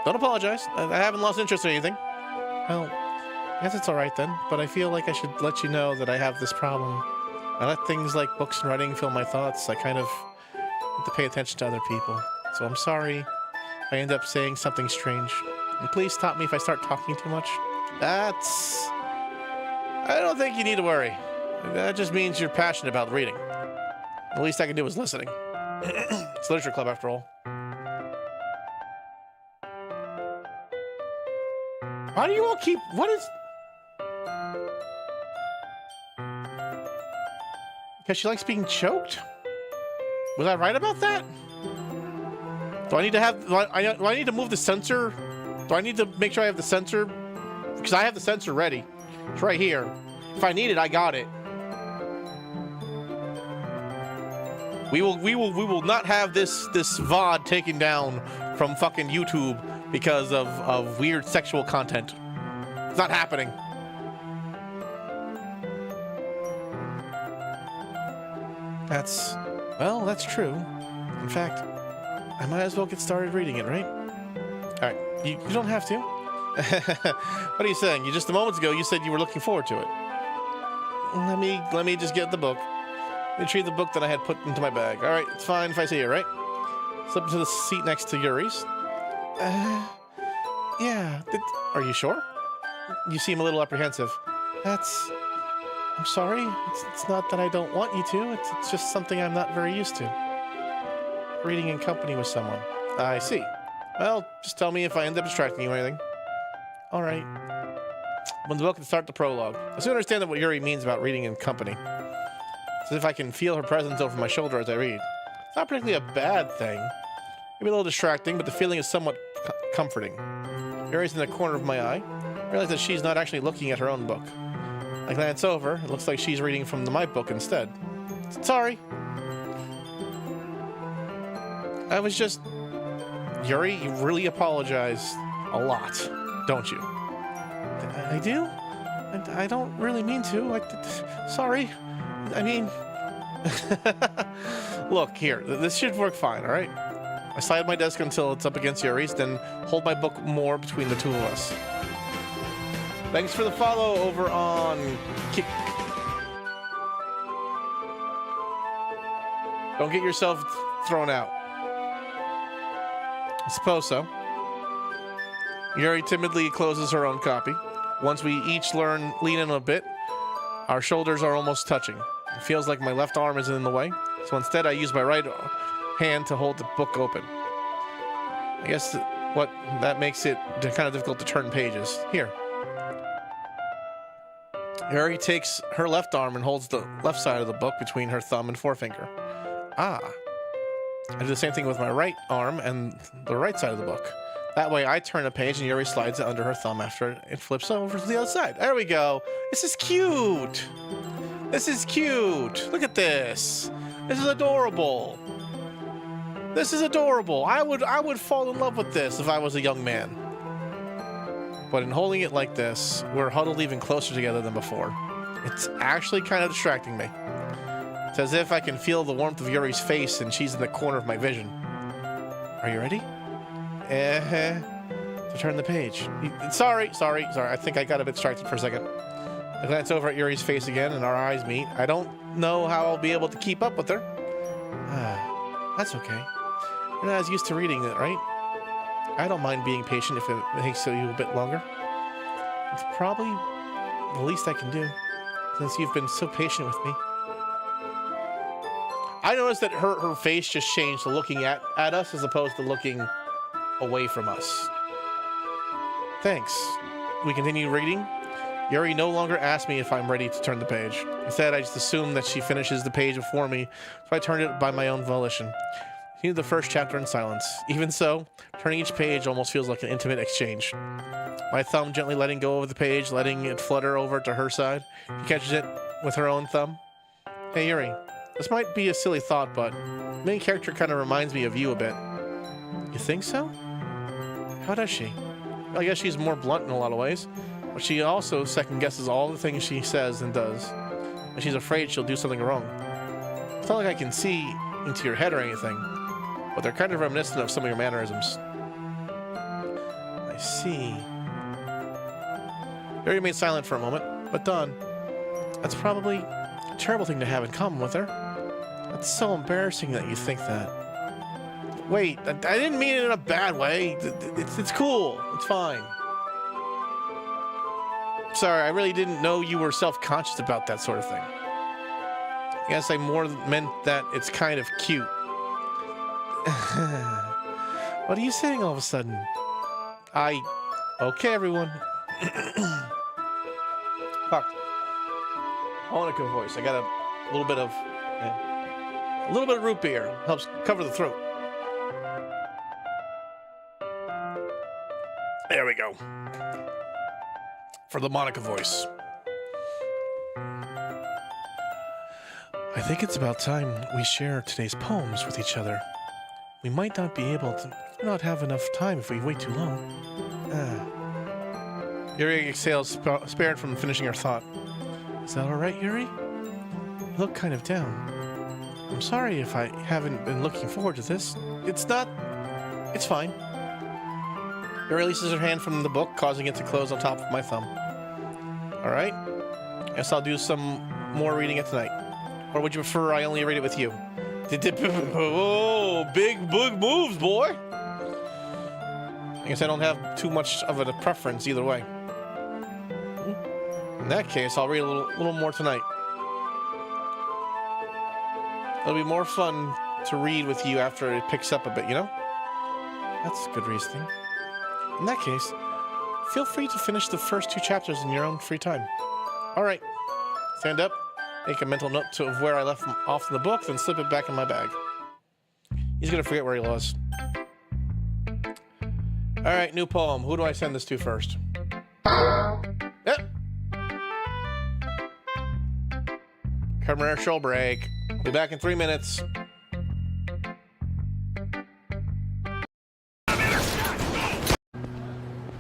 Don't apologize. I haven't lost interest in anything. Well, I guess it's alright then, but I feel like I should let you know that I have this problem. I let things like books and writing fill my thoughts. I kind of need to pay attention to other people. So I'm sorry if I end up saying something strange. And please stop me if I start talking too much. I don't think you need to worry. That just means you're passionate about reading. The least I can do is listening. It's Literature Club, after all. Why do you all keep... What is... Because she likes being choked? Was I right about that? Do I need to have... Do I need to move the sensor? Do I need to make sure I have the sensor? Because I have the sensor ready. It's right here. If I need it, I got it. We will not have this VOD taken down from fucking YouTube because of weird sexual content. It's not happening. That's true. In fact, I might as well get started reading it, right? Alright, you don't have to. What are you saying? Just a moment ago you said you were looking forward to it. Let me just get the book. Retrieve the book that I had put into my bag. Alright, it's fine if I see it, right? Slip into the seat next to Yuri's. Yeah. Are you sure? You seem a little apprehensive. I'm sorry. It's not that I don't want you to. It's just something I'm not very used to. Reading in company with someone. I see. Well, just tell me if I end up distracting you or anything. Alright. When the book can start the prologue. I soon understand what Yuri means about reading in company. It's as if I can feel her presence over my shoulder as I read. It's not particularly a bad thing. Maybe a little distracting, but the feeling is somewhat comforting. Yuri's in the corner of my eye. I realize that she's not actually looking at her own book. I glance over. It looks like she's reading from my book instead. Sorry. I was just... Yuri, you really apologize a lot, don't you? I do? I don't really mean to. Sorry. I mean... Look, here. This should work fine, alright? I slide at my desk until it's up against Yuri's, then hold my book more between the two of us. Thanks for the follow over on Kick. Don't get yourself thrown out. I suppose so. Yuri timidly closes her own copy. Once we each lean in a bit, our shoulders are almost touching. It feels like my left arm is in the way, so instead I use my right hand to hold the book open. I guess that makes it kind of difficult to turn pages. Here. Yuri takes her left arm and holds the left side of the book between her thumb and forefinger. Ah. I do the same thing with my right arm and the right side of the book. That way I turn a page and Yuri slides it under her thumb after it flips over to the other side. There we go. This is cute. This is cute. Look at this. This is adorable. This is adorable. I would fall in love with this if I was a young man. But in holding it like this, we're huddled even closer together than before. It's actually kind of distracting me. It's as if I can feel the warmth of Yuri's face and she's in the corner of my vision. Are you ready? To turn the page. Sorry. I think I got a bit distracted for a second. I glance over at Yuri's face again and our eyes meet. I don't know how I'll be able to keep up with her. That's okay. You're not as used to reading it, right? I don't mind being patient if it takes you a bit longer. It's probably the least I can do, since you've been so patient with me. I noticed that her face just changed to looking at us as opposed to looking away from us. Thanks. We continue reading. Yuri no longer asks me if I'm ready to turn the page. Instead, I just assume that she finishes the page before me, so I turn it by my own volition. I continue the first chapter in silence. Even so, turning each page almost feels like an intimate exchange. My thumb gently letting go of the page, letting it flutter over to her side. She catches it with her own thumb. Hey, Yuri. This might be a silly thought, but the main character kind of reminds me of you a bit. You think so? How does she? Well, I guess she's more blunt in a lot of ways, but she also second-guesses all the things she says and does. And she's afraid she'll do something wrong. It's not like I can see into your head or anything, but they're kind of reminiscent of some of your mannerisms. I see. Yuri remained silent for a moment, but Dawn, that's probably a terrible thing to have in common with her. It's so embarrassing that you think that. Wait, I didn't mean it in a bad way. It's cool. It's fine. Sorry, I really didn't know you were self-conscious about that sort of thing. I guess I more meant that it's kind of cute. What are you saying all of a sudden? Okay, everyone. Fuck. Monica voice. I got a little bit of root beer. Helps cover the throat. There we go. For the Monica voice. I think it's about time we share today's poems with each other. We might not be able to not have enough time if we wait too long. Yuri exhales, spared from finishing her thought. Is that alright, Yuri? You look kind of down. I'm sorry if I haven't been looking forward to this. It's fine. Yuri releases her hand from the book, causing it to close on top of my thumb. Alright. Guess I'll do some more reading it tonight. Or would you prefer I only read it with you? Oh, big moves, boy! I guess I don't have too much of a preference either way. In that case, I'll read a little more tonight. It'll be more fun to read with you after it picks up a bit, you know? That's good reasoning. In that case, feel free to finish the first 2 chapters in your own free time. Alright. Stand up, make a mental note of where I left off in the book, then slip it back in my bag. He's gonna forget where he was. Alright, new poem. Who do I send this to first? Yep. Commercial break. Be back in 3 minutes.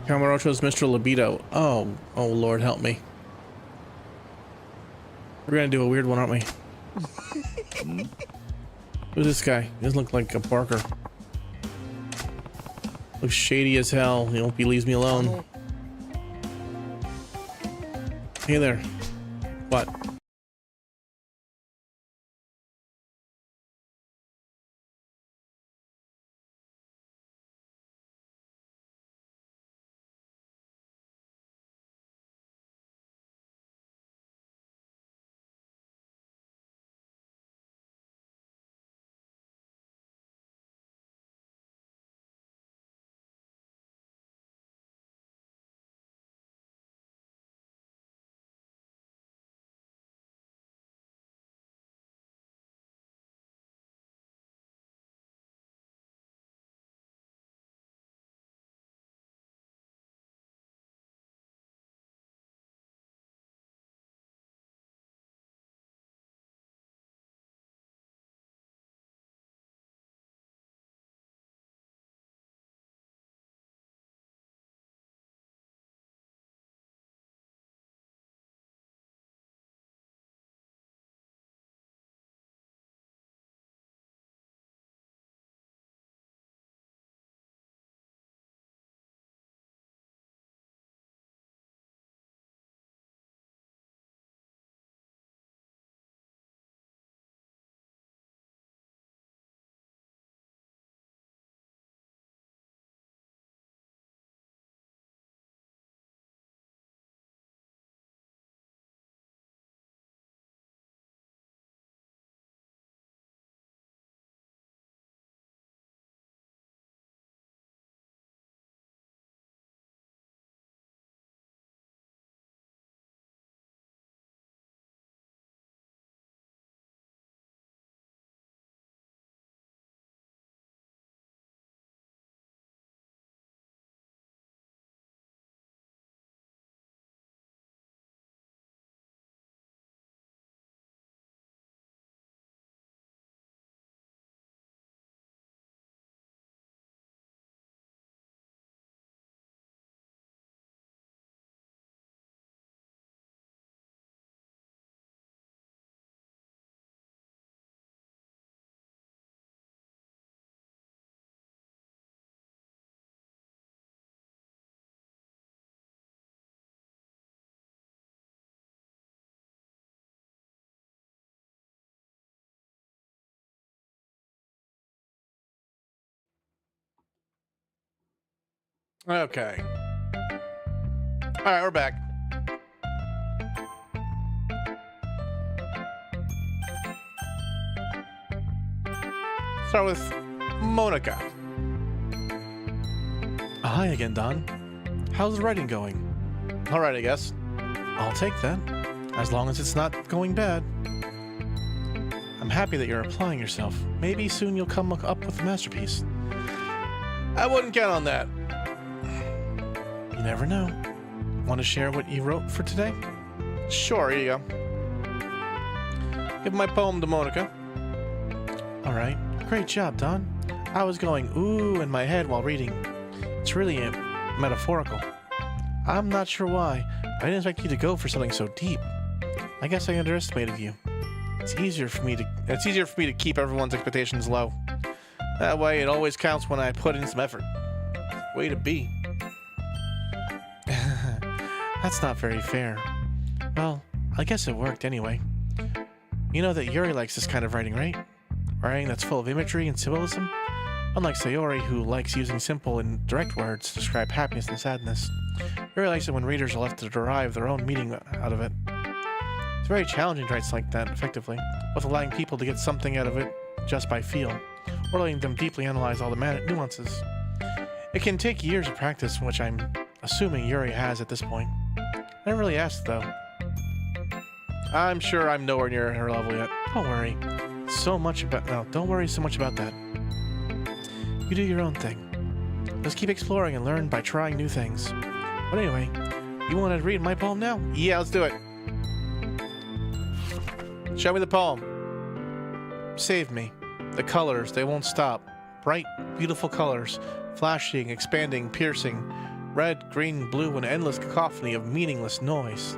Camarocho's Mr. Libido. Oh Lord, help me. We're gonna do a weird one, aren't we? Who's this guy? He doesn't look like a Barker. Looks shady as hell. He hope he leaves me alone. Hey there. What? Okay. All right, we're back. Start with Monica. Hi again, Don. How's the writing going? All right, I guess. I'll take that, as long as it's not going bad. I'm happy that you're applying yourself. Maybe soon you'll come up with a masterpiece. I wouldn't count on that. You never know. Want to share what you wrote for today? Sure, here you go. Give my poem to Monica. Alright. Great job, Don. I was going ooh in my head while reading. It's really metaphorical. I'm not sure why. I didn't expect you to go for something so deep. I guess I underestimated you. It's easier for me to keep everyone's expectations low. That way it always counts when I put in some effort. Way to be. That's not very fair. Well, I guess it worked anyway. You know that Yuri likes this kind of writing, right? Writing that's full of imagery and symbolism? Unlike Sayori, who likes using simple and direct words to describe happiness and sadness. Yuri likes it when readers are left to derive their own meaning out of it. It's very challenging to write like that effectively, both allowing people to get something out of it just by feel, or letting them deeply analyze all the nuances. It can take years of practice, which I'm assuming Yuri has at this point. I didn't really ask, though. I'm sure I'm nowhere near her level yet. Don't worry don't worry so much about that. You do your own thing. Let's keep exploring and learn by trying new things. But anyway, you want to read my poem now? Yeah, let's do it. Show me the poem. Save me. The colors, they won't stop. Bright, beautiful colors. Flashing, expanding, piercing. Red, green, blue, an endless cacophony of meaningless noise.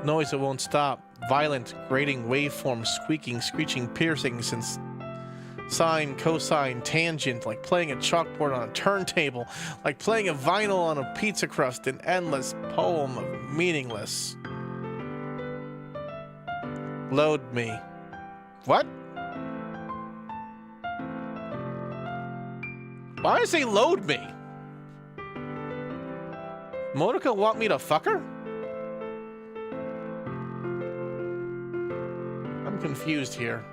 Noise that won't stop. Violent, grating waveforms, squeaking, screeching, piercing, since sine, cosine, tangent, like playing a chalkboard on a turntable, like playing a vinyl on a pizza crust, an endless poem of meaningless. Load me. What? Why did I say load me? Monica want me to fuck her? I'm confused here.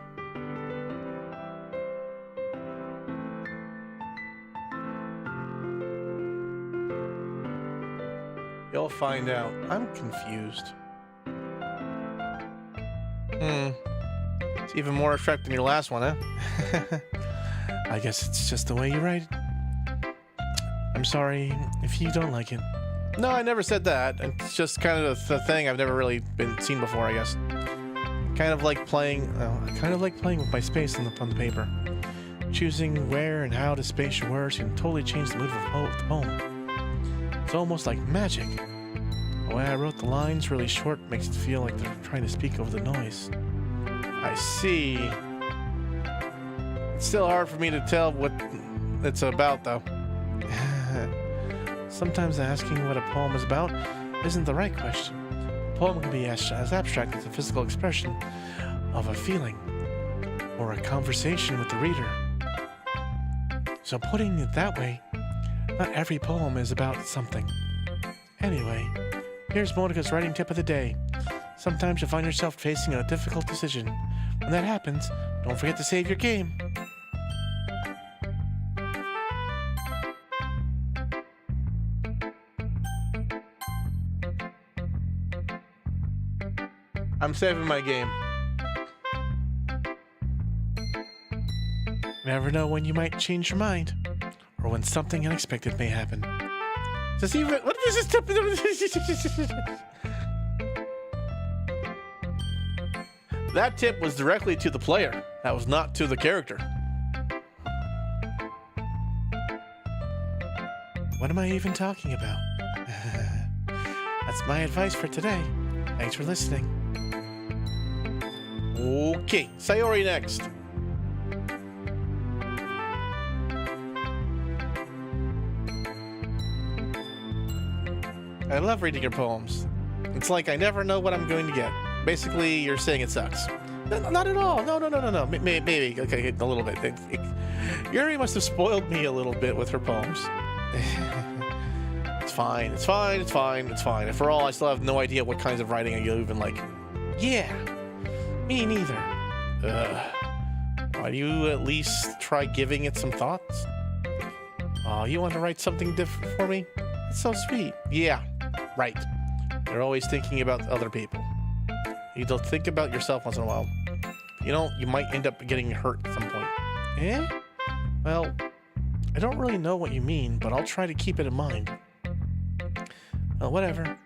You'll find out. I'm confused. It's even more abstract than your last one, huh? I guess it's just the way you write it. I'm sorry if you don't like it. No, I never said that. It's just kind of the thing I've never really been seen before, I guess. Kind of like playing with my space on the paper. Choosing where and how to space your words can totally change the mood of the poem. It's almost like magic. The way I wrote the lines really short makes it feel like they're trying to speak over the noise. I see. It's still hard for me to tell what it's about, though. Sometimes asking what a poem is about isn't the right question. A poem can be as abstract as a physical expression of a feeling or a conversation with the reader. So putting it that way, not every poem is about something. Anyway, here's Monica's writing tip of the day. Sometimes you'll find yourself facing a difficult decision. When that happens, don't forget to save your game. I'm saving my game. Never know when you might change your mind, or when something unexpected may happen. Does he? What is this tip? That tip was directly to the player. That was not to the character. What am I even talking about? That's my advice for today. Thanks for listening. Okay, Sayori next. I love reading your poems. It's like I never know what I'm going to get. Basically, you're saying it sucks. No, not at all. No. Maybe. Okay, a little bit. Yuri must have spoiled me a little bit with her poems. It's fine. After all, I still have no idea what kinds of writing you even like. Yeah, me neither. Why do you at least try giving it some thoughts? Oh, you want to write something different for me? That's so sweet. Yeah, right. You're always thinking about other people. You don't think about yourself once in a while. You know, you might end up getting hurt at some point. Eh? Well, I don't really know what you mean, but I'll try to keep it in mind. Well, whatever.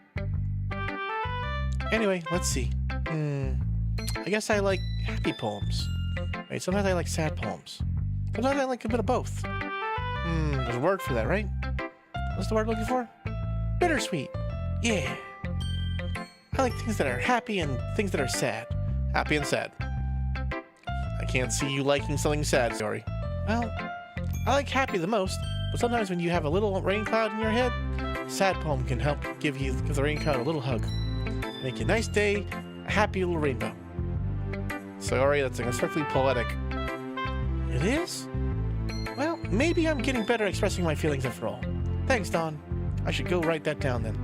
Anyway, let's see. I guess I like happy poems. Right? Sometimes I like sad poems. Sometimes I like a bit of both. There's a word for that, right? What's the word I'm looking for? Bittersweet. Yeah. I like things that are happy and things that are sad. Happy and sad. I can't see you liking something sad, sorry. Well, I like happy the most, but sometimes when you have a little rain cloud in your head, a sad poem can help give the rain cloud a little hug. Make you a nice day, a happy little rainbow. Sorry, that's strictly poetic. It is? Well, maybe I'm getting better at expressing my feelings after all. Thanks, Don. I should go write that down then.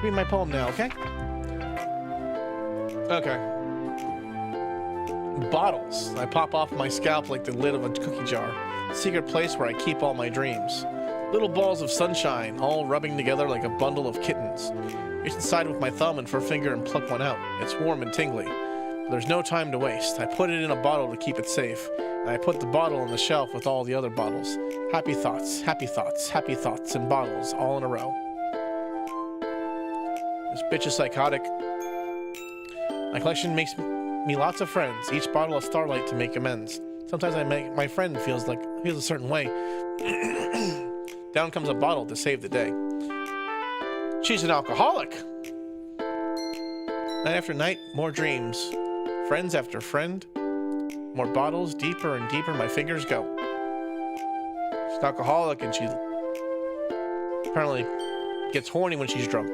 Read my poem now, okay? Okay. Bottles. I pop off my scalp like the lid of a cookie jar. Secret place where I keep all my dreams. Little balls of sunshine, all rubbing together like a bundle of kittens. Reach inside with my thumb and forefinger and pluck one out. It's warm and tingly. But there's no time to waste. I put it in a bottle to keep it safe. And I put the bottle on the shelf with all the other bottles. Happy thoughts, happy thoughts, happy thoughts, and bottles all in a row. This bitch is psychotic. My collection makes me lots of friends. Each bottle of Starlight to make amends. Sometimes I make my friend feels a certain way. Down comes a bottle to save the day. She's an alcoholic. Night after night, more dreams. Friends after friend. More bottles, deeper and deeper my fingers go. She's an alcoholic and she apparently gets horny when she's drunk.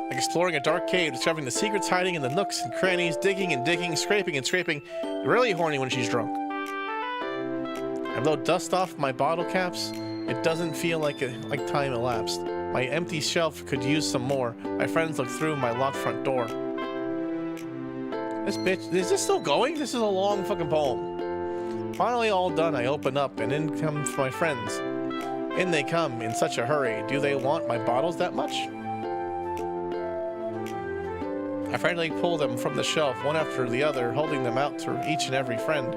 Like exploring a dark cave, discovering the secrets hiding in the nooks and crannies, digging and digging, scraping and scraping. Really horny when she's drunk. I blow dust off my bottle caps. It doesn't feel like time elapsed. My empty shelf could use some more. My friends look through my locked front door. This bitch, is this still going? This is a long fucking poem. Finally all done, I open up and in come my friends. In they come in such a hurry. Do they want my bottles that much? I frantically pull them from the shelf, one after the other, holding them out to each and every friend,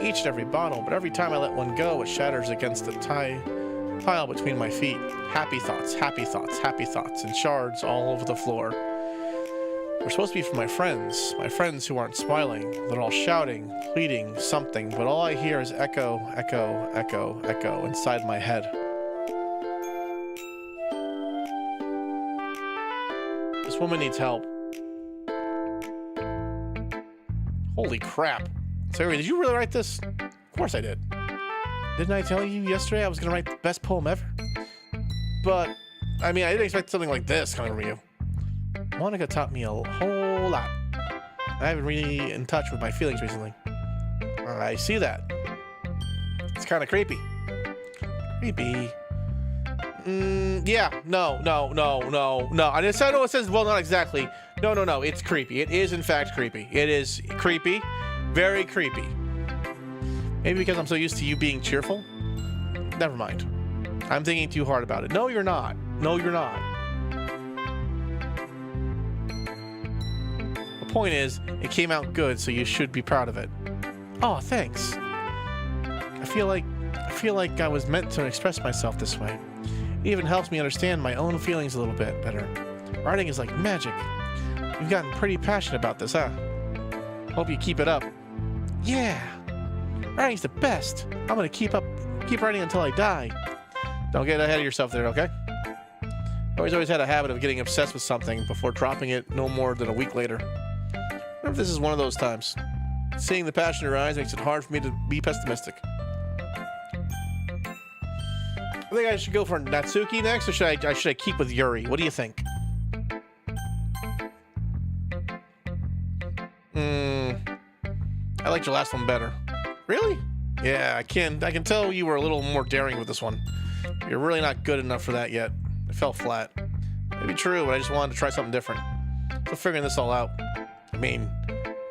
each and every bottle, but every time I let one go, it shatters against the pile between my feet. Happy thoughts, happy thoughts, happy thoughts, and shards all over the floor. They're supposed to be for my friends who aren't smiling. They're all shouting, pleading, something, but all I hear is echo, echo, echo, echo inside my head. This woman needs help. Holy crap. Sarah, did you really write this? Of course I did. Didn't I tell you yesterday I was going to write the best poem ever? But, I mean, I didn't expect something like this coming from you. Monica taught me a whole lot. I haven't really in touch with my feelings recently. I see that. It's kind of creepy. Creepy. Yeah. No. I didn't say, I know it says, well, not exactly. No. It's creepy. It is, in fact, creepy. It is creepy. Very creepy. Maybe because I'm so used to you being cheerful? Never mind. I'm thinking too hard about it. No, you're not. No, you're not. The point is, it came out good, so you should be proud of it. Oh, thanks. I feel like I was meant to express myself this way. It even helps me understand my own feelings a little bit better. Writing is like magic. You've gotten pretty passionate about this, huh? Hope you keep it up. Yeah. Writing's the best. I'm gonna keep writing until I die. Don't get ahead of yourself there, okay? I always had a habit of getting obsessed with something before dropping it no more than a week later. I wonder if this is one of those times. Seeing the passion in your eyes makes it hard for me to be pessimistic. I think I should go for Natsuki next, or should I keep with Yuri? What do you think? I liked your last one better. Really? Yeah, I can tell you were a little more daring with this one. You're really not good enough for that yet. It felt flat. Maybe true, but I just wanted to try something different. Still figuring this all out. I mean,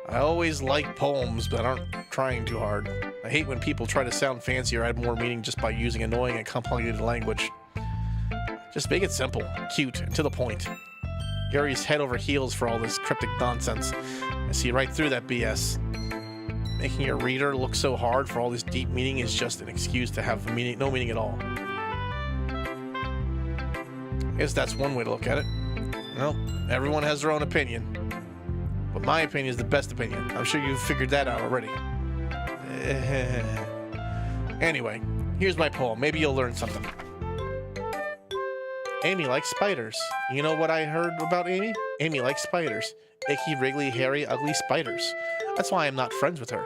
I always like poems, but aren't trying too hard. I hate when people try to sound fancy or add more meaning just by using annoying and complicated language. Just make it simple, cute, and to the point. Yuri's head over heels for all this cryptic nonsense. I see right through that BS. Making your reader look so hard for all this deep meaning is just an excuse to have no meaning at all. I guess that's one way to look at it. Well, everyone has their own opinion. But my opinion is the best opinion. I'm sure you've figured that out already. Anyway, here's my poem. Maybe you'll learn something. Amy likes spiders. You know what I heard about Amy? Amy likes spiders. Icky, wriggly, hairy, ugly spiders. That's why I'm not friends with her.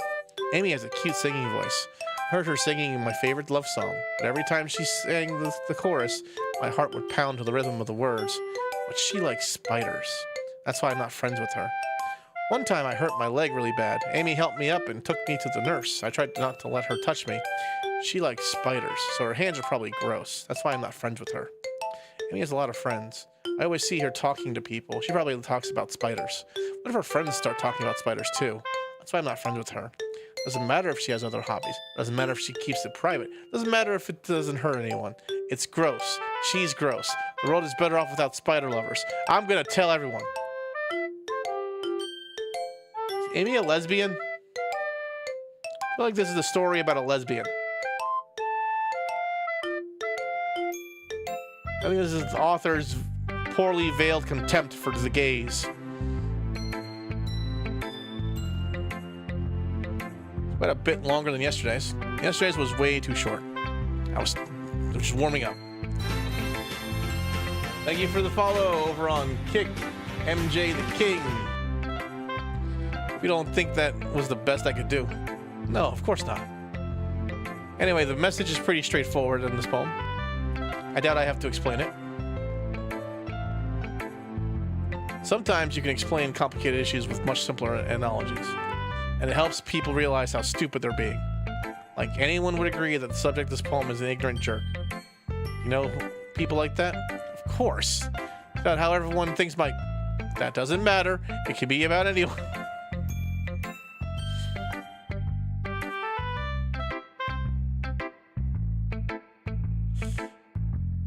Amy has a cute singing voice. Heard her singing my favorite love song, but every time she sang the chorus, my heart would pound to the rhythm of the words. But she likes spiders. That's why I'm not friends with her. One time I hurt my leg really bad. Amy helped me up and took me to the nurse. I tried not to let her touch me. She likes spiders, so her hands are probably gross. That's why I'm not friends with her. Amy has a lot of friends. I always see her talking to people. She probably talks about spiders. What if her friends start talking about spiders too? That's why I'm not friends with her. Doesn't matter if she has other hobbies. Doesn't matter if she keeps it private. Doesn't matter if it doesn't hurt anyone. It's gross. She's gross. The world is better off without spider lovers. I'm gonna tell everyone. Is Amy a lesbian? I feel like this is a story about a lesbian. I think this is the author's poorly veiled contempt for the gays. But a bit longer than yesterday's. Yesterday's was way too short. I was just warming up. Thank you for the follow over on Kick MJ the King. We don't think that was the best I could do. No, of course not. Anyway, the message is pretty straightforward in this poem. I doubt I have to explain it. Sometimes you can explain complicated issues with much simpler analogies, and it helps people realize how stupid they're being. Like, anyone would agree that the subject of this poem is an ignorant jerk. You know people like that? Of course. About how everyone thinks that doesn't matter. It can be about anyone.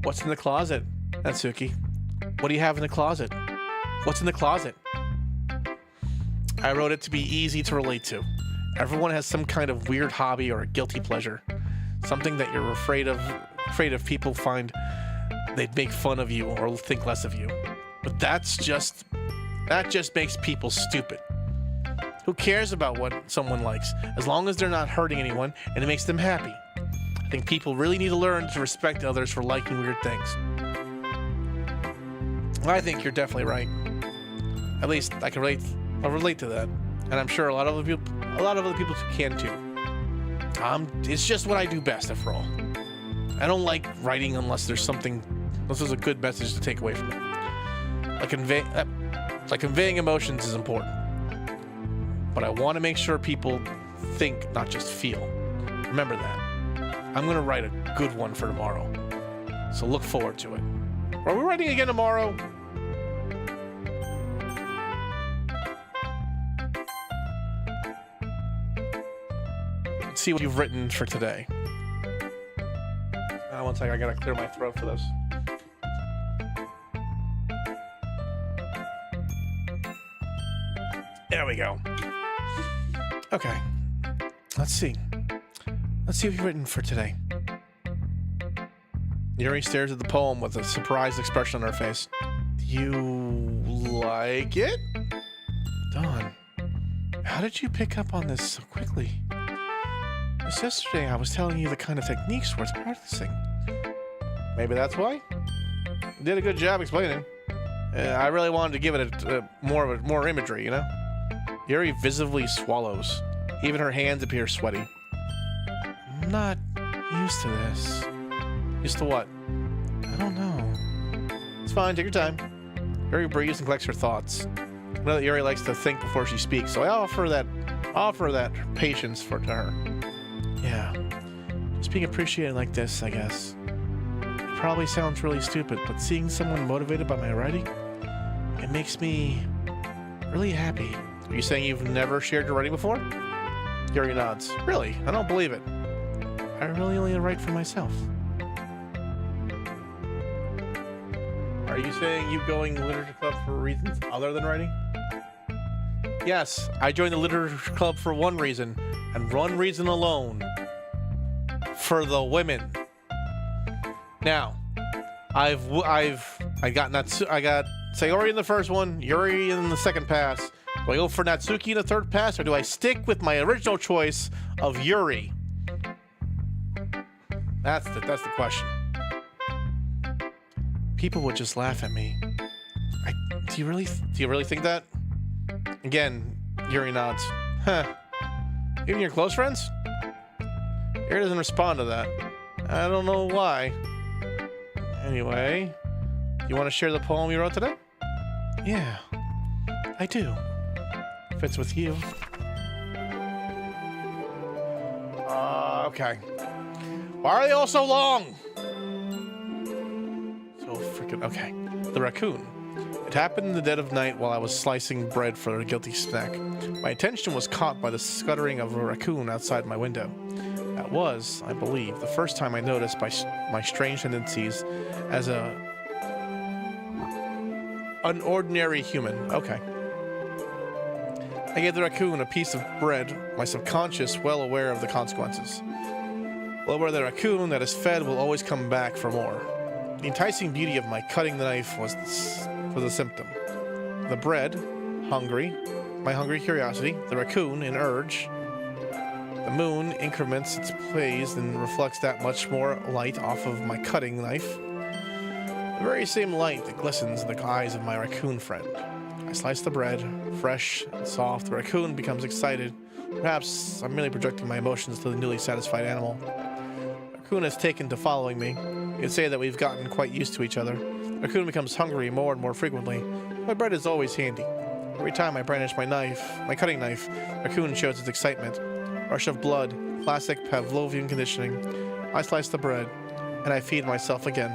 What's in the closet, Natsuki? What do you have in the closet? What's in the closet? I wrote it to be easy to relate to. Everyone has some kind of weird hobby or a guilty pleasure. Something that you're afraid of people find they'd make fun of you or think less of you. But that just makes people stupid. Who cares about what someone likes, as long as they're not hurting anyone and it makes them happy? I think people really need to learn to respect others for liking weird things. I think you're definitely right. At least I can relate to that, and I'm sure a lot of other people can too. It's just what I do best, after all. I don't like writing unless there's a good message to take away from it. Like conveying emotions is important, but I want to make sure people think, not just feel. Remember that. I'm gonna write a good one for tomorrow, so look forward to it. Are we writing again tomorrow? Let's see what you've written for today. One second, I gotta clear my throat for this. There we go. Okay. Let's see what you've written for today. Yuri stares at the poem with a surprised expression on her face. You like it? Dawn, how did you pick up on this so quickly? Just yesterday I was telling you the kind of techniques worth practicing. Maybe that's why? You did a good job explaining. I really wanted to give it more imagery, you know? Yuri visibly swallows. Even her hands appear sweaty. I'm not used to this. Used to what? I don't know. It's fine, take your time. Yuri breathes and collects her thoughts. I know that Yuri likes to think before she speaks, so I offer that patience to her. Yeah. Just being appreciated like this, I guess. It probably sounds really stupid, but seeing someone motivated by my writing, it makes me really happy. Are you saying you've never shared your writing before? Yuri nods. Really? I don't believe it. I really only write for myself. Are you saying you going to literature club for reasons other than writing? Yes, I joined the literature club for one reason, and one reason alone. For the women. Now, I got Sayori in the first one, Yuri in the second pass. Do I go for Natsuki in the third pass, or do I stick with my original choice of Yuri? That's the question. People would just laugh at me. Do you really think that? Again, Yuri nods. Huh. Even your close friends? Yuri doesn't respond to that. I don't know why. Anyway, you want to share the poem you wrote today? Yeah, I do. If it's with you. Okay. Why are they all so long? So freaking... Okay. The raccoon. It happened in the dead of night while I was slicing bread for a guilty snack. My attention was caught by the scuttering of a raccoon outside my window. That was, I believe, the first time I noticed my strange tendencies as an ordinary human. Okay. I gave the raccoon a piece of bread, my subconscious well aware of the consequences. Well aware that a raccoon that is fed will always come back for more. The enticing beauty of my cutting the knife was the symptom. The bread, hungry, my hungry curiosity, the raccoon, an urge. The moon increments its plays and reflects that much more light off of my cutting knife. The very same light that glistens in the eyes of my raccoon friend. I slice the bread, fresh and soft. The raccoon becomes excited. Perhaps I'm merely projecting my emotions to the newly satisfied animal. The raccoon has taken to following me. You could say that we've gotten quite used to each other. The raccoon becomes hungry more and more frequently. My bread is always handy. Every time I brandish my cutting knife, the raccoon shows its excitement. Rush of blood, classic Pavlovian conditioning. I slice the bread, and I feed myself again.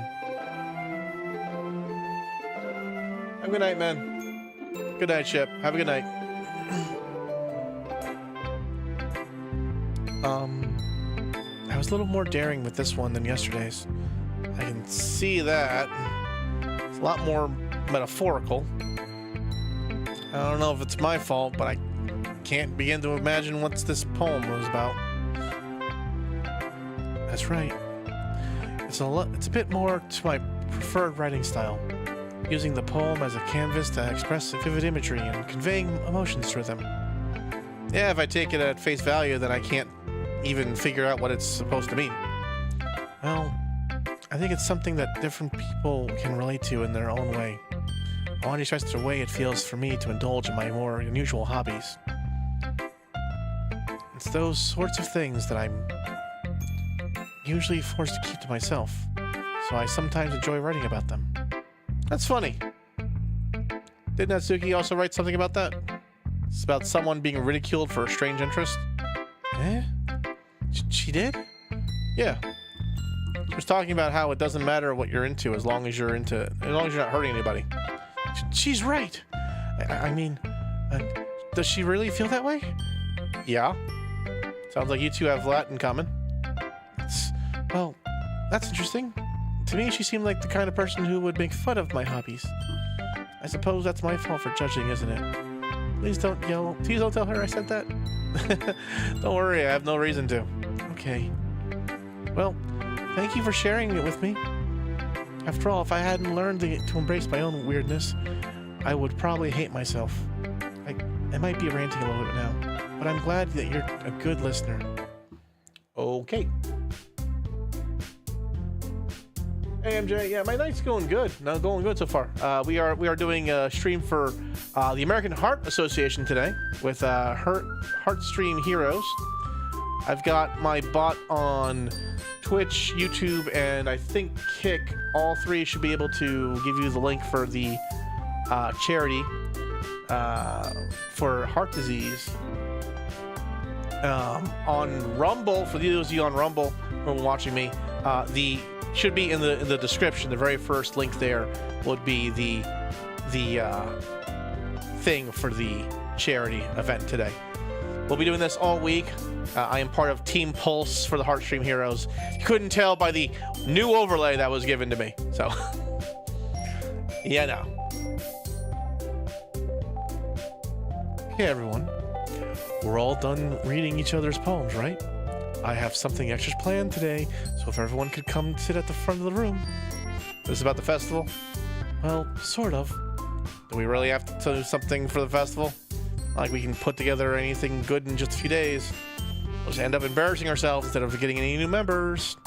Have a good night, man. Good night, Ship. Have a good night. I was a little more daring with this one than yesterday's. I can see that. It's a lot more metaphorical. I don't know if it's my fault, but I can't begin to imagine what this poem was about. That's right. It's a bit more to my preferred writing style, using the poem as a canvas to express vivid imagery and conveying emotions through them. Yeah, if I take it at face value, then I can't even figure out what it's supposed to mean. Well, I think it's something that different people can relate to in their own way. I want to express the way it feels for me to indulge in my more unusual hobbies. It's those sorts of things that I'm usually forced to keep to myself, so I sometimes enjoy writing about them. That's funny. Did Natsuki also write something about that? It's about someone being ridiculed for a strange interest? Eh? She did? Yeah. She was talking about how it doesn't matter what you're into as long as you're not hurting anybody. She's right. I mean, does she really feel that way? Yeah. Sounds like you two have a lot in common. Well, that's interesting. To me, she seemed like the kind of person who would make fun of my hobbies. I suppose that's my fault for judging, isn't it? Please don't yell. Please don't tell her I said that. Don't worry, I have no reason to. Okay. Well, thank you for sharing it with me. After all, if I hadn't learned to embrace my own weirdness, I would probably hate myself. I might be ranting a little bit now, but I'm glad that you're a good listener. Okay. Hey MJ, yeah, my night's going good. No, going good so far. We are doing a stream for the American Heart Association today with Heartstream Heroes. I've got my bot on Twitch, YouTube, and I think Kick. All three should be able to give you the link for the charity for heart disease. On Rumble, for those of you on Rumble who are watching me, the should be in the description. The very first link there would be the thing for the charity event today. We'll be doing this all week. I am part of Team Pulse for the Heartstream Heroes. You couldn't tell by the new overlay that was given to me. So, yeah, no. Okay, everyone. We're all done reading each other's poems, right? I have something extra planned today, so if everyone could come sit at the front of the room. This is about the festival? Well, sort of. Do we really have to do something for the festival? Like we can put together anything good in just a few days. We'll just end up embarrassing ourselves instead of getting any new members.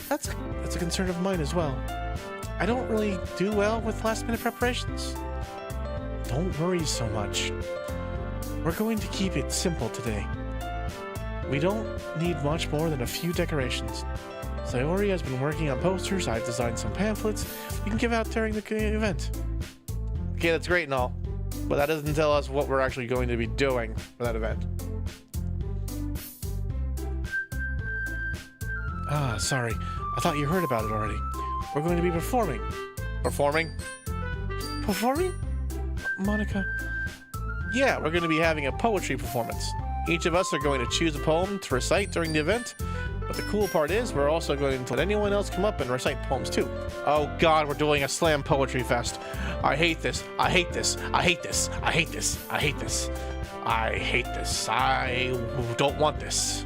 That's a concern of mine as well. I don't really do well with last-minute preparations. Don't worry so much. We're going to keep it simple today. We don't need much more than a few decorations. Sayori has been working on posters. I've designed some pamphlets we can give out during the event. Okay, that's great and all, but that doesn't tell us what we're actually going to be doing for that event. Ah, sorry. I thought you heard about it already. We're going to be performing. Performing? Performing? Monica? Yeah, we're going to be having a poetry performance. Each of us are going to choose a poem to recite during the event. But the cool part is we're also going to let anyone else come up and recite poems too. Oh God, we're doing a slam poetry fest. I hate this. I hate this. I hate this. I hate this. I hate this. I hate this. I don't want this.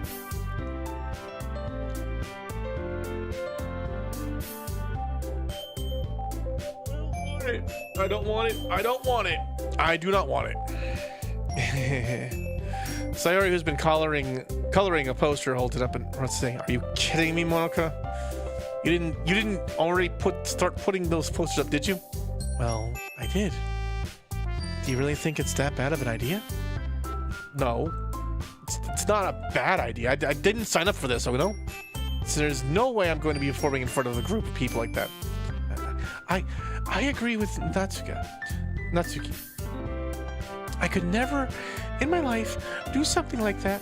I don't want it. I don't want it. I do not want it. Sayori, who's been coloring a poster, holds it up and what's saying? Are you kidding me, Monica? You didn't already start putting those posters up, did you? Well, I did. Do you really think it's that bad of an idea? No. It's not a bad idea. I didn't sign up for this, you know? So there's no way I'm going to be performing in front of a group of people like that. I agree with Natsuki. I could never, in my life, do something like that.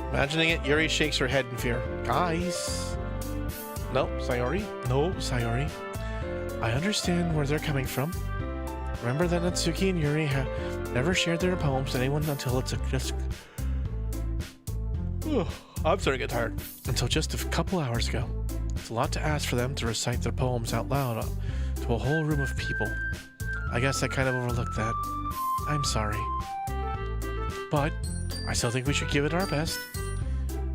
Imagining it, Yuri shakes her head in fear. Guys. No, Sayori. No, Sayori. I understand where they're coming from. Remember that Natsuki and Yuri have never shared their poems to anyone until it's just... I'm starting to get tired. Until just a couple hours ago. It's a lot to ask for them to recite their poems out loud to a whole room of people. I guess I kind of overlooked that. I'm sorry. But I still think we should give it our best.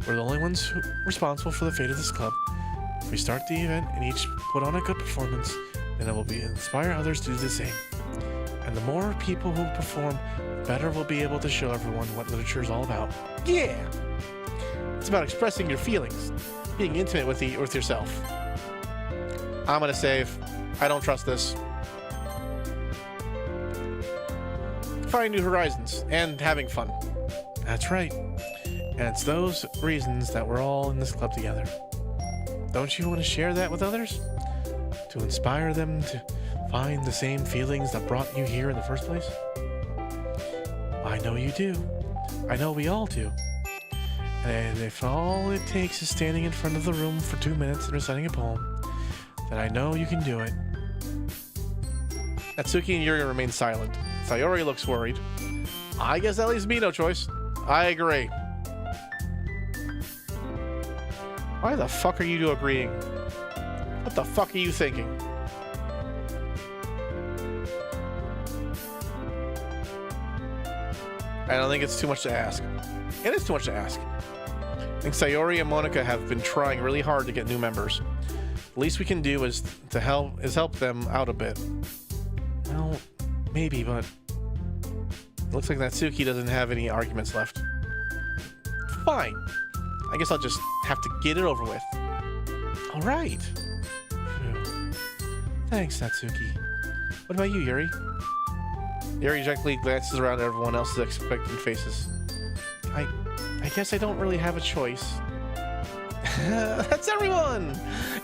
We're the only ones responsible for the fate of this club. If we start the event and each put on a good performance, then it will inspire others to do the same. And the more people who perform, the better we'll be able to show everyone what literature is all about. Yeah! It's about expressing your feelings, being intimate with yourself. I'm gonna save. I don't trust this. Find new horizons and having fun. That's right. And it's those reasons that we're all in this club together. Don't you want to share that with others? To inspire them to find the same feelings that brought you here in the first place? I know you do. I know we all do. And if all it takes is standing in front of the room for 2 minutes and reciting a poem, then I know you can do it. Natsuki and Yuri remain silent. Sayori looks worried. I guess that leaves me no choice. I agree. Why the fuck are you two agreeing? What the fuck are you thinking? I don't think it's too much to ask. It is too much to ask. I think Sayori and Monica have been trying really hard to get new members. The least we can do is help them out a bit. Well, maybe, but it looks like Natsuki doesn't have any arguments left. Fine. I guess I'll just have to get it over with. All right. Phew. Thanks, Natsuki. What about you, Yuri? Yuri gently glances around at everyone else's expectant faces. I guess I don't really have a choice. That's everyone!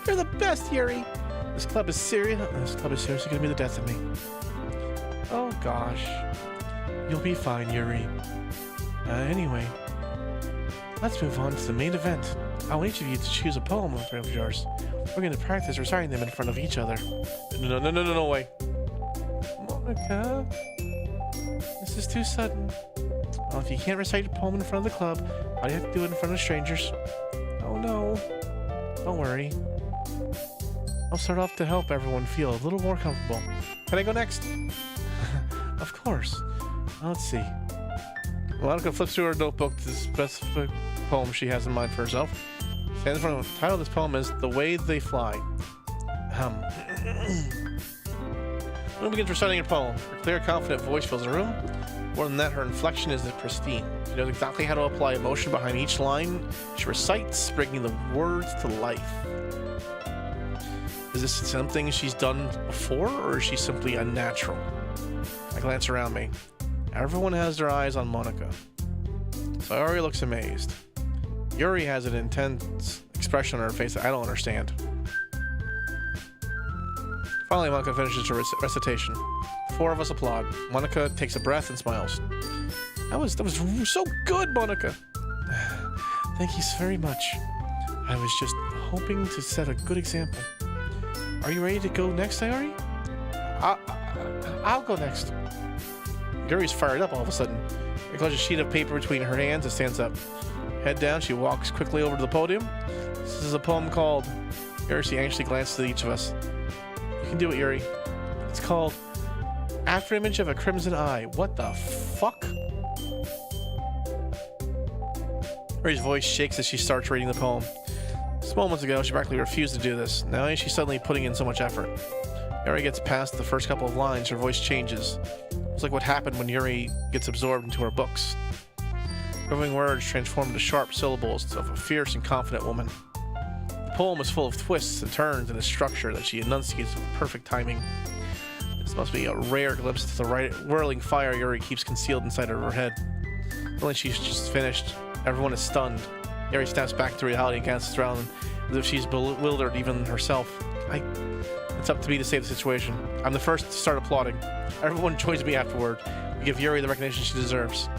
You're the best, Yuri! This club is seriously gonna be the death of me. Oh gosh. You'll be fine, Yuri. Anyway, let's move on to the main event. I want each of you to choose a poem of yours. We're going to practice reciting them in front of each other. No way. Monica, this is too sudden. Well, if you can't recite a poem in front of the club, why do you have to do it in front of strangers? Oh no. Don't worry. I'll start off to help everyone feel a little more comfortable. Can I go next? Of course. Let's see. Monica flips through her notebook to the specific poem she has in mind for herself. Stands in front of the title of this poem is The Way They Fly. Moon begins reciting her poem. Her clear, confident voice fills the room. More than that, her inflection is pristine. She knows exactly how to apply emotion behind each line she recites, bringing the words to life. Is this something she's done before, or is she simply unnatural? I glance around me. Everyone has their eyes on Monica. Sayori looks amazed. Yuri has an intense expression on her face that I don't understand. Finally, Monica finishes her recitation. The four of us applaud. Monica takes a breath and smiles. That was so good, Monica. Thank you very much. I was just hoping to set a good example. Are you ready to go next, Sayori? I'll go next. Yuri's fired up all of a sudden. She clutches a sheet of paper between her hands and stands up. Head down, she walks quickly over to the podium. This is a poem called... Yuri anxiously glances at each of us. You can do it, Yuri. It's called Afterimage of a Crimson Eye. What the fuck? Yuri's voice shakes as she starts reading the poem. Just moments ago, she practically refused to do this. Now she's suddenly putting in so much effort. Yuri gets past the first couple of lines, her voice changes. It's like what happened when Yuri gets absorbed into her books. Moving words transform into sharp syllables of a fierce and confident woman. The poem is full of twists and turns in a structure that she enunciates with perfect timing. This must be a rare glimpse into the whirling fire Yuri keeps concealed inside of her head. Only she's just finished. Everyone is stunned. Yuri snaps back to reality and glances around as if she's bewildered even herself. It's up to me to save the situation. I'm the first to start applauding. Everyone joins me afterward. We give Yuri the recognition she deserves.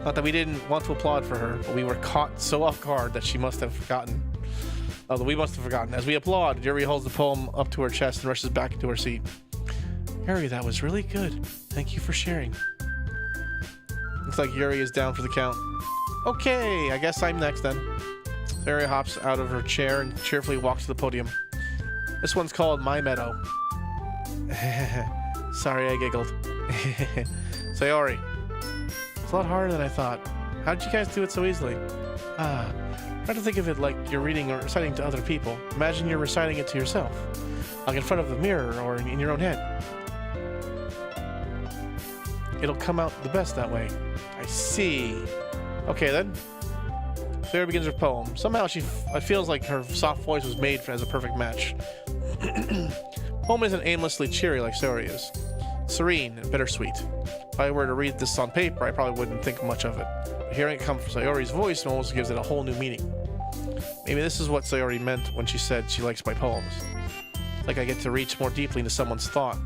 Not that we didn't want to applaud for her, but we were caught so off guard that she must have forgotten. That we must have forgotten. As we applaud, Yuri holds the poem up to her chest and rushes back into her seat. Yuri, that was really good. Thank you for sharing. Looks like Yuri is down for the count. Okay, I guess I'm next then. Yuri hops out of her chair and cheerfully walks to the podium. This one's called My Meadow. Sorry, I giggled. Sayori. It's a lot harder than I thought. How did you guys do it so easily? Try to think of it like you're reading or reciting to other people. Imagine you're reciting it to yourself. Like in front of the mirror or in your own head. It'll come out the best that way. I see. Okay then. Sayori begins her poem. Somehow it feels like her soft voice was made as a perfect match. Poem isn't aimlessly cheery like Sayori is. Serene and bittersweet. If I were to read this on paper, I probably wouldn't think much of it. But hearing it come from Sayori's voice almost gives it a whole new meaning. Maybe this is what Sayori meant when she said she likes my poems. Like I get to reach more deeply into someone's thought.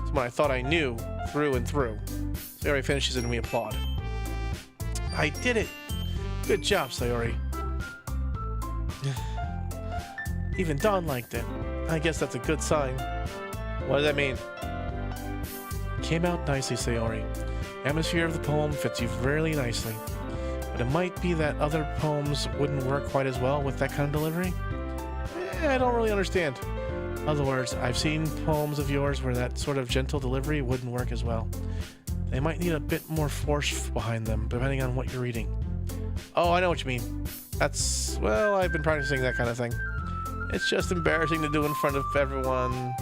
Someone I thought I knew through and through. Sayori finishes it and we applaud. I did it! Good job, Sayori. Even Dawn liked it. I guess that's a good sign. What does that mean? Came out nicely, Sayori. The atmosphere of the poem fits you really nicely. But it might be that other poems wouldn't work quite as well with that kind of delivery? I don't really understand. In other words, I've seen poems of yours where that sort of gentle delivery wouldn't work as well. They might need a bit more force behind them, depending on what you're reading. Oh, I know what you mean. Well, I've been practicing that kind of thing. It's just embarrassing to do in front of everyone.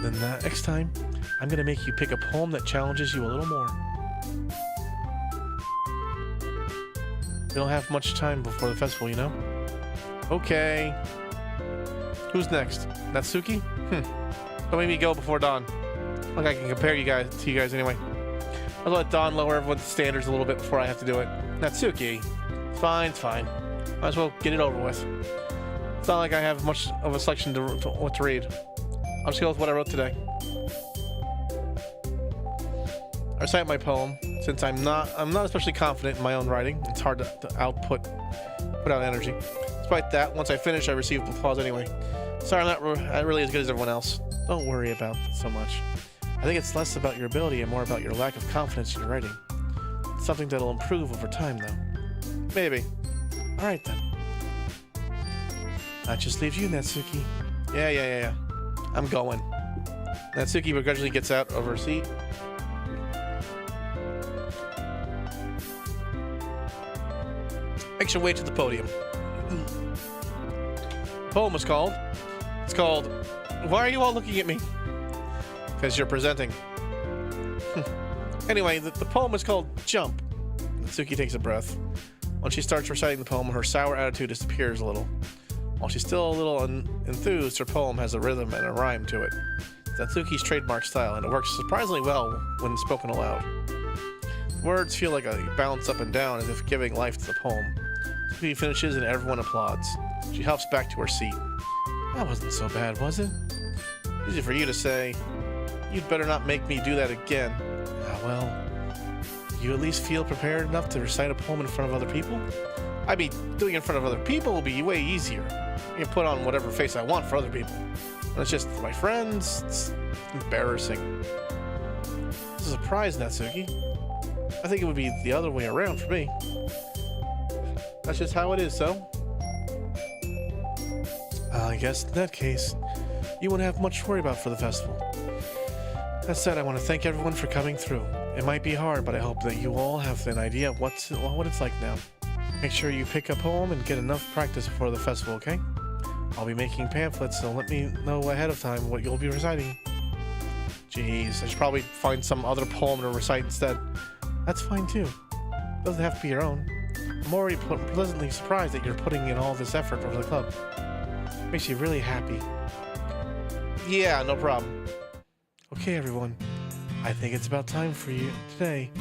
Then next time, I'm gonna make you pick a poem that challenges you a little more. We don't have much time before the festival, you know? Okay. Who's next? Natsuki? Don't make me go before Dawn. Look, I can compare to you guys anyway. I'll let Dawn lower everyone's standards a little bit before I have to do it. Natsuki. It's fine. Might as well get it over with. It's not like I have much of a selection to what to read. I'll just go with what I wrote today. I recite my poem. Since I'm not especially confident in my own writing, it's hard to put out energy. Despite that, once I finish, I receive applause anyway. Sorry, I'm not really as good as everyone else. Don't worry about it so much. I think it's less about your ability and more about your lack of confidence in your writing. It's something that'll improve over time, though. Maybe. Alright then. That just leaves you, Natsuki. Yeah. I'm going. Natsuki begrudgingly gets out of her seat. Makes her way to the podium. The poem is called Why are you all looking at me? Because you're presenting. Anyway, the poem is called Jump. Natsuki takes a breath. When she starts reciting the poem, her sour attitude disappears a little. While she's still a little enthused, her poem has a rhythm and a rhyme to it. It's Natsuki's trademark style, and it works surprisingly well when spoken aloud. Words feel like a bounce up and down as if giving life to the poem. Natsuki finishes and everyone applauds. She hops back to her seat. That wasn't so bad, was it? Easy for you to say. You'd better not make me do that again. Ah, well, you at least feel prepared enough to recite a poem in front of other people? I mean, doing it in front of other people will be way easier. I can put on whatever face I want for other people. When it's just my friends, it's embarrassing. It's a surprise, Natsuki. I think it would be the other way around for me. That's just how it is, so. I guess in that case, you won't have much to worry about for the festival. That said, I want to thank everyone for coming through. It might be hard, but I hope that you all have an idea of what it's like now. Make sure you pick a poem and get enough practice before the festival, okay? I'll be making pamphlets, so let me know ahead of time what you'll be reciting. Jeez, I should probably find some other poem to recite instead. That's fine too. Doesn't have to be your own. I'm already pleasantly surprised that you're putting in all this effort for the club. Makes you really happy. Yeah, no problem. Okay, everyone. I think it's about time for you today.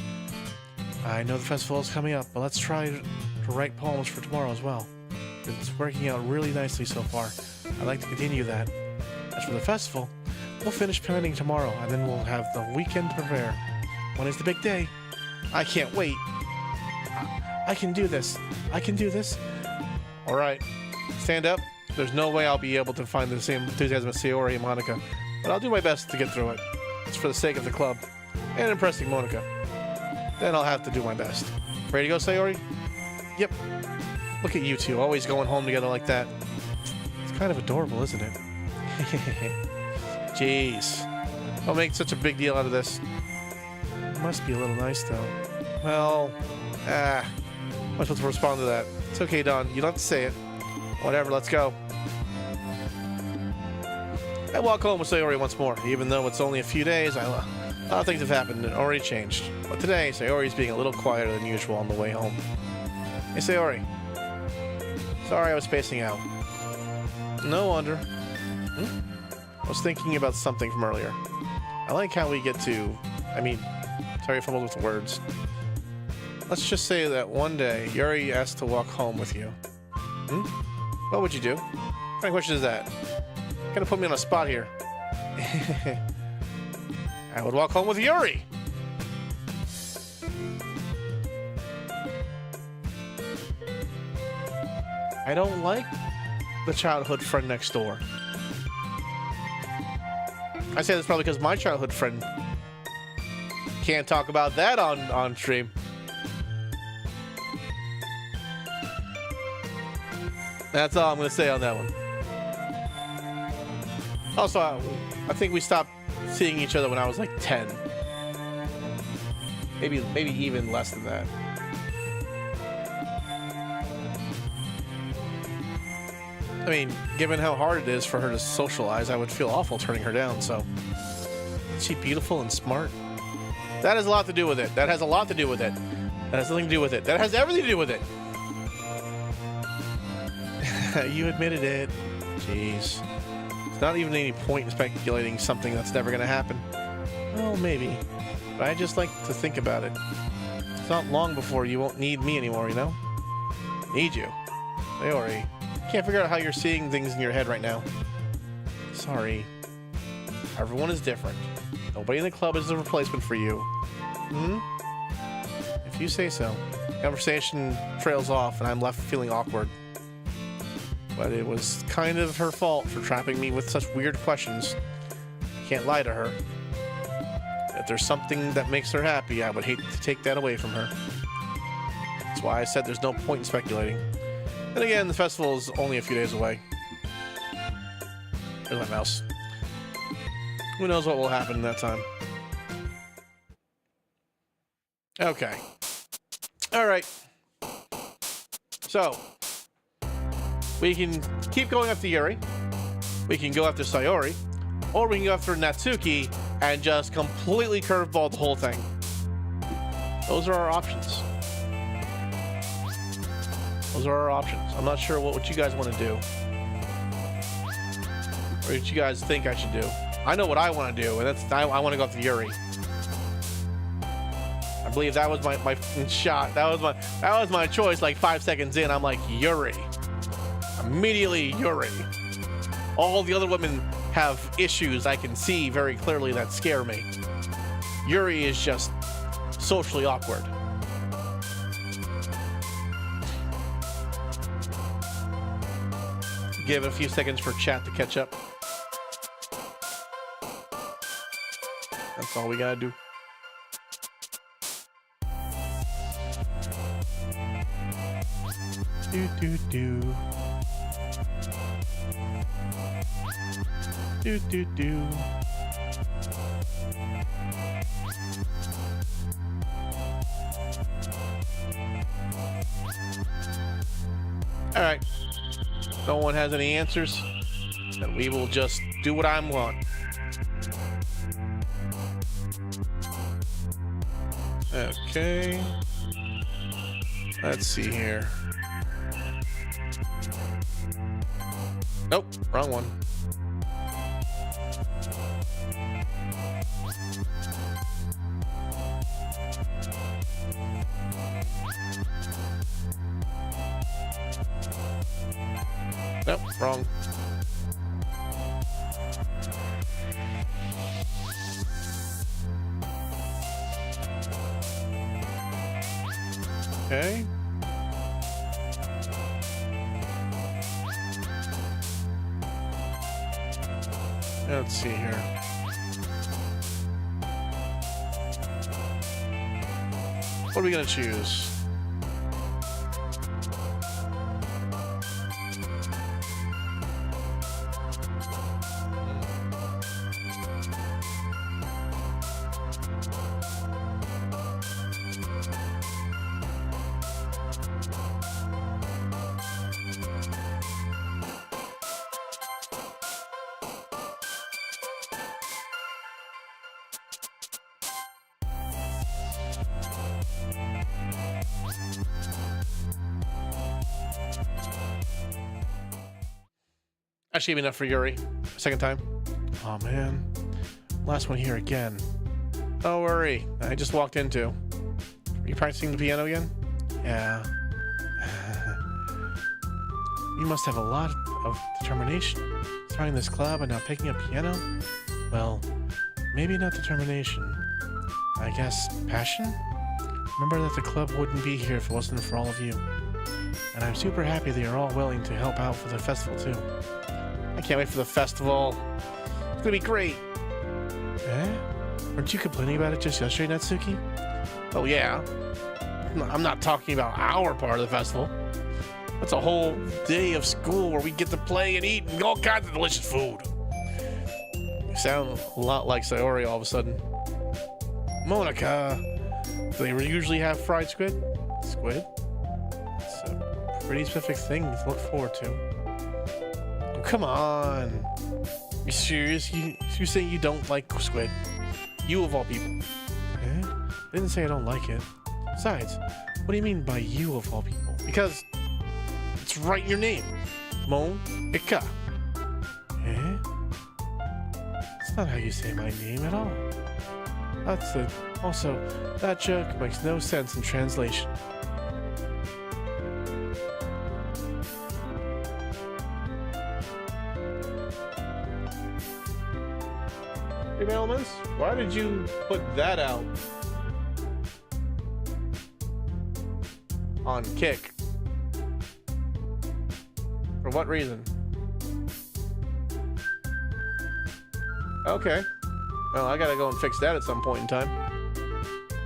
I know the festival is coming up, but let's try to write poems for tomorrow as well. It's working out really nicely so far. I'd like to continue that. As for the festival, we'll finish planning tomorrow, and then we'll have the weekend to prepare. When is the big day? I can't wait. I can do this. I can do this. All right. Stand up. There's no way I'll be able to find the same enthusiasm as Sayori and Monica, but I'll do my best to get through it. It's for the sake of the club and impressing Monica. Then I'll have to do my best. Ready to go, Sayori? Yep. Look at you two, always going home together like that. It's kind of adorable, isn't it? Jeez. Don't make such a big deal out of this. It must be a little nice, though. Well, I'm supposed to respond to that. It's okay, Don. You don't have to say it. Whatever, let's go. I walk home with Sayori once more. Even though it's only a few days, a lot of things have happened and already changed. But today, Sayori's being a little quieter than usual on the way home. Hey, Sayori. Sorry I was spacing out. No wonder. I was thinking about something from earlier. I like how we get to... sorry if I fumbled with the words. Let's just say that one day, Yuri asked to walk home with you. What would you do? What kind of question is that? Kind of put me on a spot here. I would walk home with Yuri! I don't like the childhood friend next door. I say this probably because my childhood friend can't talk about that on stream. That's all I'm going to say on that one. Also, I think we stopped seeing each other when I was like 10. Maybe even less than that. I mean, given how hard it is for her to socialize, I would feel awful turning her down, so... Is she beautiful and smart? That has a lot to do with it. That has a lot to do with it. That has nothing to do with it. That has everything to do with it. You admitted it. Jeez. There's not even any point in speculating something that's never going to happen. Well, maybe. But I just like to think about it. It's not long before you won't need me anymore, you know? Need you. Sayori. Can't figure out how you're seeing things in your head right now. Sorry. Everyone is different. Nobody in the club is a replacement for you. If you say so. Conversation trails off and I'm left feeling awkward. But it was kind of her fault for trapping me with such weird questions. I can't lie to her. If there's something that makes her happy, I would hate to take that away from her. That's why I said there's no point in speculating. And again, the festival is only a few days away. There's my mouse. Who knows what will happen in that time. Okay. Alright. So, we can keep going after Yuri. We can go after Sayori. or we can go after Natsuki and just completely curveball the whole thing. Those are our options. Those are our options. I'm not sure what you guys want to do. Or what you guys think I should do. I know what I want to do, and that's I want to go after Yuri. I believe that was my shot. That was my choice. Like 5 seconds in, I'm like, Yuri. Immediately Yuri. All the other women have issues I can see very clearly that scare me. Yuri is just socially awkward. Give it a few seconds for chat to catch up. That's all we gotta do. Do do do. Do do do. All right. No one has any answers, then we will just do what I want. Okay. Let's see here. Nope, wrong one. Nope, wrong. Okay. Let's see here. What are we gonna choose? Actually, enough for Yuri. Second time. Oh man. Last one here again. Don't worry. I just walked into. Are you practicing the piano again? Yeah. You must have a lot of determination. Starting this club and now picking up piano? Well, maybe not determination. I guess passion? Remember that the club wouldn't be here if it wasn't for all of you. And I'm super happy that you're all willing to help out for the festival too. I can't wait for the festival. It's gonna be great. Eh? Weren't you complaining about it just yesterday, Natsuki? Oh yeah. I'm not talking about our part of the festival. That's a whole day of school where we get to play and eat and all kinds of delicious food. You sound a lot like Sayori all of a sudden. Monica, do they usually have fried squid? Squid? It's a pretty specific thing to look forward to. Oh, come on. You serious? You saying you don't like squid? You of all people. Eh? I didn't say I don't like it. Besides, what do you mean by you of all people? Because it's right in your name. Monica. Eh? That's not how you say my name at all. That's it. Also, that joke makes no sense in translation. Hey, Melmans, why did you put that out on Kick? For what reason? Okay. Well, I gotta go and fix that at some point in time.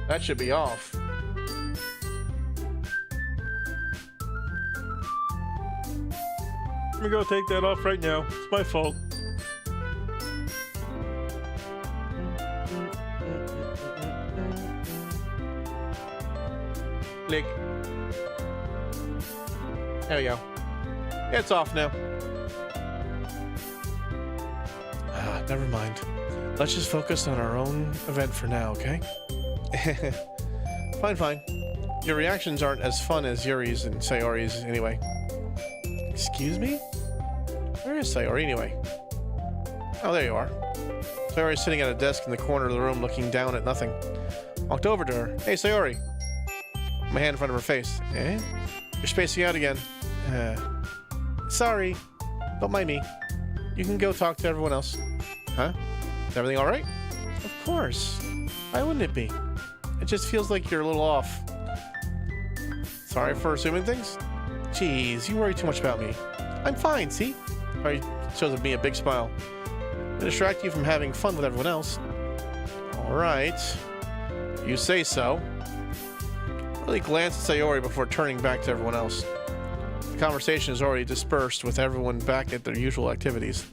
That should be off. Let me go take that off right now. It's my fault. Click. There we go. It's off now. Never mind. Let's just focus on our own event for now, okay? Fine, fine. Your reactions aren't as fun as Yuri's and Sayori's anyway. Excuse me? Where is Sayori anyway? Oh, there you are. Sayori's sitting at a desk in the corner of the room looking down at nothing. Walked over to her. Hey, Sayori. My hand in front of her face. Eh? You're spacing out again. Sorry. Don't mind me. You can go talk to everyone else. Huh? Is everything alright? Of course. Why wouldn't it be? It just feels like you're a little off. Sorry for assuming things? Jeez, you worry too much about me. I'm fine, see? Sorry, shows me a big smile. To distract you from having fun with everyone else. Alright. You say so. Really glanced at Sayori before turning back to everyone else. The conversation is already dispersed with everyone back at their usual activities.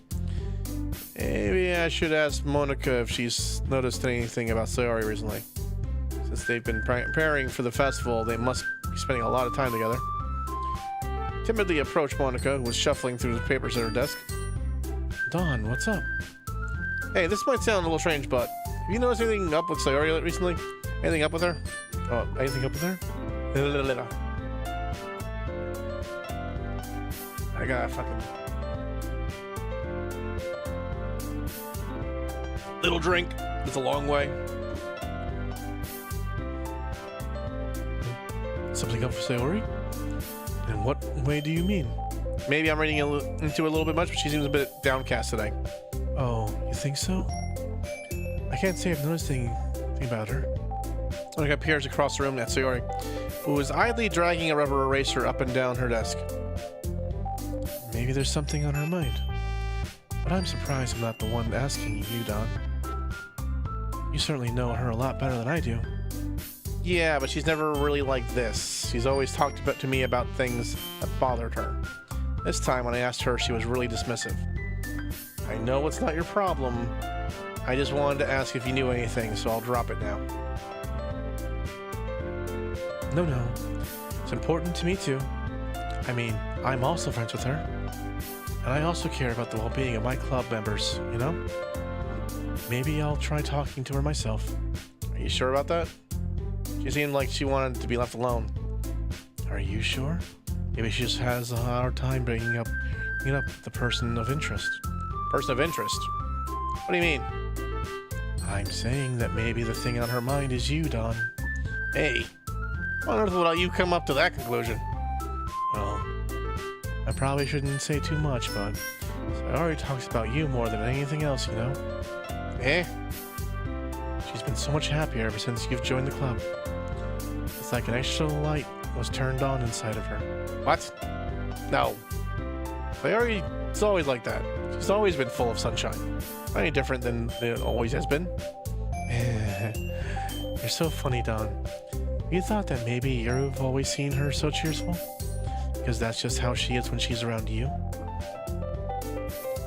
Maybe I should ask Monica if she's noticed anything about Sayori recently. Since they've been preparing for the festival, they must be spending a lot of time together. Timidly approached Monica, who was shuffling through the papers at her desk. Dawn, what's up? Hey, this might sound a little strange, but have you noticed anything up with Sayori recently? Anything up with her? Oh, anything up with her? I got a fucking little drink. It's a long way. Something up for Sayori? In what way do you mean? Maybe I'm reading into it a little bit much, but she seems a bit downcast today. Oh, you think so? I can't say I've noticed anything about her. Monica appears across the room at Sayori, who is idly dragging a rubber eraser up and down her desk. Maybe there's something on her mind. But I'm surprised I'm not the one asking you, Don. You certainly know her a lot better than I do. Yeah, but she's never really like this. She's always talked to me about things that bothered her. This time, when I asked her, she was really dismissive. I know it's not your problem. I just wanted to ask if you knew anything, so I'll drop it now. No. It's important to me, too. I mean, I'm also friends with her. And I also care about the well-being of my club members, you know? Maybe I'll try talking to her myself. Are you sure about that? She seemed like she wanted to be left alone. Are you sure? Maybe she just has a hard time bringing up the person of interest. Person of interest? What do you mean? I'm saying that maybe the thing on her mind is you, Don. Hey, why on earth would you come up to that conclusion? Well, I probably shouldn't say too much, but Sayori talks about you more than anything else, you know? Eh? She's been so much happier ever since you've joined the club. It's like an extra light was turned on inside of her. What? No. Sayori's always like that. She's always been full of sunshine. Not any different than it always has been. You're so funny, Don. You thought that maybe you've always seen her so cheerful? Because that's just how she is when she's around you?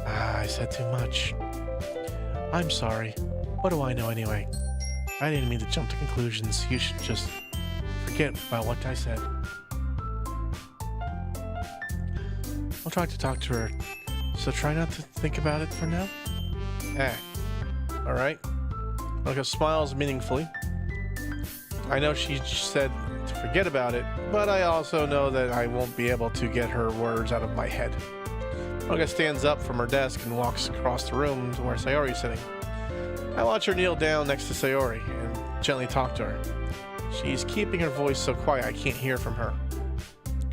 I said too much. I'm sorry. What do I know anyway? I didn't mean to jump to conclusions. You should just forget about what I said. I'll try to talk to her, so try not to think about it for now. Alright. Monica smiles meaningfully. I know she said to forget about it, but I also know that I won't be able to get her words out of my head. Monica stands up from her desk and walks across the room to where Sayori is sitting. I watch her kneel down next to Sayori and gently talk to her. She's keeping her voice so quiet I can't hear from her.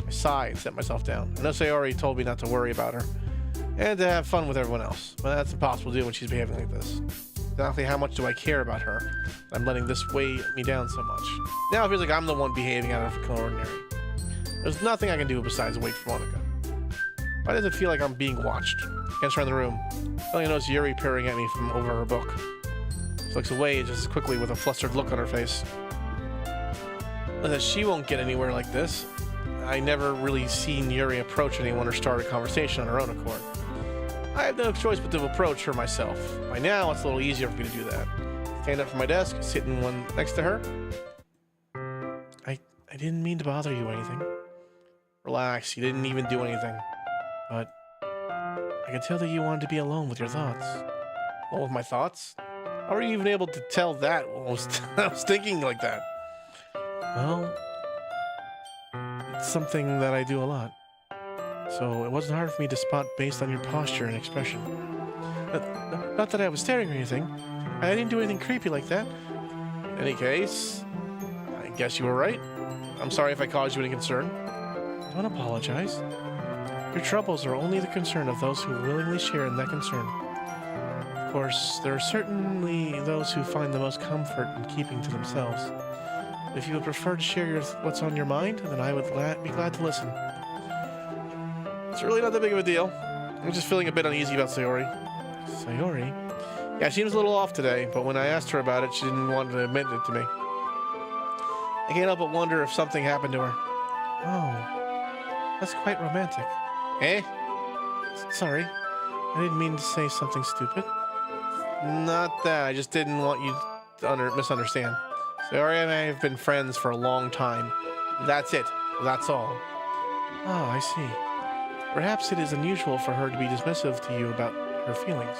I sigh and set myself down. I know Sayori told me not to worry about her and to have fun with everyone else, but that's impossible to do when she's behaving like this. Exactly how much do I care about her? I'm letting this weigh me down so much. Now it feels like I'm the one behaving out of the ordinary. There's nothing I can do besides wait for Monica. Why does it feel like I'm being watched? I can't turn the room. I only notice Yuri peering at me from over her book. She looks away just as quickly with a flustered look on her face. That she won't get anywhere like this. I never really seen Yuri approach anyone or start a conversation on her own accord. I have no choice but to approach her myself. By now, it's a little easier for me to do that. Stand up from my desk, sit in one next to her. I didn't mean to bother you or anything. Relax, you didn't even do anything. But I could tell that you wanted to be alone with your thoughts. Along with my thoughts? How are you even able to tell that when I was thinking like that? Well, it's something that I do a lot. So it wasn't hard for me to spot based on your posture and expression. Not that I was staring or anything. I didn't do anything creepy like that. In any case, I guess you were right. I'm sorry if I caused you any concern. Don't apologize. Your troubles are only the concern of those who willingly share in that concern. Of course, there are certainly those who find the most comfort in keeping to themselves. If you would prefer to share what's on your mind, then I would be glad to listen. It's really not that big of a deal. I'm just feeling a bit uneasy about Sayori. Sayori? Yeah, she seems a little off today, but when I asked her about it, she didn't want to admit it to me. I can't help but wonder if something happened to her. Oh, that's quite romantic. Eh? Sorry, I didn't mean to say something stupid. Not that, I just didn't want you to misunderstand. Sayori and I have been friends for a long time. That's it. That's all. Oh, I see. Perhaps it is unusual for her to be dismissive to you about her feelings.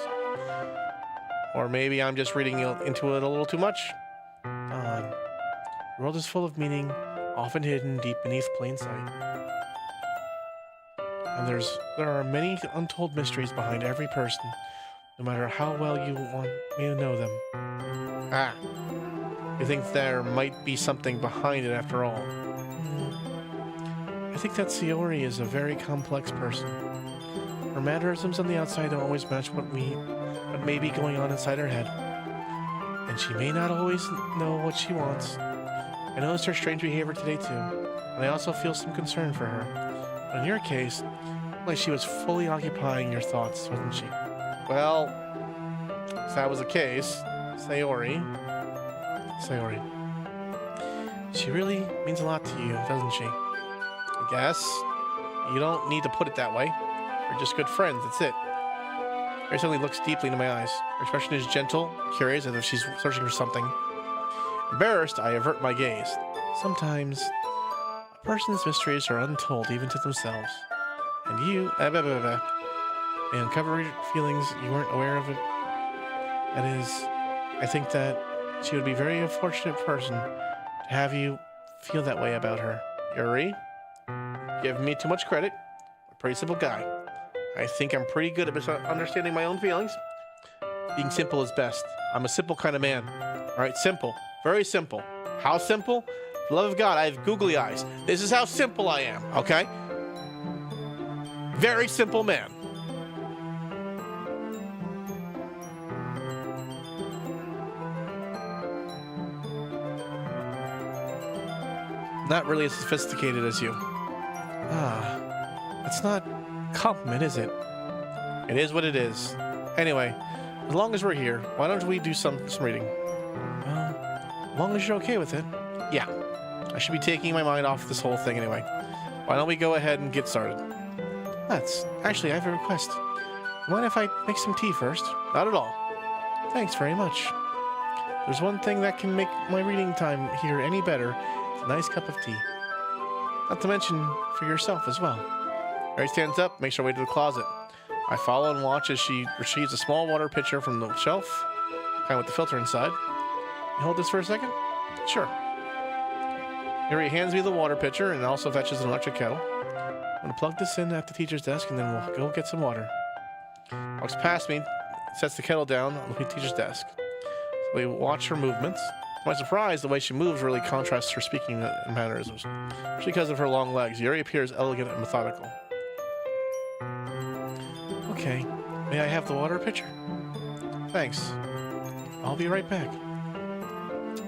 Or maybe I'm just reading into it a little too much. The world is full of meaning, often hidden deep beneath plain sight. And there are many untold mysteries behind every person, no matter how well you want me to know them. Ah, you think there might be something behind it after all? I think that Sayori is a very complex person. Her mannerisms on the outside don't always match what may be going on inside her head. And she may not always know what she wants. I noticed her strange behavior today too, and I also feel some concern for her. But in your case, like she was fully occupying your thoughts, wasn't she? Well, if that was the case, Sayori, she really means a lot to you, doesn't she? I guess. You don't need to put it that way. We're just good friends, that's it. Mary suddenly looks deeply into my eyes. Her expression is gentle, curious, as if she's searching for something. Embarrassed, I avert my gaze. Sometimes, a person's mysteries are untold even to themselves. And you, may uncover feelings you weren't aware of it. That is, I think that she would be a very fortunate person to have you feel that way about her. Yuri? Give me too much credit. I'm a pretty simple guy. I think I'm pretty good at understanding my own feelings. Being simple is best. I'm a simple kind of man. Alright, simple. Very simple. How simple? For the love of God, I have googly eyes. This is how simple I am, okay? Very simple man. Not really as sophisticated as you. It's not a compliment, is it? It is what it is. Anyway, as long as we're here, why don't we do some reading? Well, as long as you're okay with it. Yeah. I should be taking my mind off this whole thing anyway. Why don't we go ahead and get started? Actually, I have a request. Mind if I make some tea first? Not at all. Thanks very much. There's one thing that can make my reading time here any better. It's a nice cup of tea. Not to mention for yourself as well. Mary stands up, makes her way to the closet. I follow and watch as she retrieves a small water pitcher from the shelf, kind of with the filter inside. You hold this for a second? Sure. Mary hands me the water pitcher and also fetches an electric kettle. I'm going to plug this in at the teacher's desk and then we'll go get some water. Walks past me, sets the kettle down on the teacher's desk. So we watch her movements. To my surprise, the way she moves really contrasts her speaking mannerisms. Especially because of her long legs. Yuri appears elegant and methodical. Okay, may I have the water pitcher? Thanks. I'll be right back.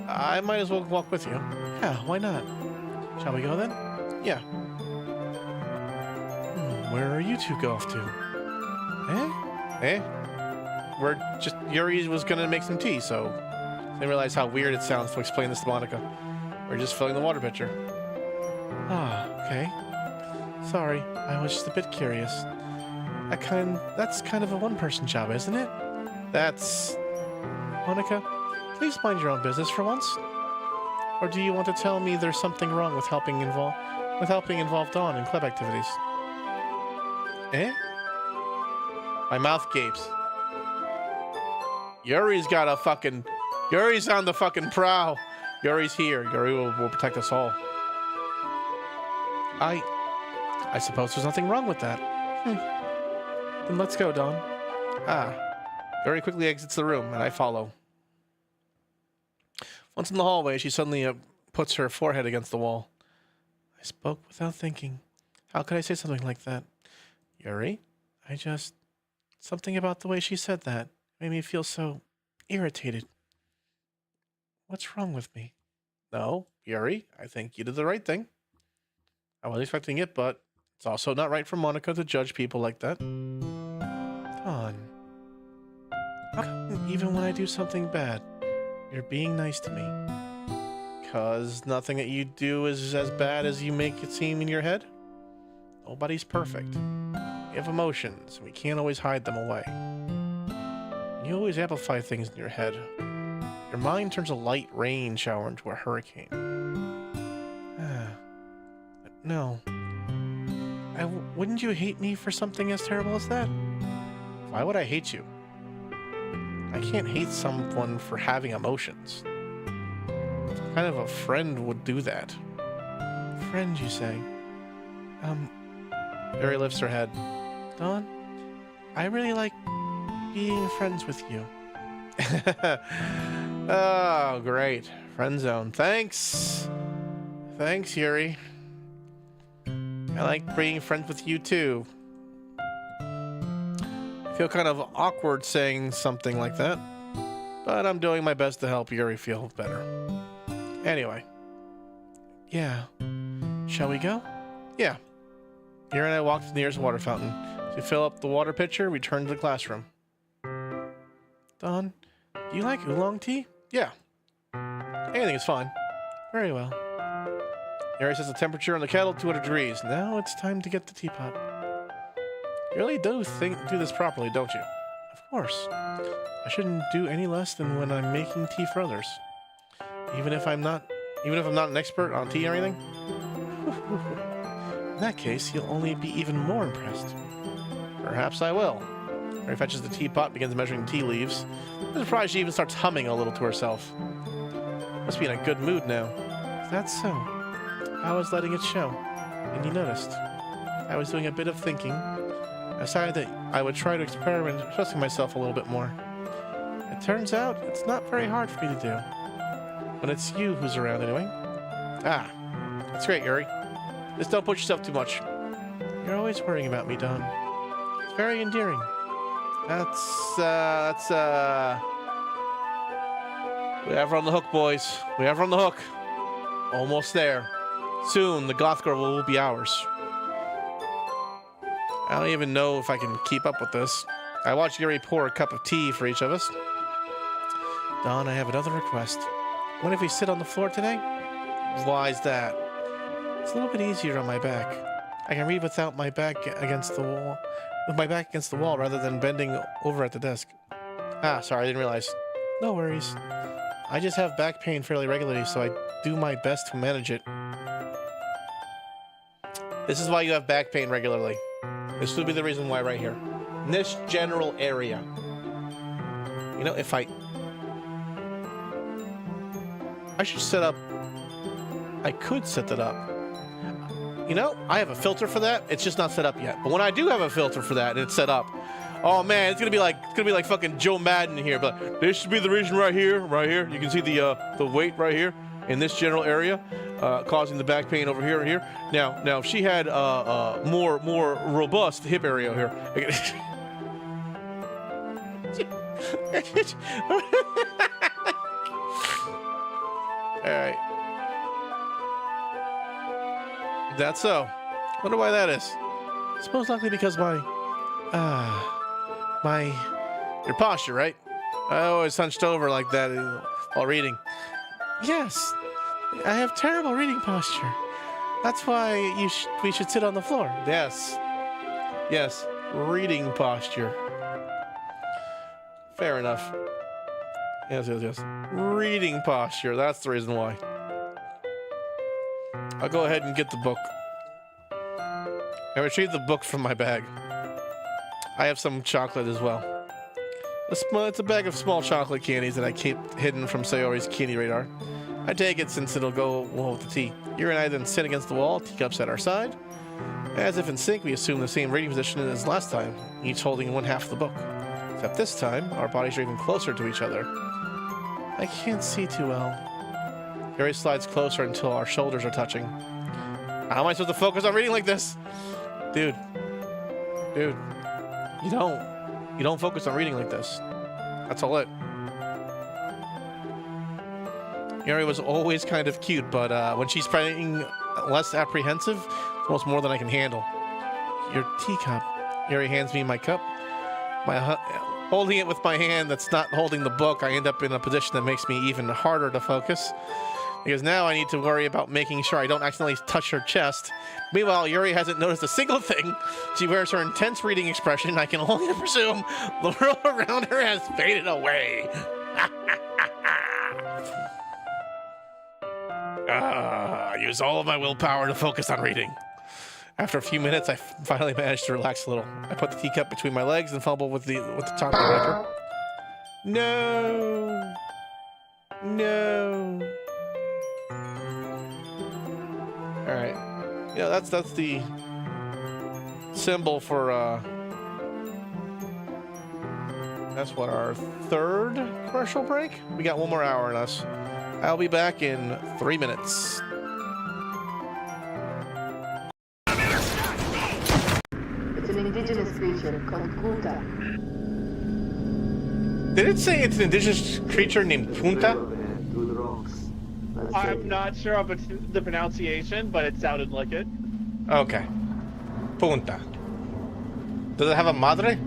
I might as well walk with you. Yeah, why not? Shall we go then? Yeah. Where are you two go off to? Yuri was gonna make some tea, so I didn't realize how weird it sounds to explain this to Monica. We're just filling the water pitcher. Ah, okay. Sorry, I was just a bit curious. That's kind of a one-person job, isn't it? That's... Monica, please mind your own business for once. Or do you want to tell me there's something wrong with helping involve Dawn in club activities? Eh? My mouth gapes. Yuri's got a fucking... Yuri's on the fucking prow. Yuri's here. Yuri will protect us all. I suppose there's nothing wrong with that. Then let's go, Dawn. Yuri quickly exits the room, and I follow. Once in the hallway, she suddenly puts her forehead against the wall. I spoke without thinking. How could I say something like that? Yuri, something about the way she said that made me feel so irritated. What's wrong with me? No, Yuri, I think you did the right thing. I wasn't expecting it, but it's also not right for Monica to judge people like that. Dawn. How come even when I do something bad, you're being nice to me? 'Cause nothing that you do is as bad as you make it seem in your head? Nobody's perfect. We have emotions, and we can't always hide them away. You always amplify things in your head. Your mind turns a light rain shower into a hurricane. No. Wouldn't you hate me for something as terrible as that? Why would I hate you? I can't hate someone for having emotions. What kind of a friend would do that? Friend, you say? Yuri lifts her head. Dawn, I really like being friends with you. Oh, great. Friend zone. Thanks. Thanks, Yuri. I like being friends with you, too. I feel kind of awkward saying something like that, but I'm doing my best to help Yuri feel better. Anyway. Yeah. Shall we go? Yeah. Yuri and I walk to the nearest water fountain. To fill up the water pitcher, we return to the classroom. Dawn, do you like oolong tea? Yeah. Anything is fine. Very well. Yuri sets the temperature on the kettle 200 degrees. Now it's time to get the teapot. You really do this properly, don't you? Of course. I shouldn't do any less than when I'm making tea for others. Even if I'm not an expert on tea or anything. In that case, you'll only be even more impressed. Perhaps I will. Mary fetches the teapot and begins measuring tea leaves. I'm surprised she even starts humming a little to herself. Must be in a good mood now. If that's so, I was letting it show, and you noticed. I was doing a bit of thinking. I decided that I would try to experiment trusting myself a little bit more. It turns out it's not very hard for me to do. When it's you who's around anyway. That's great, Yuri. Just don't push yourself too much. You're always worrying about me, Dawn. It's very endearing. We have her on the hook, boys. We have her on the hook. Almost there. Soon, the goth girl will be ours. I don't even know if I can keep up with this. I watched Yuri pour a cup of tea for each of us. Dawn, I have another request. What if we sit on the floor today? Why's that? It's a little bit easier on my back. I can read without my back against the wall. With my back against the wall rather than bending over at the desk. Sorry, I didn't realize. No worries. I just have back pain fairly regularly, so I do my best to manage it. This is why you have back pain regularly. This would be the reason why right here. In this general area. You know, if I should set up... I could set that up. You know, I have a filter for that. It's just not set up yet. But when I do have a filter for that and it's set up, oh man, it's gonna be like fucking Joe Madden here. But this should be the region right here, right here. You can see the weight right here in this general area, causing the back pain over here and here. Now, if she had more robust hip area here. All right. That's so. Wonder why that is. I suppose likely because your posture, right? I always hunched over like that while reading. Yes, I have terrible reading posture. That's why we should sit on the floor. Yes, reading posture. Fair enough. Yes. Reading posture. That's the reason why. I'll go ahead and get the book. I retrieved the book from my bag. I have some chocolate as well. It's a bag of small chocolate candies that I keep hidden from Sayori's candy radar. I take it since it'll go well with the tea. Yuri and I then sit against the wall, teacups at our side. As if in sync, we assume the same reading position as last time, each holding one half of the book. Except this time, our bodies are even closer to each other. I can't see too well. Yuri slides closer until our shoulders are touching. How am I supposed to focus on reading like this? Dude, you don't focus on reading like this. That's all it. Yuri was always kind of cute, but when she's playing less apprehensive, it's almost more than I can handle. Your teacup. Yuri hands me my cup. Holding it with my hand that's not holding the book, I end up in a position that makes me even harder to focus. Because now I need to worry about making sure I don't accidentally touch her chest. Meanwhile, Yuri hasn't noticed a single thing. She wears her intense reading expression. I can only presume the world around her has faded away. I use all of my willpower to focus on reading. After a few minutes, I finally managed to relax a little. I put the teacup between my legs and fumble with the chocolate wrapper. No. All right. Yeah, that's the symbol for that's what, our third commercial break? We got one more hour in us. I'll be back in 3 minutes. It's an indigenous creature called Punta. Did it say it's an indigenous creature named Punta? I'm not sure of the pronunciation, but it sounded like it. Okay. Punta. Does it have a madre?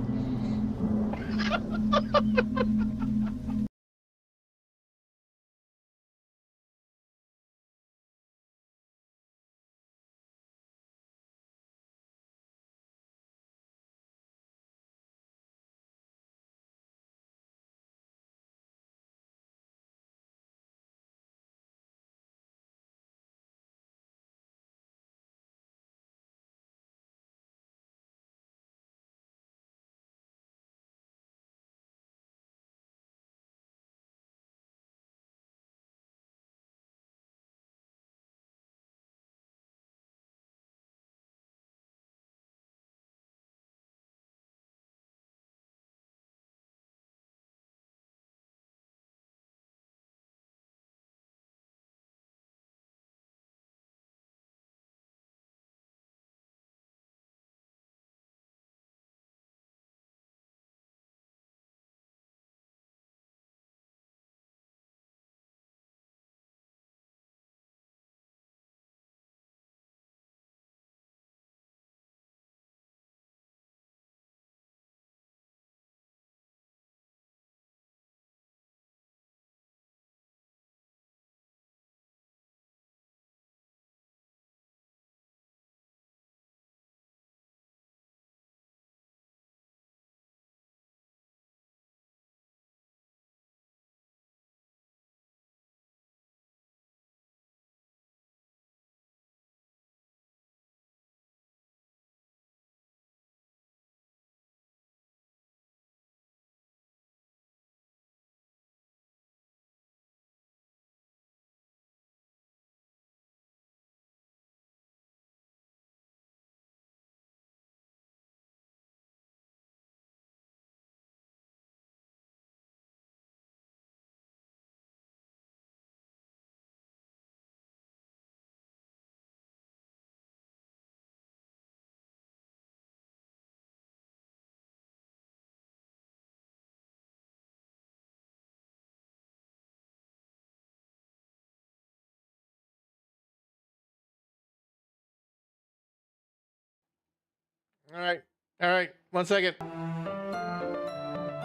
All right. 1 second.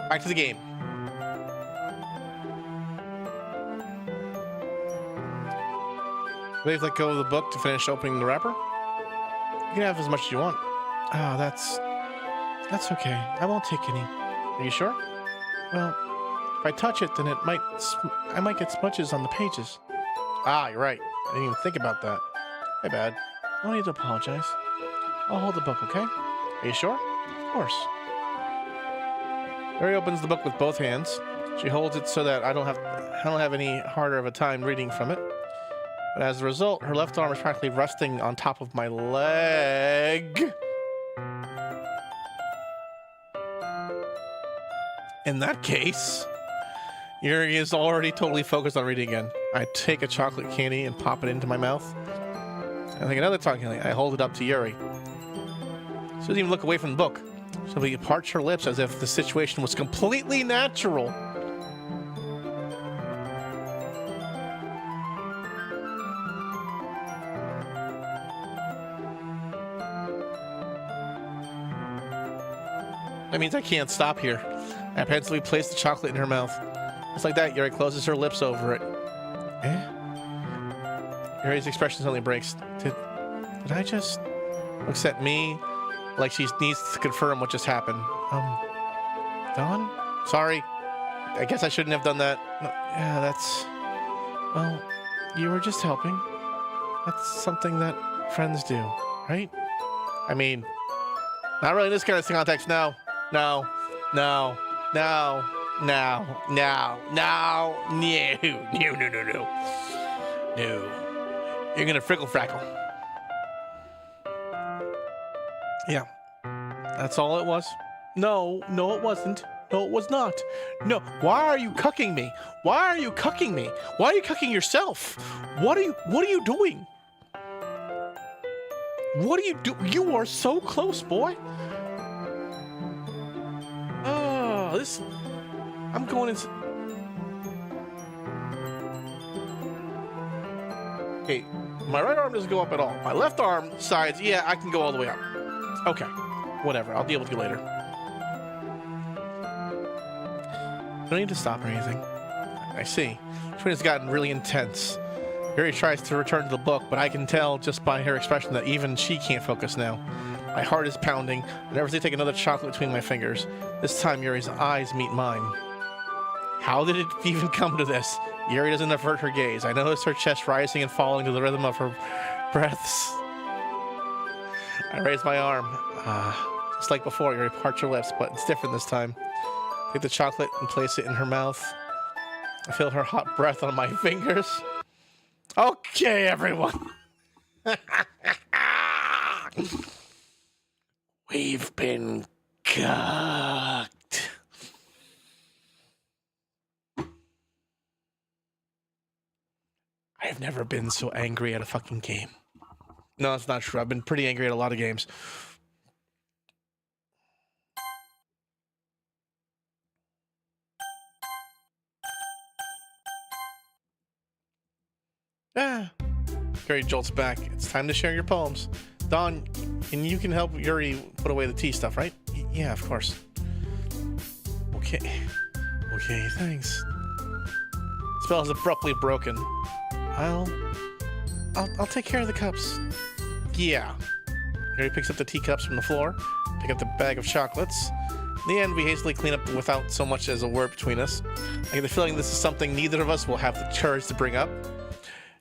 Back to the game. Please let go of the book to finish opening the wrapper. You can have as much as you want. Oh, that's okay. I won't take any. Are you sure? Well, if I touch it, then I might get smudges on the pages. Ah, you're right. I didn't even think about that. My bad. No need to apologize. I'll hold the book, okay? Are you sure? Of course. Yuri opens the book with both hands. She holds it so that I don't have any harder of a time reading from it. But as a result, her left arm is practically resting on top of my leg. In that case, Yuri is already totally focused on reading again. I take a chocolate candy and pop it into my mouth. I take another chocolate candy. I hold it up to Yuri. She doesn't even look away from the book. She parts her lips as if the situation was completely natural. That means I can't stop here. I pensively place the chocolate in her mouth. Just like that, Yuri closes her lips over it. Yuri's expression suddenly breaks. Did I just... Looks at me like she needs to confirm what just happened. Dawn? Sorry. I guess I shouldn't have done that. No, yeah, that's... Well, you were just helping. That's something that friends do, right? I mean, not really in this kind of context, no. No. No. No. No. No. No. No. No. You're gonna frickle frackle. Yeah. That's all it was. No, it wasn't. No, it was not. No. Why are you cucking me? Why are you cucking me? Why are you cucking yourself? What are you doing? What are you doing? You are so close, boy. Oh, this... I'm going into... Okay, my right arm doesn't go up at all. My left arm sides, yeah, I can go all the way up. Okay, whatever. I'll deal with you later. Don't need to stop or anything. I see. Between has gotten really intense. Yuri tries to return to the book, but I can tell just by her expression that even she can't focus now. My heart is pounding. I never take another chocolate between my fingers. This time, Yuri's eyes meet mine. How did it even come to this? Yuri doesn't avert her gaze. I notice her chest rising and falling to the rhythm of her breaths. I raise my arm. Just like before, Yuri parts her lips, but it's different this time. Take the chocolate and place it in her mouth. I feel her hot breath on my fingers. Okay, everyone. We've been cucked. I've never been so angry at a fucking game. No, that's not true. I've been pretty angry at a lot of games. Yuri jolts back. It's time to share your poems. Dawn, and you can help Yuri put away the tea stuff, right? Yeah, of course. Okay. Okay, thanks. Spell is abruptly broken. I'll take care of the cups. Yeah. Yuri picks up the teacups from the floor, pick up the bag of chocolates. In the end, we hastily clean up without so much as a word between us. I get the feeling this is something neither of us will have the courage to bring up.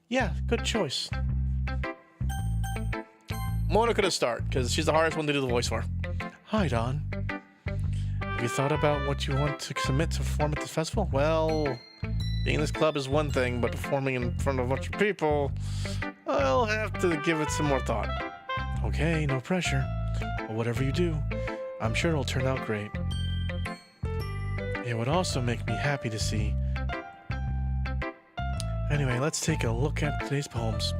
Yeah, good choice. Monica to start, because she's the hardest one to do the voice for. Hi, Dawn. Have you thought about what you want to submit to perform at the festival? Well, being in this club is one thing, but performing in front of a bunch of people, I'll have to give it some more thought. Okay, no pressure. But whatever you do, I'm sure it'll turn out great. It would also make me happy to see. Anyway, let's take a look at today's poems.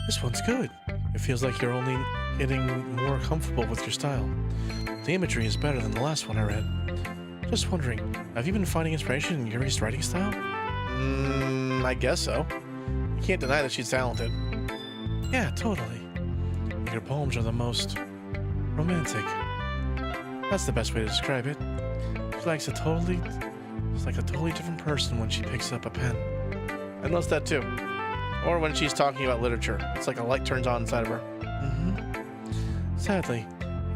This one's good. It feels like you're only getting more comfortable with your style. The imagery is better than the last one I read. Just wondering, have you been finding inspiration in Yuri's writing style? I guess so. You can't deny that she's talented. Yeah, totally. Your poems are the most romantic. That's the best way to describe it. She's like a totally different person when she picks up a pen. I noticed that too. Or when she's talking about literature. It's like a light turns on inside of her. Sadly,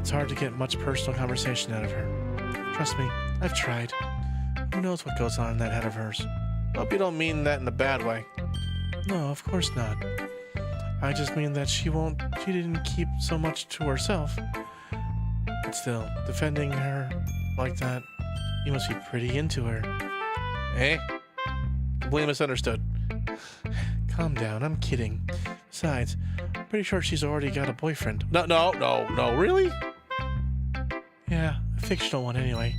it's hard to get much personal conversation out of her. Trust me, I've tried. Who knows what goes on in that head of hers? Hope you don't mean that in a bad way. No, of course not. I just mean that she didn't keep so much to herself. But still, defending her like that, you must be pretty into her. Eh? Completely misunderstood. Calm down, I'm kidding. Besides, I'm pretty sure she's already got a boyfriend. No, really? Yeah, a fictional one anyway.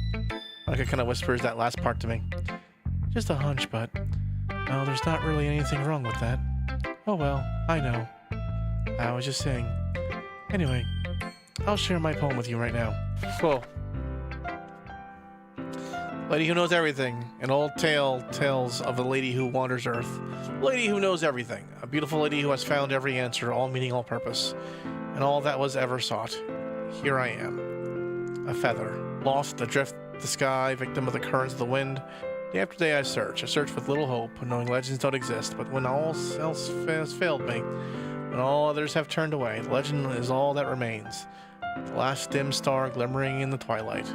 Monica kind of whispers that last part to me. Just a hunch, but, well, there's not really anything wrong with that. Oh well, I know. I was just saying. Anyway, I'll share my poem with you right now. Cool. Lady who knows everything. An old tale tells of a lady who wanders Earth. Lady who knows everything. A beautiful lady who has found every answer, all meaning, all purpose, and all that was ever sought. Here I am. A feather. Lost, adrift the sky, victim of the currents of the wind. Day after day I search with little hope, knowing legends don't exist, but when all else has failed me, when all others have turned away, the legend is all that remains. The last dim star glimmering in the twilight.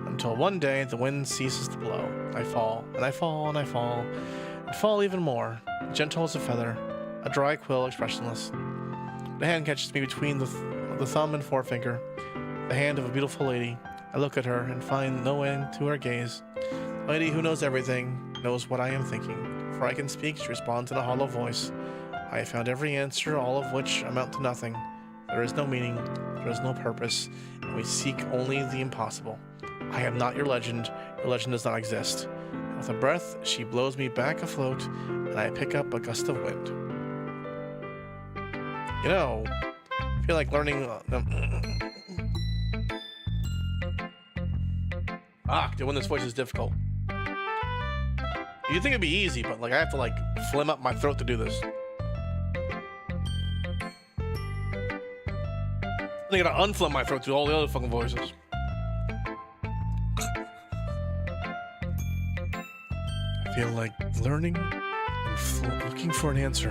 Until one day the wind ceases to blow. I fall, and I fall, and I fall, and fall even more, gentle as a feather, a dry quill expressionless. The hand catches me between the thumb and forefinger, the hand of a beautiful lady. I look at her and find no end to her gaze. The lady who knows everything knows what I am thinking. Before I can speak, she responds in a hollow voice. I have found every answer, all of which amount to nothing. There is no meaning, there is no purpose, and we seek only the impossible. I am not your legend does not exist. And with a breath, she blows me back afloat, and I pick up a gust of wind. You know, I feel like learning... doing this voice is difficult. You'd think it'd be easy, but like I have to like phlegm up my throat to do this. I gotta unphlegm my throat to do all the other fucking voices. I feel like learning and looking for an answer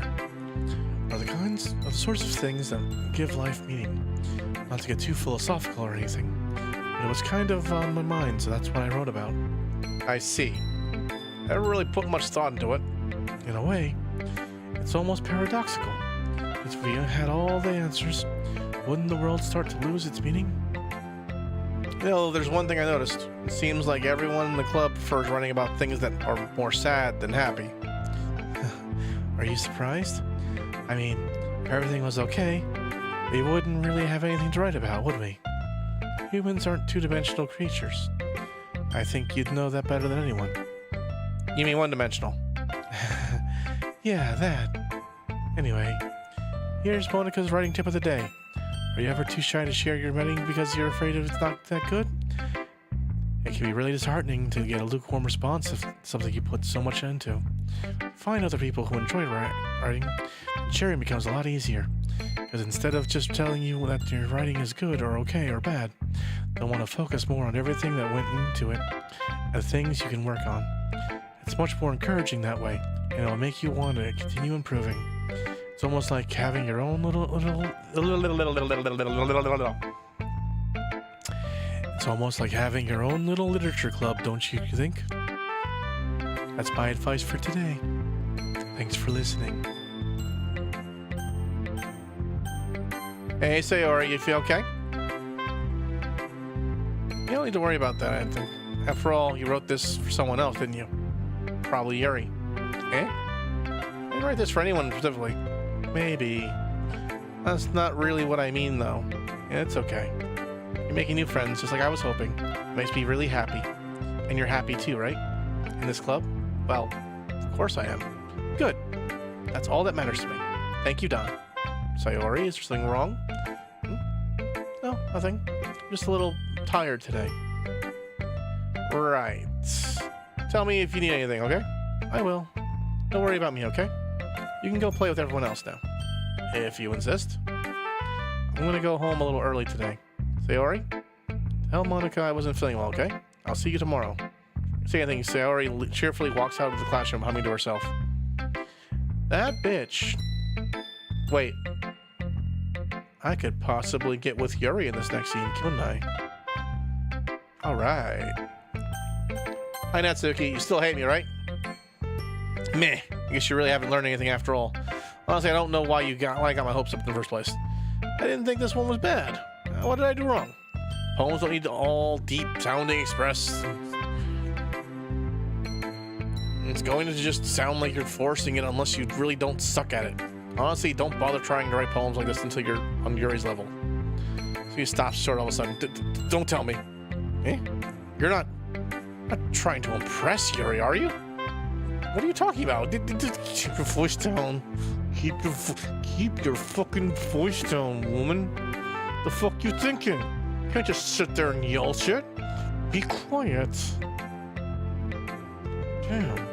are the sorts of things that give life meaning. Not to get too philosophical or anything, but it was kind of on my mind, so that's what I wrote about. I see. I never really put much thought into it. In a way, it's almost paradoxical. If we had all the answers, wouldn't the world start to lose its meaning? You know, there's one thing I noticed. It seems like everyone in the club prefers writing about things that are more sad than happy. Are you surprised? I mean, if everything was okay, we wouldn't really have anything to write about, would we? Humans aren't two-dimensional creatures. I think you'd know that better than anyone. You mean one-dimensional? Yeah, that. Anyway, here's Monica's writing tip of the day. Are you ever too shy to share your writing because you're afraid it's not that good? It can be really disheartening to get a lukewarm response of something you put so much into. Find other people who enjoy writing, and sharing becomes a lot easier. Because instead of just telling you that your writing is good or okay or bad, they'll want to focus more on everything that went into it and the things you can work on. It's much more encouraging that way, and it'll make you want to continue improving. It's almost like having your own It's almost like having your own little literature club, don't you think? That's my advice for today. Thanks for listening. Hey, Sayori, you feel okay? You don't need to worry about that, I think. After all, you wrote this for someone else, didn't you? Probably Yuri. Eh? I didn't write this for anyone specifically. Maybe. That's not really what I mean, though. Yeah, it's okay. You're making new friends, just like I was hoping. It makes me really happy. And you're happy too, right? In this club? Well, of course I am. Good. That's all that matters to me. Thank you, Don. Sayori, is there something wrong? No, nothing. I'm just a little tired today. Right. Tell me if you need anything, okay? I will. Don't worry about me, okay? You can go play with everyone else now. If you insist. I'm gonna go home a little early today. Sayori? Tell Monica I wasn't feeling well, okay? I'll see you tomorrow. Say anything, Sayori cheerfully walks out of the classroom, humming to herself. That bitch. Wait. I could possibly get with Yuri in this next scene, couldn't I? Alright. Hi, Natsuki. You still hate me, right? Meh. I guess you really haven't learned anything after all. Honestly, I don't know why I got my hopes up in the first place. I didn't think this one was bad. What did I do wrong? Poems don't need to all deep sounding express. It's going to just sound like you're forcing it unless you really don't suck at it. Honestly, don't bother trying to write poems like this until you're on Yuri's level. So you stop short all of a sudden. Don't tell me. Eh? You're not trying to impress Yuri, are you? What are you talking about? Keep your voice down. Keep your fucking voice down, woman. The fuck you thinking? You can't just sit there and yell shit. Be quiet. Damn.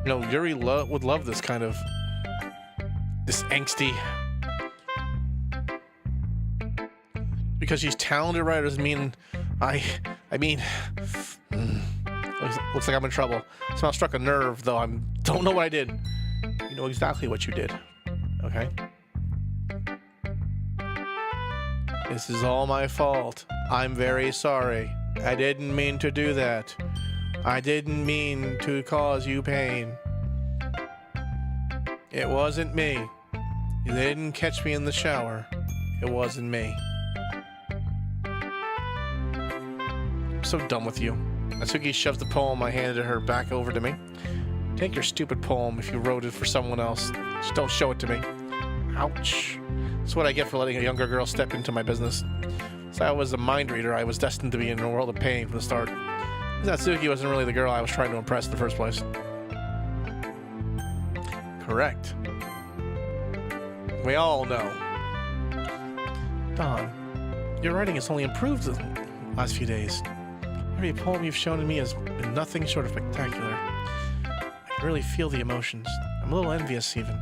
You know, Yuri would love this kind of, this angsty. Because she's talented writer doesn't mean, I mean, looks like I'm in trouble. Somehow struck a nerve, though don't know what I did. You know exactly what you did, okay? This is all my fault. I'm very sorry. I didn't mean to do that. I didn't mean to cause you pain. It wasn't me. You didn't catch me in the shower. It wasn't me. I'm so done with you. Natsuki shoves the poem I handed her back over to me. Take your stupid poem if you wrote it for someone else. Just don't show it to me. Ouch. That's what I get for letting a younger girl step into my business. So I was a mind reader. I was destined to be in a world of pain from the start. Natsuki wasn't really the girl I was trying to impress in the first place. Correct. We all know. Don, your writing has only improved the last few days. Every poem you've shown to me has been nothing short of spectacular. I can really feel the emotions. I'm a little envious even.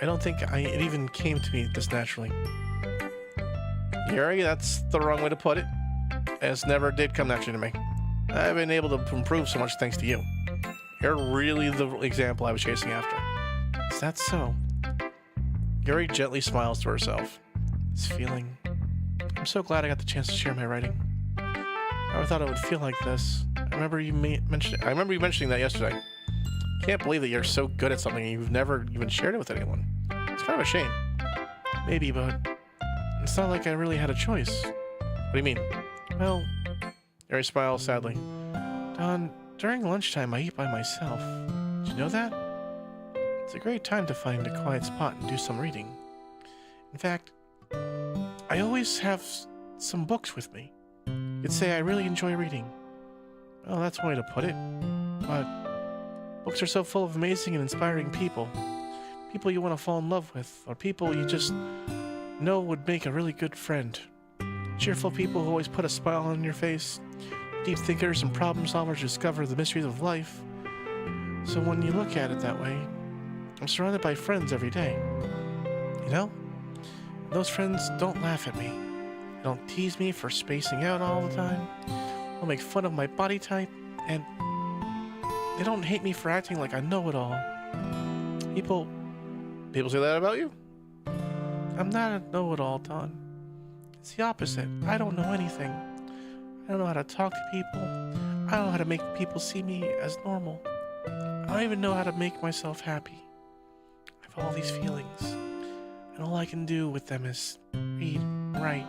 I don't think it even came to me this naturally. Yuri, that's the wrong way to put it. It never did come naturally to me. I've been able to improve so much thanks to you. You're really the example I was chasing after. Is that so? Yuri gently smiles to herself. This feeling. I'm so glad I got the chance to share my writing. I never thought it would feel like this. I remember you mentioning that yesterday. Can't believe that you're so good at something and you've never even shared it with anyone. It's kind of a shame. Maybe, but it's not like I really had a choice. What do you mean? Well, Yuri smiles sadly. Don, during lunchtime I eat by myself. Did you know that? It's a great time to find a quiet spot and do some reading. In fact, I always have some books with me. You'd say I really enjoy reading. Well, that's one way to put it. But books are so full of amazing and inspiring people. People you want to fall in love with, or people you just know would make a really good friend. Cheerful people who always put a smile on your face. Deep thinkers and problem solvers who discover the mysteries of life. So when you look at it that way, I'm surrounded by friends every day. You know? Those friends don't laugh at me. They don't tease me for spacing out all the time. They'll make fun of my body type. And they don't hate me for acting like I know it all. People say that about you? I'm not a know-it-all, Don. It's the opposite. I don't know anything. I don't know how to talk to people. I don't know how to make people see me as normal. I don't even know how to make myself happy. I have all these feelings, and all I can do with them is read and write.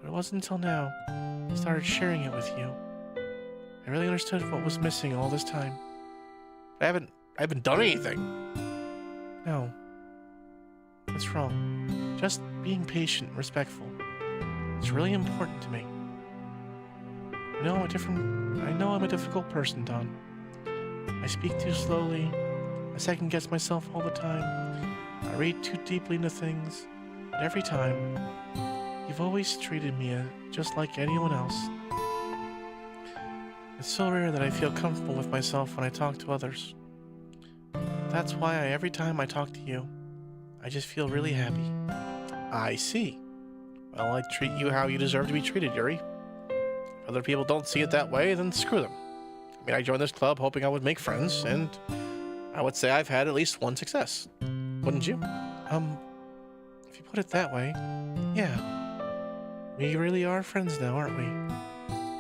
But it wasn't until now I started sharing it with you. I really understood what was missing all this time. I haven't done anything. No. That's wrong. Just being patient and respectful. It's really important to me. I know I'm a difficult person, Don. I speak too slowly. I second guess myself all the time. I read too deeply into things. But every time, you've always treated me just like anyone else. It's so rare that I feel comfortable with myself when I talk to others. That's why every time I talk to you, I just feel really happy. I see. Well, I treat you how you deserve to be treated, Yuri. If other people don't see it that way, then screw them. I mean, I joined this club hoping I would make friends, and I would say I've had at least one success. Wouldn't you? If you put it that way, yeah. We really are friends now, aren't we?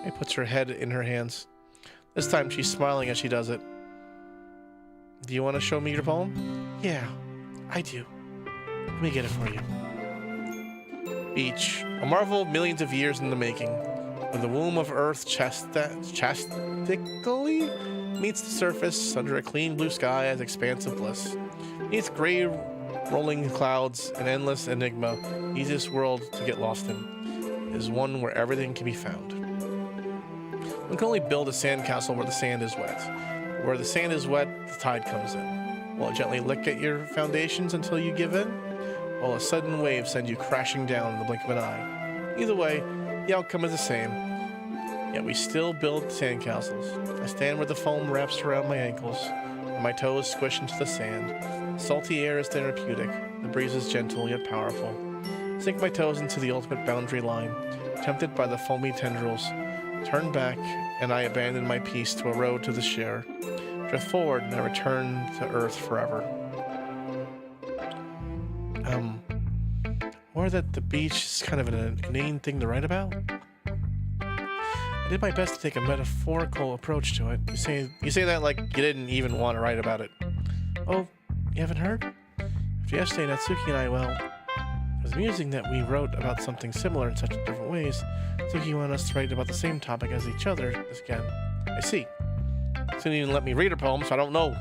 She puts her head in her hands. This time she's smiling as she does it. Do you want to show me your poem? Yeah, I do. Let me get it for you. Beach. A marvel of millions of years in the making. When the womb of Earth chastically meets the surface under a clean blue sky as expanse of bliss. Beneath gray rolling clouds, an endless enigma, easiest world to get lost in, is one where everything can be found. One can only build a sandcastle where the sand is wet. Where the sand is wet, the tide comes in. Will it gently lick at your foundations until you give in? Will a sudden wave send you crashing down in the blink of an eye? Either way, the outcome is the same. Yet we still build sandcastles. I stand where the foam wraps around my ankles, and my toes squish into the sand. Salty air is therapeutic. The breeze is gentle yet powerful. Sink my toes into the ultimate boundary line, tempted by the foamy tendrils. Turn back, and I abandon my peace to a road to the shore. Drift forward, and I return to Earth forever. Or that the beach is kind of an inane thing to write about? I did my best to take a metaphorical approach to it. You say that like you didn't even want to write about it. Oh, you haven't heard? After yesterday, Natsuki and I, well, it was amusing that we wrote about something similar in such different ways. Natsuki wanted us to write about the same topic as each other this again. I see. She didn't even let me read her poem, so I don't know.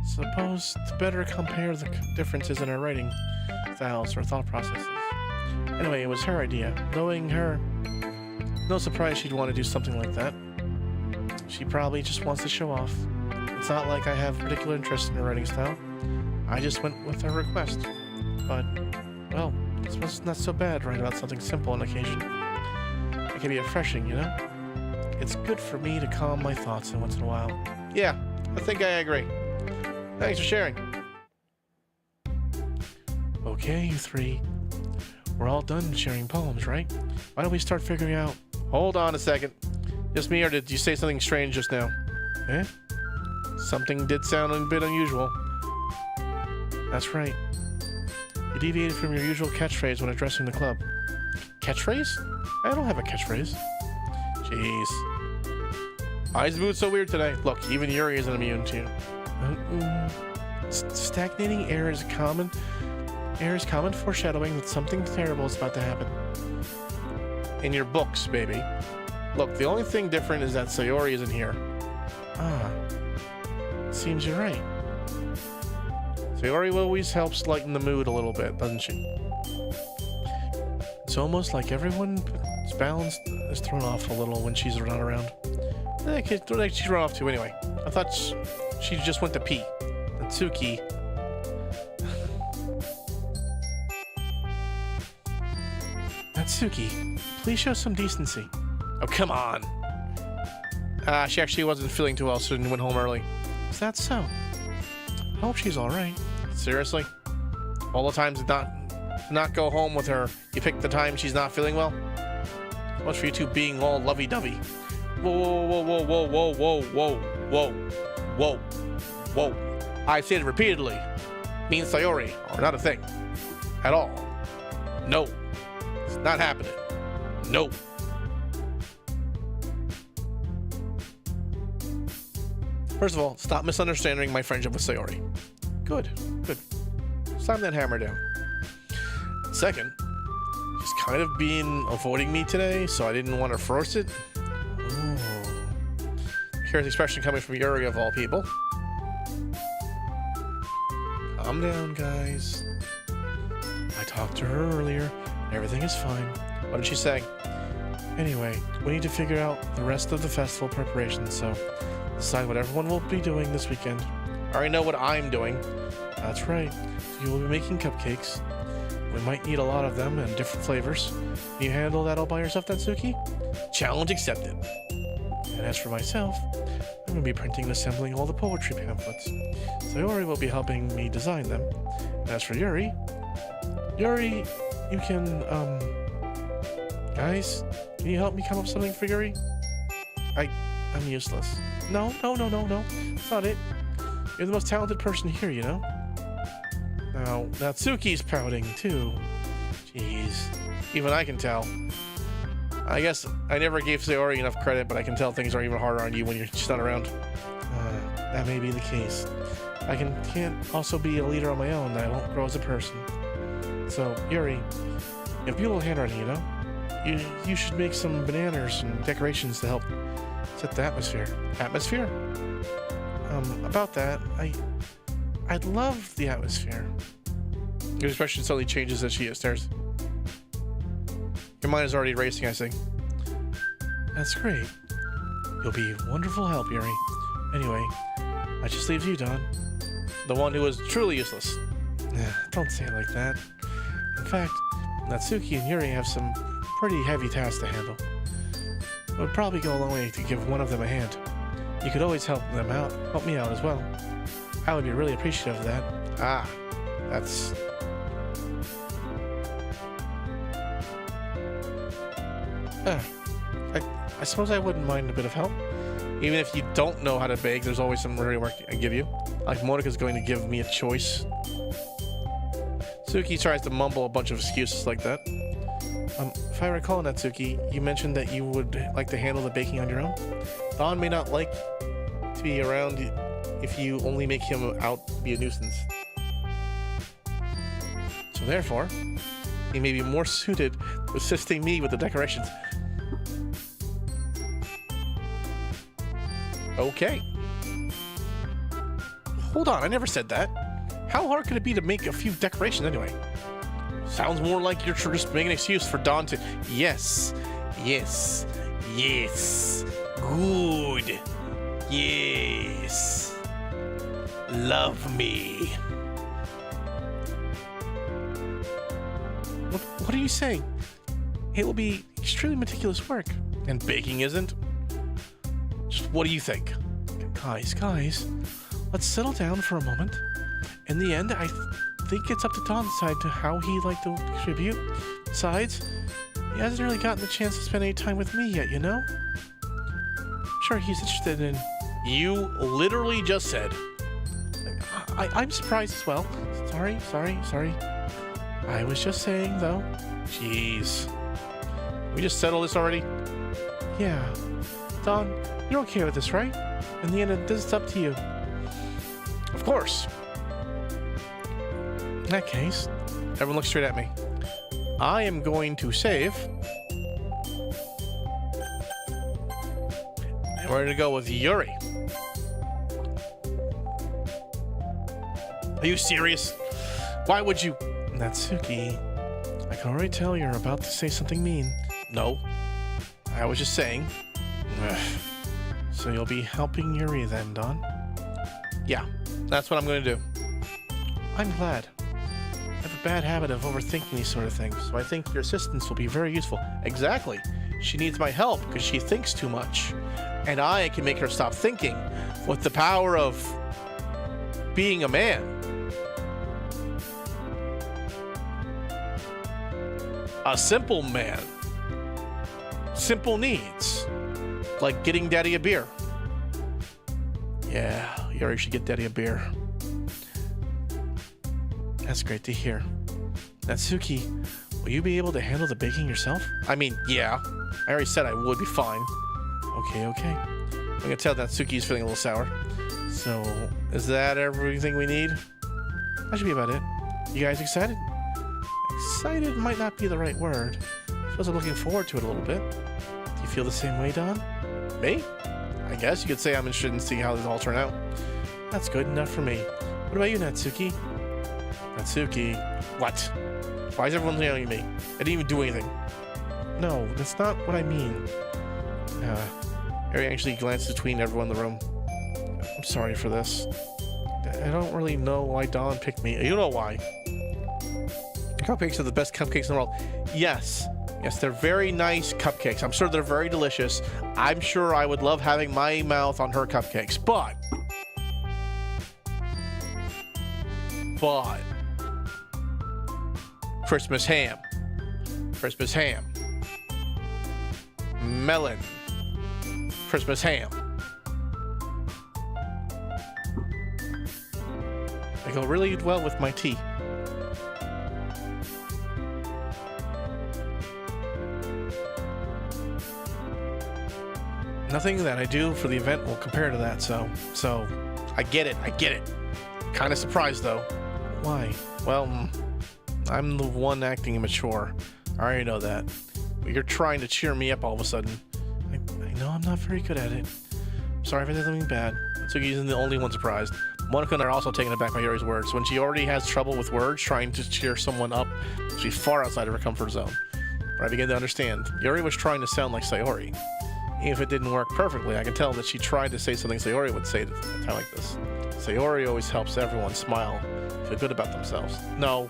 Suppose to better compare the differences in our writing styles or thought processes. Anyway, it was her idea. Knowing her, no surprise she'd want to do something like that. She probably just wants to show off. It's not like I have particular interest in her writing style. I just went with her request. But, well, this was not so bad writing about something simple on occasion. It can be refreshing, you know? It's good for me to calm my thoughts once in a while. Yeah, I think I agree. Thanks for sharing. Okay, you three. We're all done sharing poems, right? Why don't we start figuring out... Hold on a second. Just me, or did you say something strange just now? Eh? Something did sound a bit unusual. That's right. You deviated from your usual catchphrase when addressing the club. Catchphrase? I don't have a catchphrase. Jeez. Eyes moved so weird today. Look, even Yuri isn't immune to you. Stagnating air is common foreshadowing that something terrible is about to happen. In your books, baby. Look, the only thing different is that Sayori isn't here. Ah. Seems you're right. Sayori always helps lighten the mood a little bit, doesn't she? It's almost like everyone's balance is thrown off a little when she's not around. She's run off too anyway. I thought she just went to pee. Natsuki. Natsuki, please show some decency. Oh, come on. She actually wasn't feeling too well, so she went home early. Is that so? I hope she's alright. Seriously? All the times to not go home with her, you pick the time she's not feeling well? So much for you two being all lovey-dovey. Whoa, whoa, whoa, whoa, whoa, whoa, whoa, whoa, whoa, whoa. I said it repeatedly. Me and Sayori are not a thing. At all. No. It's not happening. No. First of all, stop misunderstanding my friendship with Sayori. Good, good. Slam that hammer down. Second, she's kind of been avoiding me today, so I didn't want to force it. Ooh. Here's the expression coming from Yuri of all people. Calm down, guys. I talked to her earlier. Everything is fine. What did she say? Anyway, we need to figure out the rest of the festival preparations, so decide what everyone will be doing this weekend. I already know what I'm doing. That's right. So you will be making cupcakes. We might need a lot of them and different flavors. Can you handle that all by yourself, Natsuki? Challenge accepted. And as for myself, I'm going to be printing and assembling all the poetry pamphlets. Sayori will be helping me design them. And as for Yuri, you can, guys, can you help me come up with something for Yuri? I'm useless. No. That's not it. You're the most talented person here, you know? Now, Natsuki's pouting, too. Jeez. Even I can tell. I guess I never gave Sayori enough credit, but I can tell things are even harder on you when you're just not around. That may be the case. I can't also be a leader on my own. I won't grow as a person. So, Yuri, you have beautiful handwriting, you know? You should make some bananas and decorations to help set the atmosphere. Atmosphere? About that, I'd love the atmosphere. Your expression suddenly changes as she stares. Your mind is already racing, I see. That's great. You'll be wonderful help, Yuri. Anyway, I just leave you, Don. The one who was truly useless. Don't say it like that. In fact, Natsuki and Yuri have some pretty heavy tasks to handle. It would probably go a long way to give one of them a hand. You could always help me out as well. I would be really appreciative of that. Ah, that's... I suppose I wouldn't mind a bit of help. Even if you don't know how to bake, there's always some ready work I can give you. Like Monika's going to give me a choice. Suki tries to mumble a bunch of excuses like that. If I recall, Natsuki, you mentioned that you would like to handle the baking on your own. Don may not like to be around if you only make him out to be a nuisance. So therefore, he may be more suited to assisting me with the decorations. Okay. Hold on, I never said that. How hard could it be to make a few decorations anyway? Sounds more like you're just making an excuse for Don to... Yes. Yes. Yes. Good. Yes. Love me. What are you saying? It will be extremely meticulous work. And baking isn't? Just what do you think? Guys, let's settle down for a moment. In the end, I think it's up to Don to decide to how he'd like to contribute. Besides, he hasn't really gotten the chance to spend any time with me yet, you know? Sure, he's interested in... You literally just said. I'm surprised as well. Sorry. I was just saying, though. Jeez. We just settled this already? Yeah. Don, you're okay with this, right? In the end, this is up to you. Of course. In that case, everyone look straight at me. I am going to save. And we're going to go with Yuri. Are you serious? Why would you... Natsuki, I can already tell you're about to say something mean. No. I was just saying. So you'll be helping Yuri then, Don? Yeah, that's what I'm going to do. I'm glad. I have a bad habit of overthinking these sort of things, so I think your assistance will be very useful. Exactly. She needs my help because she thinks too much. And I can make her stop thinking with the power of being a man. A simple man. Simple needs. Like getting Daddy a beer. Yeah, Yuri should get Daddy a beer. That's great to hear. Natsuki, will you be able to handle the baking yourself? I mean, yeah. I already said I would be fine. Okay. I'm gonna tell Natsuki's feeling a little sour. So, is that everything we need? That should be about it. You guys excited? Excited might not be the right word. I suppose I'm looking forward to it a little bit. Do you feel the same way, Don? Me? I guess you could say I'm interested in seeing how this all turn out. That's good enough for me. What about you, Natsuki? Natsuki? What? Why is everyone yelling at me? I didn't even do anything. No, that's not what I mean. Harry actually glanced between everyone in the room. I'm sorry for this. I don't really know why Don picked me. You know why. Cupcakes are the best cupcakes in the world. Yes, they're very nice cupcakes. I'm sure they're very delicious. I'm sure I would love having my mouth on her cupcakes, but Christmas ham, melon, Christmas ham. They go really well with my tea. Nothing that I do for the event will compare to that, so I get it. Kind of surprised, though. Why? Well, I'm the one acting immature. I already know that. But you're trying to cheer me up all of a sudden. I know I'm not very good at it. Sorry if I did something bad. Tsuki isn't the only one surprised. Monica and I are also taken aback by Yuri's words. When she already has trouble with words, trying to cheer someone up, she's far outside of her comfort zone. But I begin to understand. Yuri was trying to sound like Sayori. Even if it didn't work perfectly, I can tell that she tried to say something Sayori would say at a time like this. Sayori always helps everyone smile, feel good about themselves. No,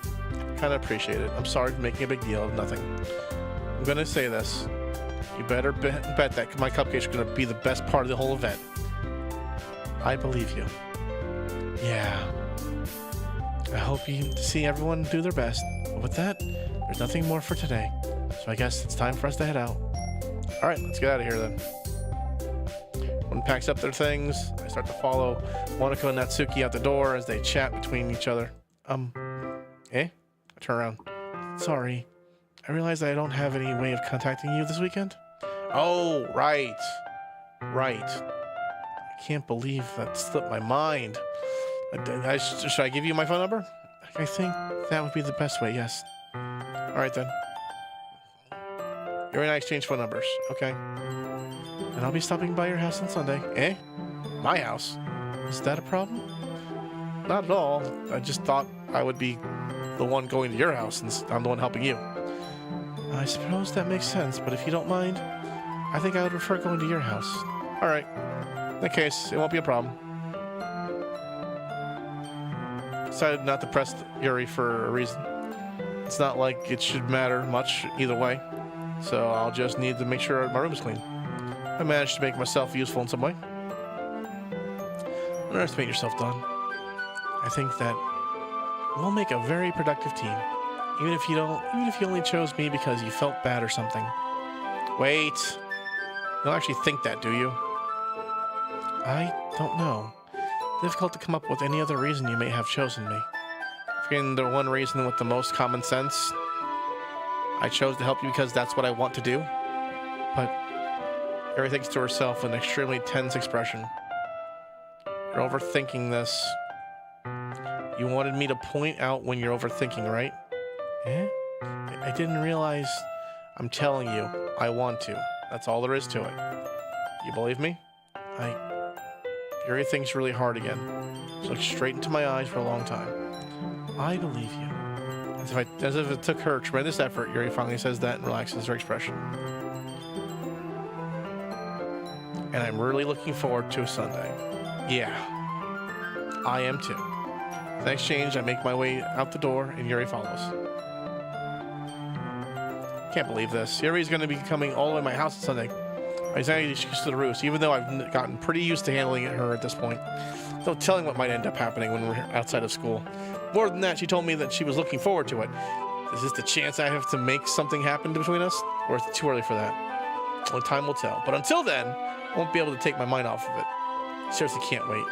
kind of appreciate it. I'm sorry for making a big deal of nothing. I'm gonna say this. You better bet that my cupcake's gonna be the best part of the whole event. I believe you. Yeah. I hope you see everyone do their best. But with that, there's nothing more for today. So I guess it's time for us to head out. Alright, let's get out of here then. One packs up their things. I start to follow Monica and Natsuki out the door as they chat between each other. I turn around. Sorry. I realized I don't have any way of contacting you this weekend. Oh, right. Right. I can't believe that slipped my mind. Should I give you my phone number? I think that would be the best way, yes. Alright then. Yuri and I exchange phone numbers. Okay. And I'll be stopping by your house on Sunday. Eh? My house? Is that a problem? Not at all. I just thought I would be the one going to your house since I'm the one helping you. I suppose that makes sense, but if you don't mind, I think I would prefer going to your house. Alright. In that case, it won't be a problem. Decided not to press Yuri for a reason. It's not like it should matter much either way. So I'll just need to make sure my room is clean. I managed to make myself useful in some way. Don't underestimate yourself, Don. I think that we'll make a very productive team. Even if you only chose me because you felt bad or something. Wait. You don't actually think that, do you? I don't know. Difficult to come up with any other reason you may have chosen me. Forgetting the one reason with the most common sense. I chose to help you because that's what I want to do. But Yuri thinks to herself with an extremely tense expression. You're overthinking this. You wanted me to point out when you're overthinking, right? Eh? I didn't realize. I'm telling you, I want to. That's all there is to it. You believe me? Yuri thinks really hard again. She looks straight into my eyes for a long time. I believe you. As if it took her tremendous effort, Yuri finally says that and relaxes her expression. And I'm really looking forward to a Sunday. Yeah. I am too. In exchange, I make my way out the door and Yuri follows. Can't believe this. Yuri's going to be coming all the way to my house on Sunday. My anxiety shoots to the roost, even though I've gotten pretty used to handling her at this point. No telling what might end up happening when we're outside of school. More than that, she told me that she was looking forward to it. Is this the chance I have to make something happen between us? Or is it too early for that? Only time will tell. But until then, I won't be able to take my mind off of it. Seriously can't wait.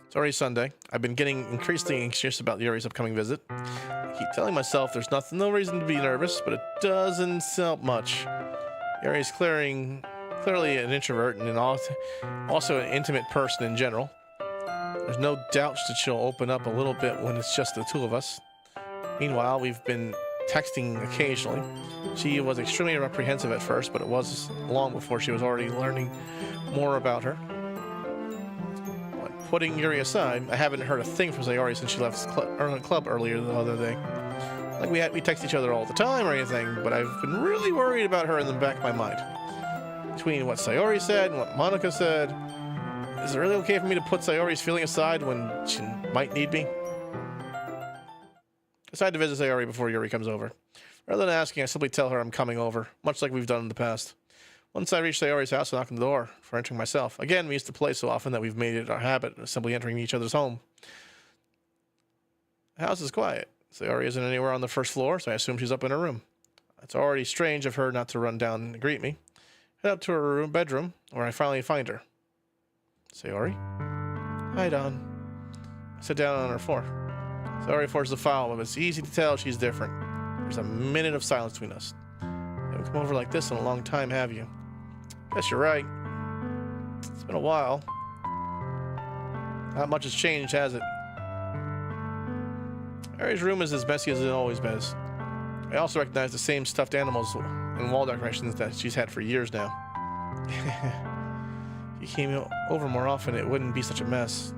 It's already Sunday. I've been getting increasingly anxious about Yuri's upcoming visit. I keep telling myself there's no reason to be nervous, but it doesn't help much. Yuri's clearly an introvert and also an intimate person in general. There's no doubt that she'll open up a little bit when it's just the two of us. Meanwhile, we've been texting occasionally. She was extremely apprehensive at first, but it was long before she was already learning more about her. Putting Yuri aside, I haven't heard a thing from Sayori since she left the club earlier the other day. Like we text each other all the time or anything, but I've been really worried about her in the back of my mind. Between what Sayori said and what Monica said, is it really okay for me to put Sayori's feeling aside when she might need me? I decided to visit Sayori before Yuri comes over. Rather than asking, I simply tell her I'm coming over, much like we've done in the past. Once I reach Sayori's house, I knock on the door for entering myself. Again, we used to play so often that we've made it our habit of simply entering each other's home. The house is quiet. Sayori isn't anywhere on the first floor, so I assume she's up in her room. It's already strange of her not to run down and greet me. Head up to her bedroom, where I finally find her. Sayori? Hi, Don. I sit down on her floor. Sayori forces the file, but it's easy to tell she's different. There's a minute of silence between us. I'm Haven't come over like this in a long time, have you? Guess you're right. It's been a while. Not much has changed, has it? Harry's room is as messy as it always is. I also recognize the same stuffed animals and wall decorations that she's had for years now. If you came over more often, it wouldn't be such a mess.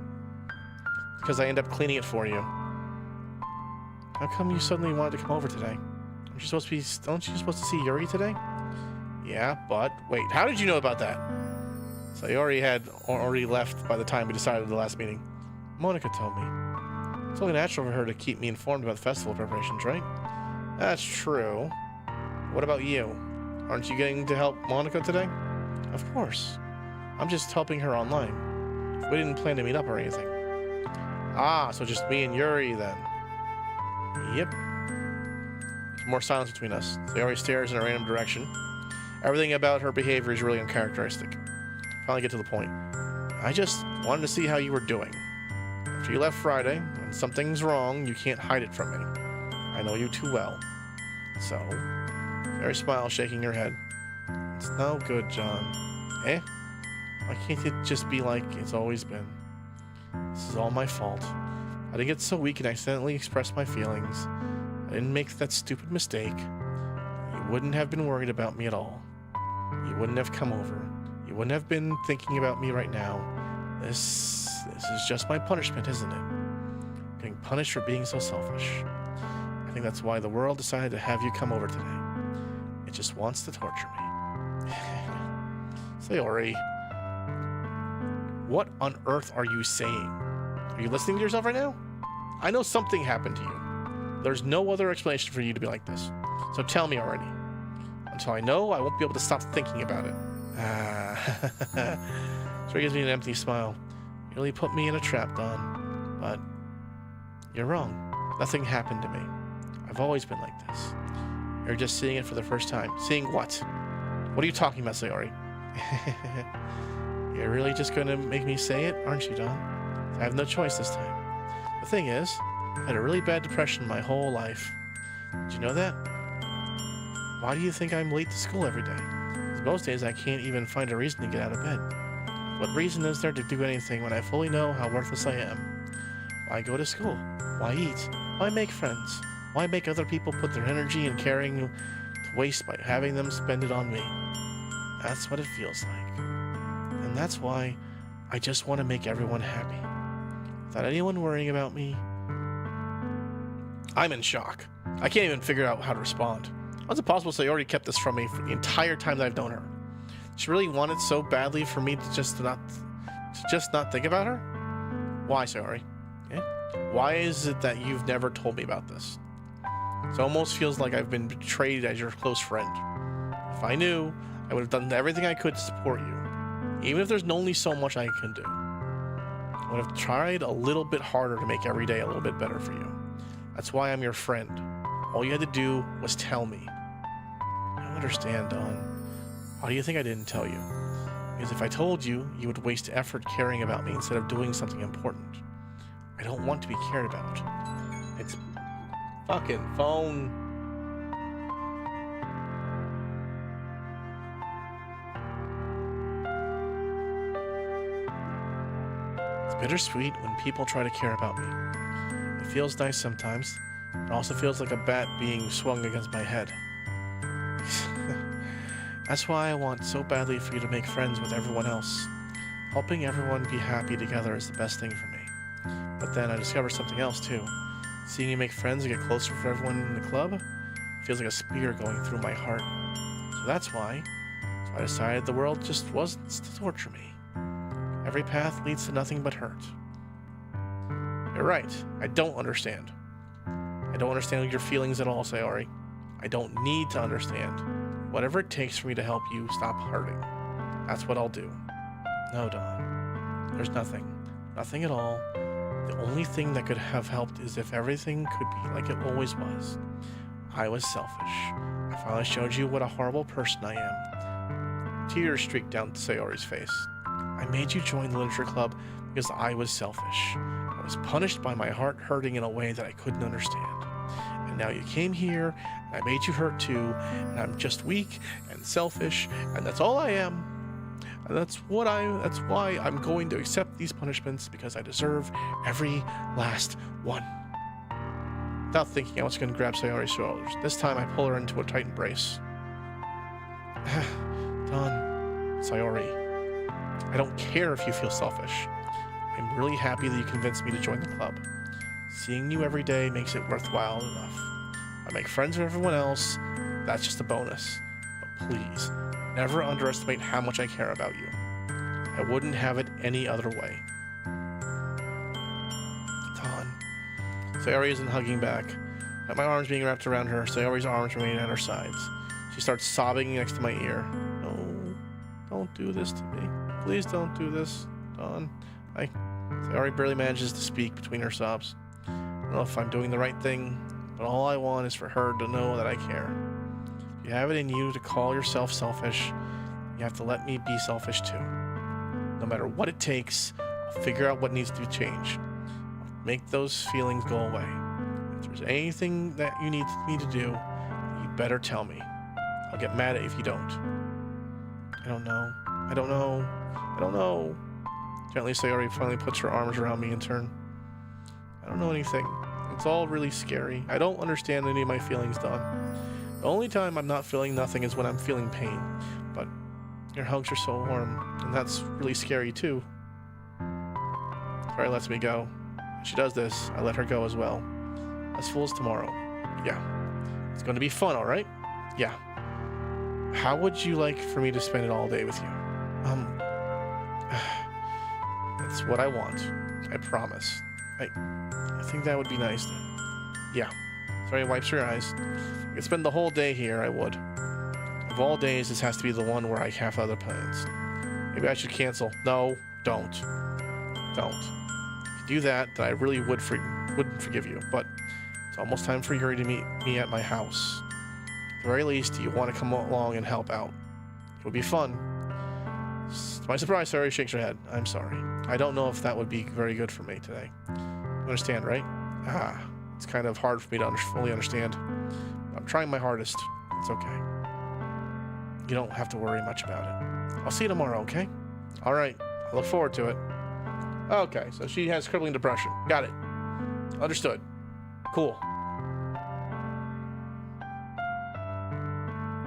Because I end up cleaning it for you. How come you suddenly wanted to come over today? Aren't you supposed to see Yuri today? Yeah, but wait, how did you know about that? Sayori had already left by the time we decided the last meeting. Monica told me. It's only natural for her to keep me informed about the festival preparations, right? That's true. What about you? Aren't you getting to help Monica today? Of course. I'm just helping her online. We didn't plan to meet up or anything. Ah, so just me and Yuri then. Yep. There's more silence between us. Sayori stares in a random direction. Everything about her behavior is really uncharacteristic. Finally get to the point. I just wanted to see how you were doing. After you left Friday, when something's wrong, you can't hide it from me. I know you too well. So, Sayori smiles, shaking her head. It's no good, John. Eh? Why can't it just be like it's always been? This is all my fault. I didn't get so weak and accidentally express my feelings. I didn't make that stupid mistake. You wouldn't have been worried about me at all. You wouldn't have come over. You wouldn't have been thinking about me right now. This is just my punishment, isn't it? Getting punished for being so selfish. I think that's why the world decided to have you come over today. It just wants to torture me. Sayori, what on earth are you saying? Are you listening to yourself right now? I know something happened to you. There's no other explanation for you to be like this. So tell me already. Until I know, I won't be able to stop thinking about it. So he gives me an empty smile. You really put me in a trap, Don. But you're wrong. Nothing happened to me. I've always been like this. You're just seeing it for the first time. Seeing what? What are you talking about, Sayori? You're really just going to make me say it, aren't you, Don? I have no choice this time. The thing is, I had a really bad depression my whole life. Did you know that? Why do you think I'm late to school every day? Because most days I can't even find a reason to get out of bed. What reason is there to do anything when I fully know how worthless I am? Why go to school? Why eat? Why make friends? Why make other people put their energy and caring to waste by having them spend it on me? That's what it feels like. And that's why I just want to make everyone happy. Without anyone worrying about me. I'm in shock. I can't even figure out how to respond. How's it possible Sayori kept this from me for the entire time that I've known her? She really wanted so badly for me to just not think about her? Why, Sayori? Yeah? Why is it that you've never told me about this? It almost feels like I've been betrayed as your close friend. If I knew, I would have done everything I could to support you. Even if there's only so much I can do. I would have tried a little bit harder to make every day a little bit better for you. That's why I'm your friend. All you had to do was tell me. I don't understand, Dawn. Why do you think I didn't tell you? Because if I told you, you would waste effort caring about me instead of doing something important. I don't want to be cared about. It's fucking phone. It's bittersweet when people try to care about me. It feels nice sometimes. It also feels like a bat being swung against my head. That's why I want so badly for you to make friends with everyone else. Helping everyone be happy together is the best thing for me. But then I discovered something else too. Seeing you make friends and get closer for everyone in the club feels like a spear going through my heart. So that's why I decided the world just wasn't to torture me. Every path leads to nothing but hurt. You're right. I don't understand. I don't understand your feelings at all, Sayori. I don't need to understand. Whatever it takes for me to help you stop hurting. That's what I'll do. No, Dawn. There's nothing. Nothing at all. The only thing that could have helped is if everything could be like it always was. I was selfish. I finally showed you what a horrible person I am. Tears streaked down Sayori's face. I made you join the literature club because I was selfish. I was punished by my heart hurting in a way that I couldn't understand. And and now you came here, and I made you hurt too, and I'm just weak and selfish, and that's all I am. And that's why I'm going to accept these punishments, because I deserve every last one. Without thinking, I was going to grab Sayori's shoulders. This time I pull her into a tight embrace. Don, Sayori, I don't care if you feel selfish. I'm really happy that you convinced me to join the club. Seeing you every day makes it worthwhile enough. I make friends with everyone else. That's just a bonus. But please, never underestimate how much I care about you. I wouldn't have it any other way. Don. Sayori isn't hugging back. At my arms being wrapped around her, Sayori's arms remain at her sides. She starts sobbing next to my ear. No, don't do this to me. Please don't do this, Don. Sayori barely manages to speak between her sobs. I don't know if I'm doing the right thing, but all I want is for her to know that I care. If you have it in you to call yourself selfish, you have to let me be selfish too. No matter what it takes, I'll figure out what needs to be changed. I'll make those feelings go away. If there's anything that you need me to do, you better tell me. I'll get mad at you if you don't. I don't know. Gently, Sayori finally puts her arms around me in turn. I don't know anything. It's all really scary. I don't understand any of my feelings, Don. The only time I'm not feeling nothing is when I'm feeling pain. But your hugs are so warm, and that's really scary too. Sayori lets me go. When she does this, I let her go as well. As full as tomorrow. Yeah. It's going to be fun, alright? Yeah. How would you like for me to spend it all day with you? That's what I want. I promise. I think that would be nice then. Yeah. Sayori wipes her eyes. If I could spend the whole day here, I would. Of all days, this has to be the one where I have other plans. Maybe I should cancel. No, don't. Don't. If you do that, then I really wouldn't forgive you. But it's almost time for Yuri to meet me at my house. At the very least, you want to come along and help out. It would be fun. To my surprise, Sayori shakes her head. I'm sorry. I don't know if that would be very good for me today. You understand, right? It's kind of hard for me to fully understand. I'm trying my hardest. It's okay. You don't have to worry much about it. I'll see you tomorrow, okay? All right. I look forward to it. Okay, so she has crippling depression. Got it. Understood. Cool.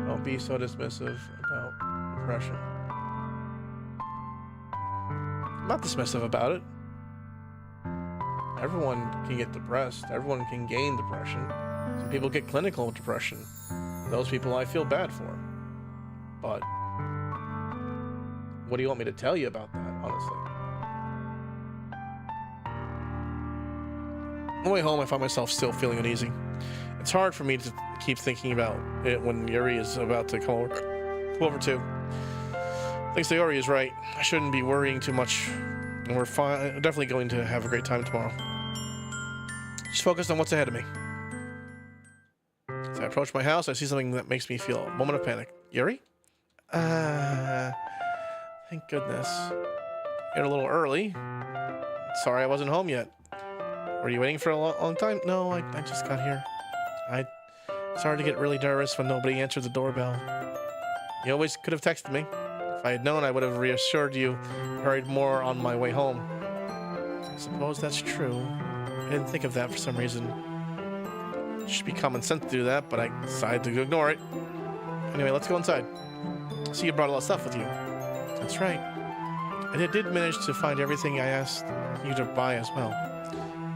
Don't be so dismissive about depression. I'm not dismissive about it. Everyone can get depressed. Everyone can gain depression. Some people get clinical depression. Those people I feel bad for. But what do you want me to tell you about that, honestly? On the way home, I find myself still feeling uneasy. It's hard for me to keep thinking about it when Yuri is about to come over too. I think Sayori is right. I shouldn't be worrying too much. And we're definitely going to have a great time tomorrow. Just focused on what's ahead of me. As I approach my house, I see something that makes me feel a moment of panic. Yuri? Thank goodness. You're a little early. Sorry I wasn't home yet. Were you waiting for a long time? No, I just got here. I started to get really nervous when nobody answered the doorbell. You always could have texted me. If I had known, I would have reassured you, hurried more on my way home. I suppose that's true. I didn't think of that for some reason. It should be common sense to do that, but I decided to ignore it. Anyway, let's go inside. I see you brought a lot of stuff with you. That's right. And I did manage to find everything I asked you to buy as well.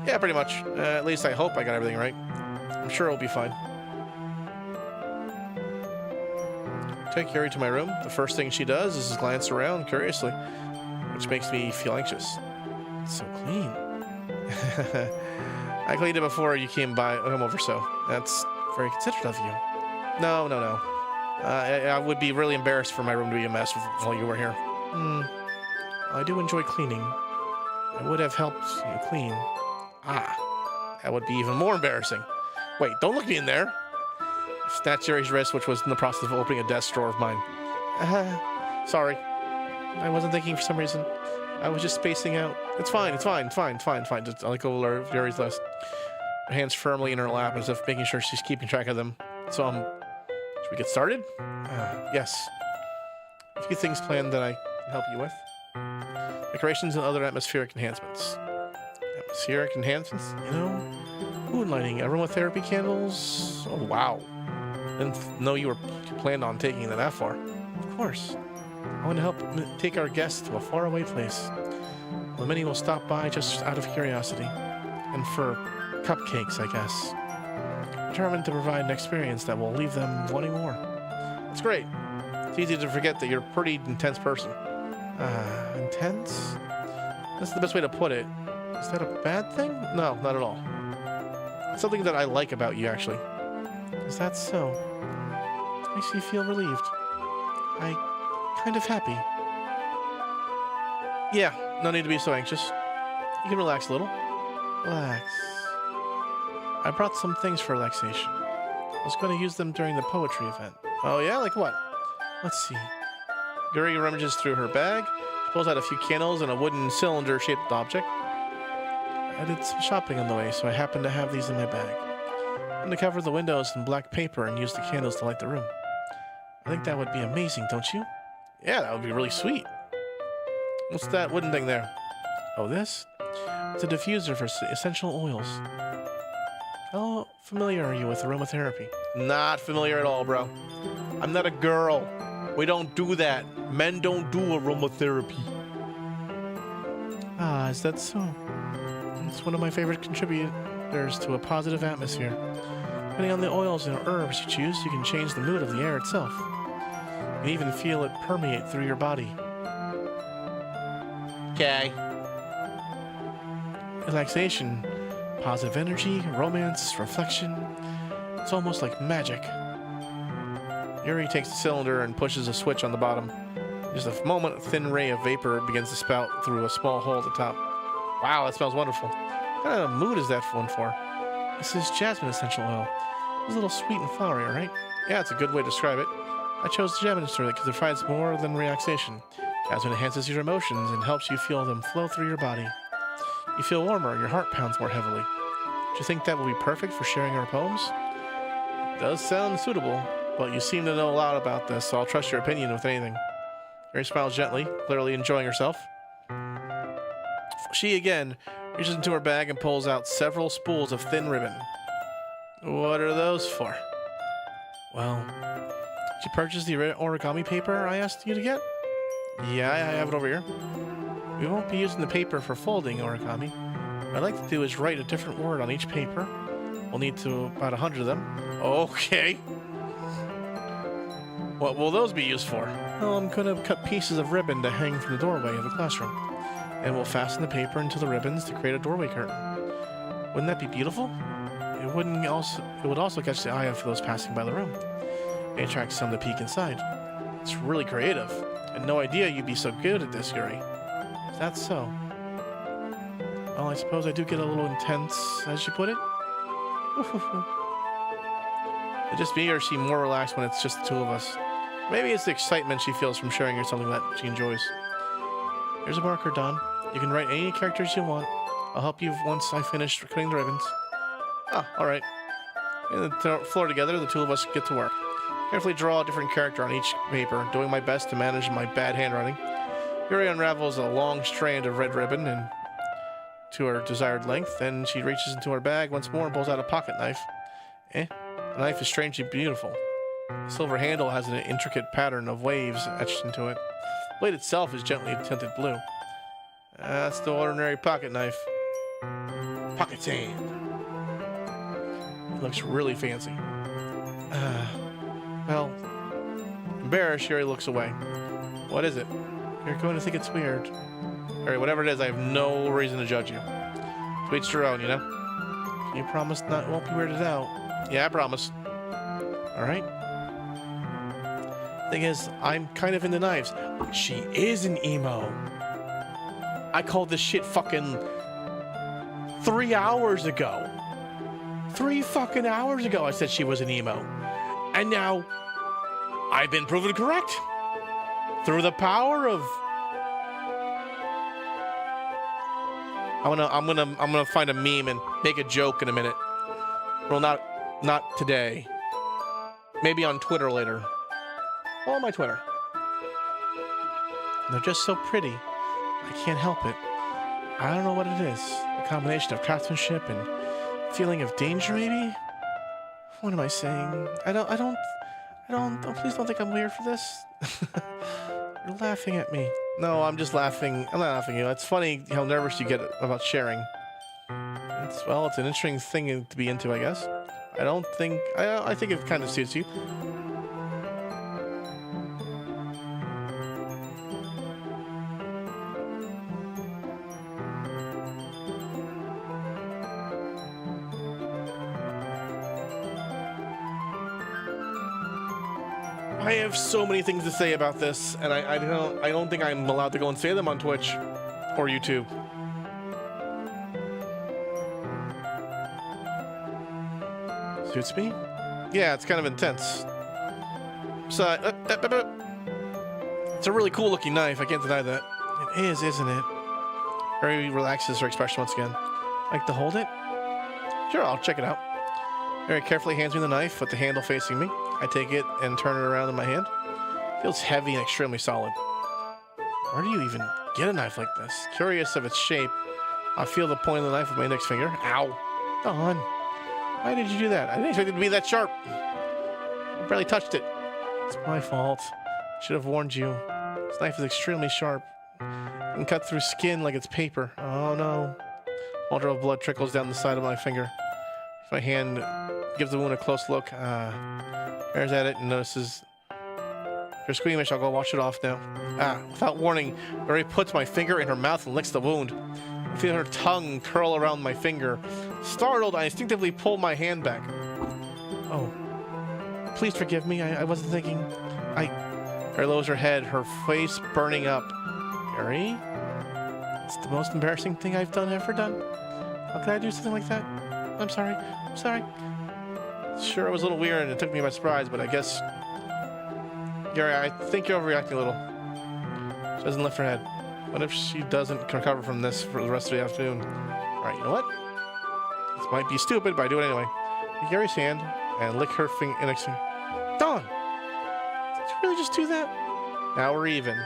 Yeah, pretty much. At least I hope I got everything right. I'm sure it'll be fine. Take Yuri to my room. The first thing she does is glance around curiously, which makes me feel anxious. It's so clean. I cleaned it before you came over, so that's very considerate of you. No. I would be really embarrassed for my room to be a mess while you were here. I do enjoy cleaning. I would have helped you clean. That would be even more embarrassing. Wait, don't look me in there. I snatched Yuri's wrist, which was in the process of opening a desk drawer of mine. Sorry. I wasn't thinking for some reason. I was just spacing out. It's fine. Just, I'll let go of Yuri's list. her hands firmly in her lap as if making sure she's keeping track of them. So, should we get started? Yes. A few things planned that I can help you with. Decorations and other atmospheric enhancements. Atmospheric enhancements? You know, moonlighting, aromatherapy candles. Oh, wow. Didn't know you planned on taking it that far. Of course. I want to help take our guests to a faraway place. Well, many will stop by just out of curiosity. And for cupcakes, I guess. Determined to provide an experience that will leave them wanting more. It's great. It's easy to forget that you're a pretty intense person. Intense? That's the best way to put it. Is that a bad thing? No, not at all. It's something that I like about you, actually. Is that so? It makes you feel relieved. Kind of happy. Yeah, no need to be so anxious. You can relax a little. Relax. I brought some things for relaxation. I was going to use them during the poetry event. Oh yeah? Like what? Let's see. Guri rummages through her bag. She pulls out a few candles and a wooden cylinder-shaped object. I did some shopping on the way, so I happened to have these in my bag. I'm going to cover the windows in black paper and use the candles to light the room. I think that would be amazing, don't you? Yeah, that would be really sweet. What's that wooden thing there? Oh, this? It's a diffuser for essential oils. How familiar are you with aromatherapy? Not familiar at all, bro. I'm not a girl. We don't do that. Men don't do aromatherapy. Ah, is that so? It's one of my favorite contributors to a positive atmosphere. Depending on the oils and herbs you choose, you can change the mood of the air itself. You can even feel it permeate through your body. Okay. Relaxation, positive energy, romance, reflection. It's almost like magic. Yuri takes the cylinder and pushes a switch on the bottom. Just a moment, a thin ray of vapor begins to spout through a small hole at the top. Wow, that smells wonderful. What kind of mood is that one for? This is jasmine essential oil. It's a little sweet and flowery, right? Yeah, it's a good way to describe it. I chose jasmine because it provides more than relaxation. Jasmine enhances your emotions and helps you feel them flow through your body. You feel warmer and your heart pounds more heavily. Do you think that will be perfect for sharing our poems? It does sound suitable, but you seem to know a lot about this, so I'll trust your opinion with anything. Mary smiles gently, clearly enjoying herself. She again reaches into her bag and pulls out several spools of thin ribbon. What are those for? Well, did you purchase the origami paper I asked you to get? Yeah, I have it over here. We won't be using the paper for folding origami. What I'd like to do is write a different word on each paper. We'll need about 100 of them. Okay. What will those be used for? Well, I'm going to cut pieces of ribbon to hang from the doorway of the classroom. And we'll fasten the paper into the ribbons to create a doorway curtain. Wouldn't that be beautiful? It would also catch the eye of those passing by the room. It attracts some to peek inside. It's really creative. I had no idea you'd be so good at this, Yuri. Is that so? Well, I suppose I do get a little intense, as you put it. Is it just me, or is she more relaxed when it's just the two of us? Maybe it's the excitement she feels from sharing something that she enjoys. Here's a marker, Don. You can write any characters you want. I'll help you once I finish cutting the ribbons. Ah, alright. In the floor together, the two of us get to work. Carefully draw a different character on each paper, doing my best to manage my bad handwriting. Yuri unravels a long strand of red ribbon and to her desired length, then she reaches into her bag once more and pulls out a pocket knife. The knife is strangely beautiful. The silver handle has an intricate pattern of waves etched into it. The blade itself is gently tinted blue. That's the ordinary pocket knife. Pocket sand. It looks really fancy. Well, embarrassed, Yuri looks away. What is it? You're going to think it's weird. Alright, whatever it is, I have no reason to judge you. To each your own, you know? Can you promise it won't be weirded out? Yeah, I promise. Alright? Thing is, I'm kind of into knives. She is an emo. I called this shit fucking 3 hours ago. 3 fucking hours ago I said she was an emo. And now, I've been proven correct. Through the power of... I'm gonna find a meme and make a joke in a minute. Well, not today. Maybe on Twitter later. Oh, my Twitter. They're just so pretty. I can't help it. I don't know what it is. A combination of craftsmanship and feeling of danger, maybe? What am I saying? I don't, please don't think I'm weird for this. You're laughing at me. No, I'm just laughing. I'm not laughing at you. It's funny how nervous you get about sharing. Well, it's an interesting thing to be into, I guess. I think it kind of suits you. I have so many things to say about this, and I don't think I'm allowed to go and say them on Twitch or YouTube. Suits me? Yeah, it's kind of intense. So, it's a really cool looking knife, I can't deny that. It is, isn't it? Very relaxes her expression once again. Like to hold it? Sure, I'll check it out. Very carefully hands me the knife with the handle facing me. I take it and turn it around in my hand. Feels heavy and extremely solid. Where do you even get a knife like this? Curious of its shape, I feel the point of the knife with my index finger. Ow! Dawn! Why did you do that? I didn't expect it to be that sharp. I barely touched it. It's my fault. I should have warned you. This knife is extremely sharp. It can cut through skin like it's paper. Oh no. A drop of blood trickles down the side of my finger. If my hand gives the wound a close look, stares at it and notices. If you're squeamish, I'll go wash it off now. Without warning, Mary puts my finger in her mouth and licks the wound. I feel her tongue curl around my finger. Startled, I instinctively pull my hand back. Oh. Please forgive me, I wasn't thinking. Mary lowers her head, her face burning up. Mary? It's the most embarrassing thing I've ever done. How could I do something like that? I'm sorry. Sure, it was a little weird and it took me by surprise, but I guess... Gary, I think you're overreacting a little. She doesn't lift her head. What if she doesn't recover from this for the rest of the afternoon? Alright, you know what? This might be stupid, but I do it anyway. Take Gary's hand and lick her index finger. Dawn! Did you really just do that? Now we're even.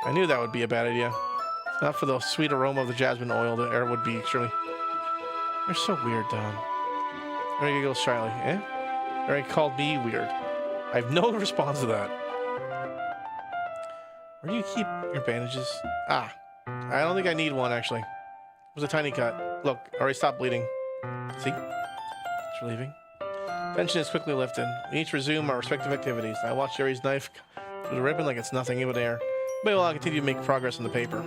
I knew that would be a bad idea. If not for the sweet aroma of the jasmine oil, the air would be extremely... You're so weird, Dawn. Mary giggles shyly. Eh? Mary called me weird. I have no response to that. Where do you keep your bandages? I don't think I need one, actually. It was a tiny cut. Look, I already stopped bleeding. See? It's relieving. Tension is quickly lifted. We each resume our respective activities. I watch Jerry's knife through the ribbon like it's nothing but air. But I'll continue to make progress on the paper.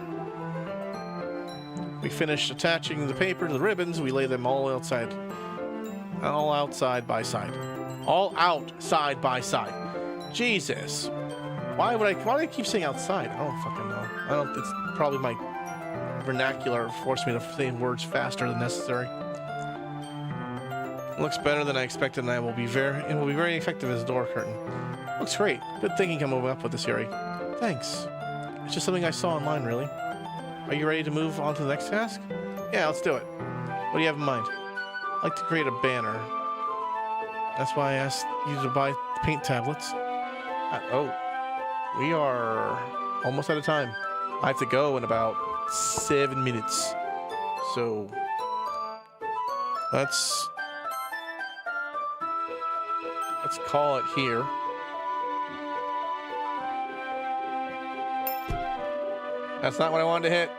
We finish attaching the paper to the ribbons. We lay them all out side by side. All out side by side. Jesus. Why do I keep saying outside? I don't fucking know. It's probably my vernacular forced me to say words faster than necessary. Looks better than I expected, and it will be very effective as a door curtain. Looks great. Good thinking coming up with this, Yuri. Thanks. It's just something I saw online, really. Are you ready to move on to the next task? Yeah, let's do it. What do you have in mind? I'd like to create a banner. That's why I asked you to buy paint tablets. We are almost out of time. I have to go in about 7 minutes. So let's call it here. That's not what I wanted to hit.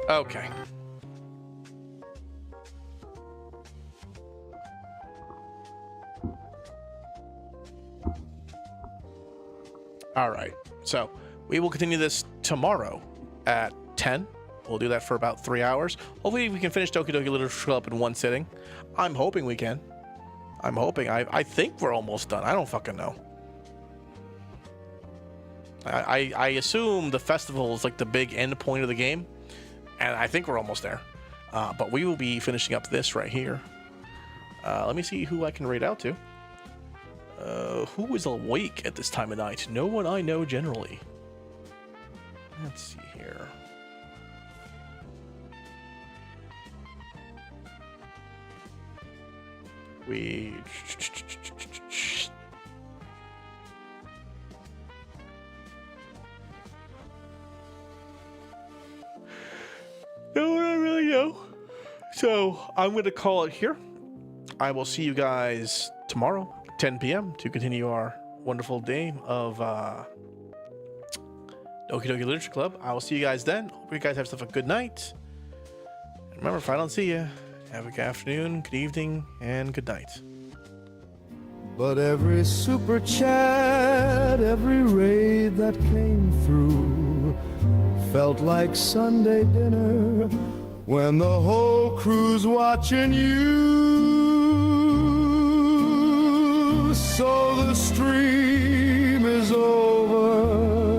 Okay. All right. So we will continue this tomorrow at 10. We'll do that for about 3 hours. Hopefully we can finish Doki Doki Literature Club in one sitting. I'm hoping we can. I'm hoping. I think we're almost done. I don't fucking know. I assume the festival is like the big end point of the game. And I think we're almost there. But we will be finishing up this right here. Let me see who I can raid out to. Who is awake at this time of night? No one I know generally. Let's see here. We... No one I really know. So I'm going to call it here. I will see you guys tomorrow, 10 p.m. to continue our wonderful day of Doki Doki Literature Club. I will see you guys then. Hope you guys have yourself a good night. And remember, if I don't see you, have a good afternoon, good evening, and good night. But every super chat, every raid that came through felt like Sunday dinner when the whole crew's watching you. So the stream is over.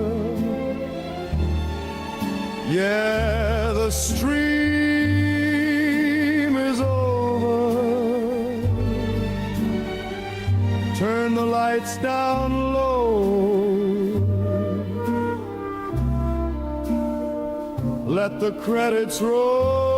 Yeah, the stream is over. Turn the lights down low. Let the credits roll.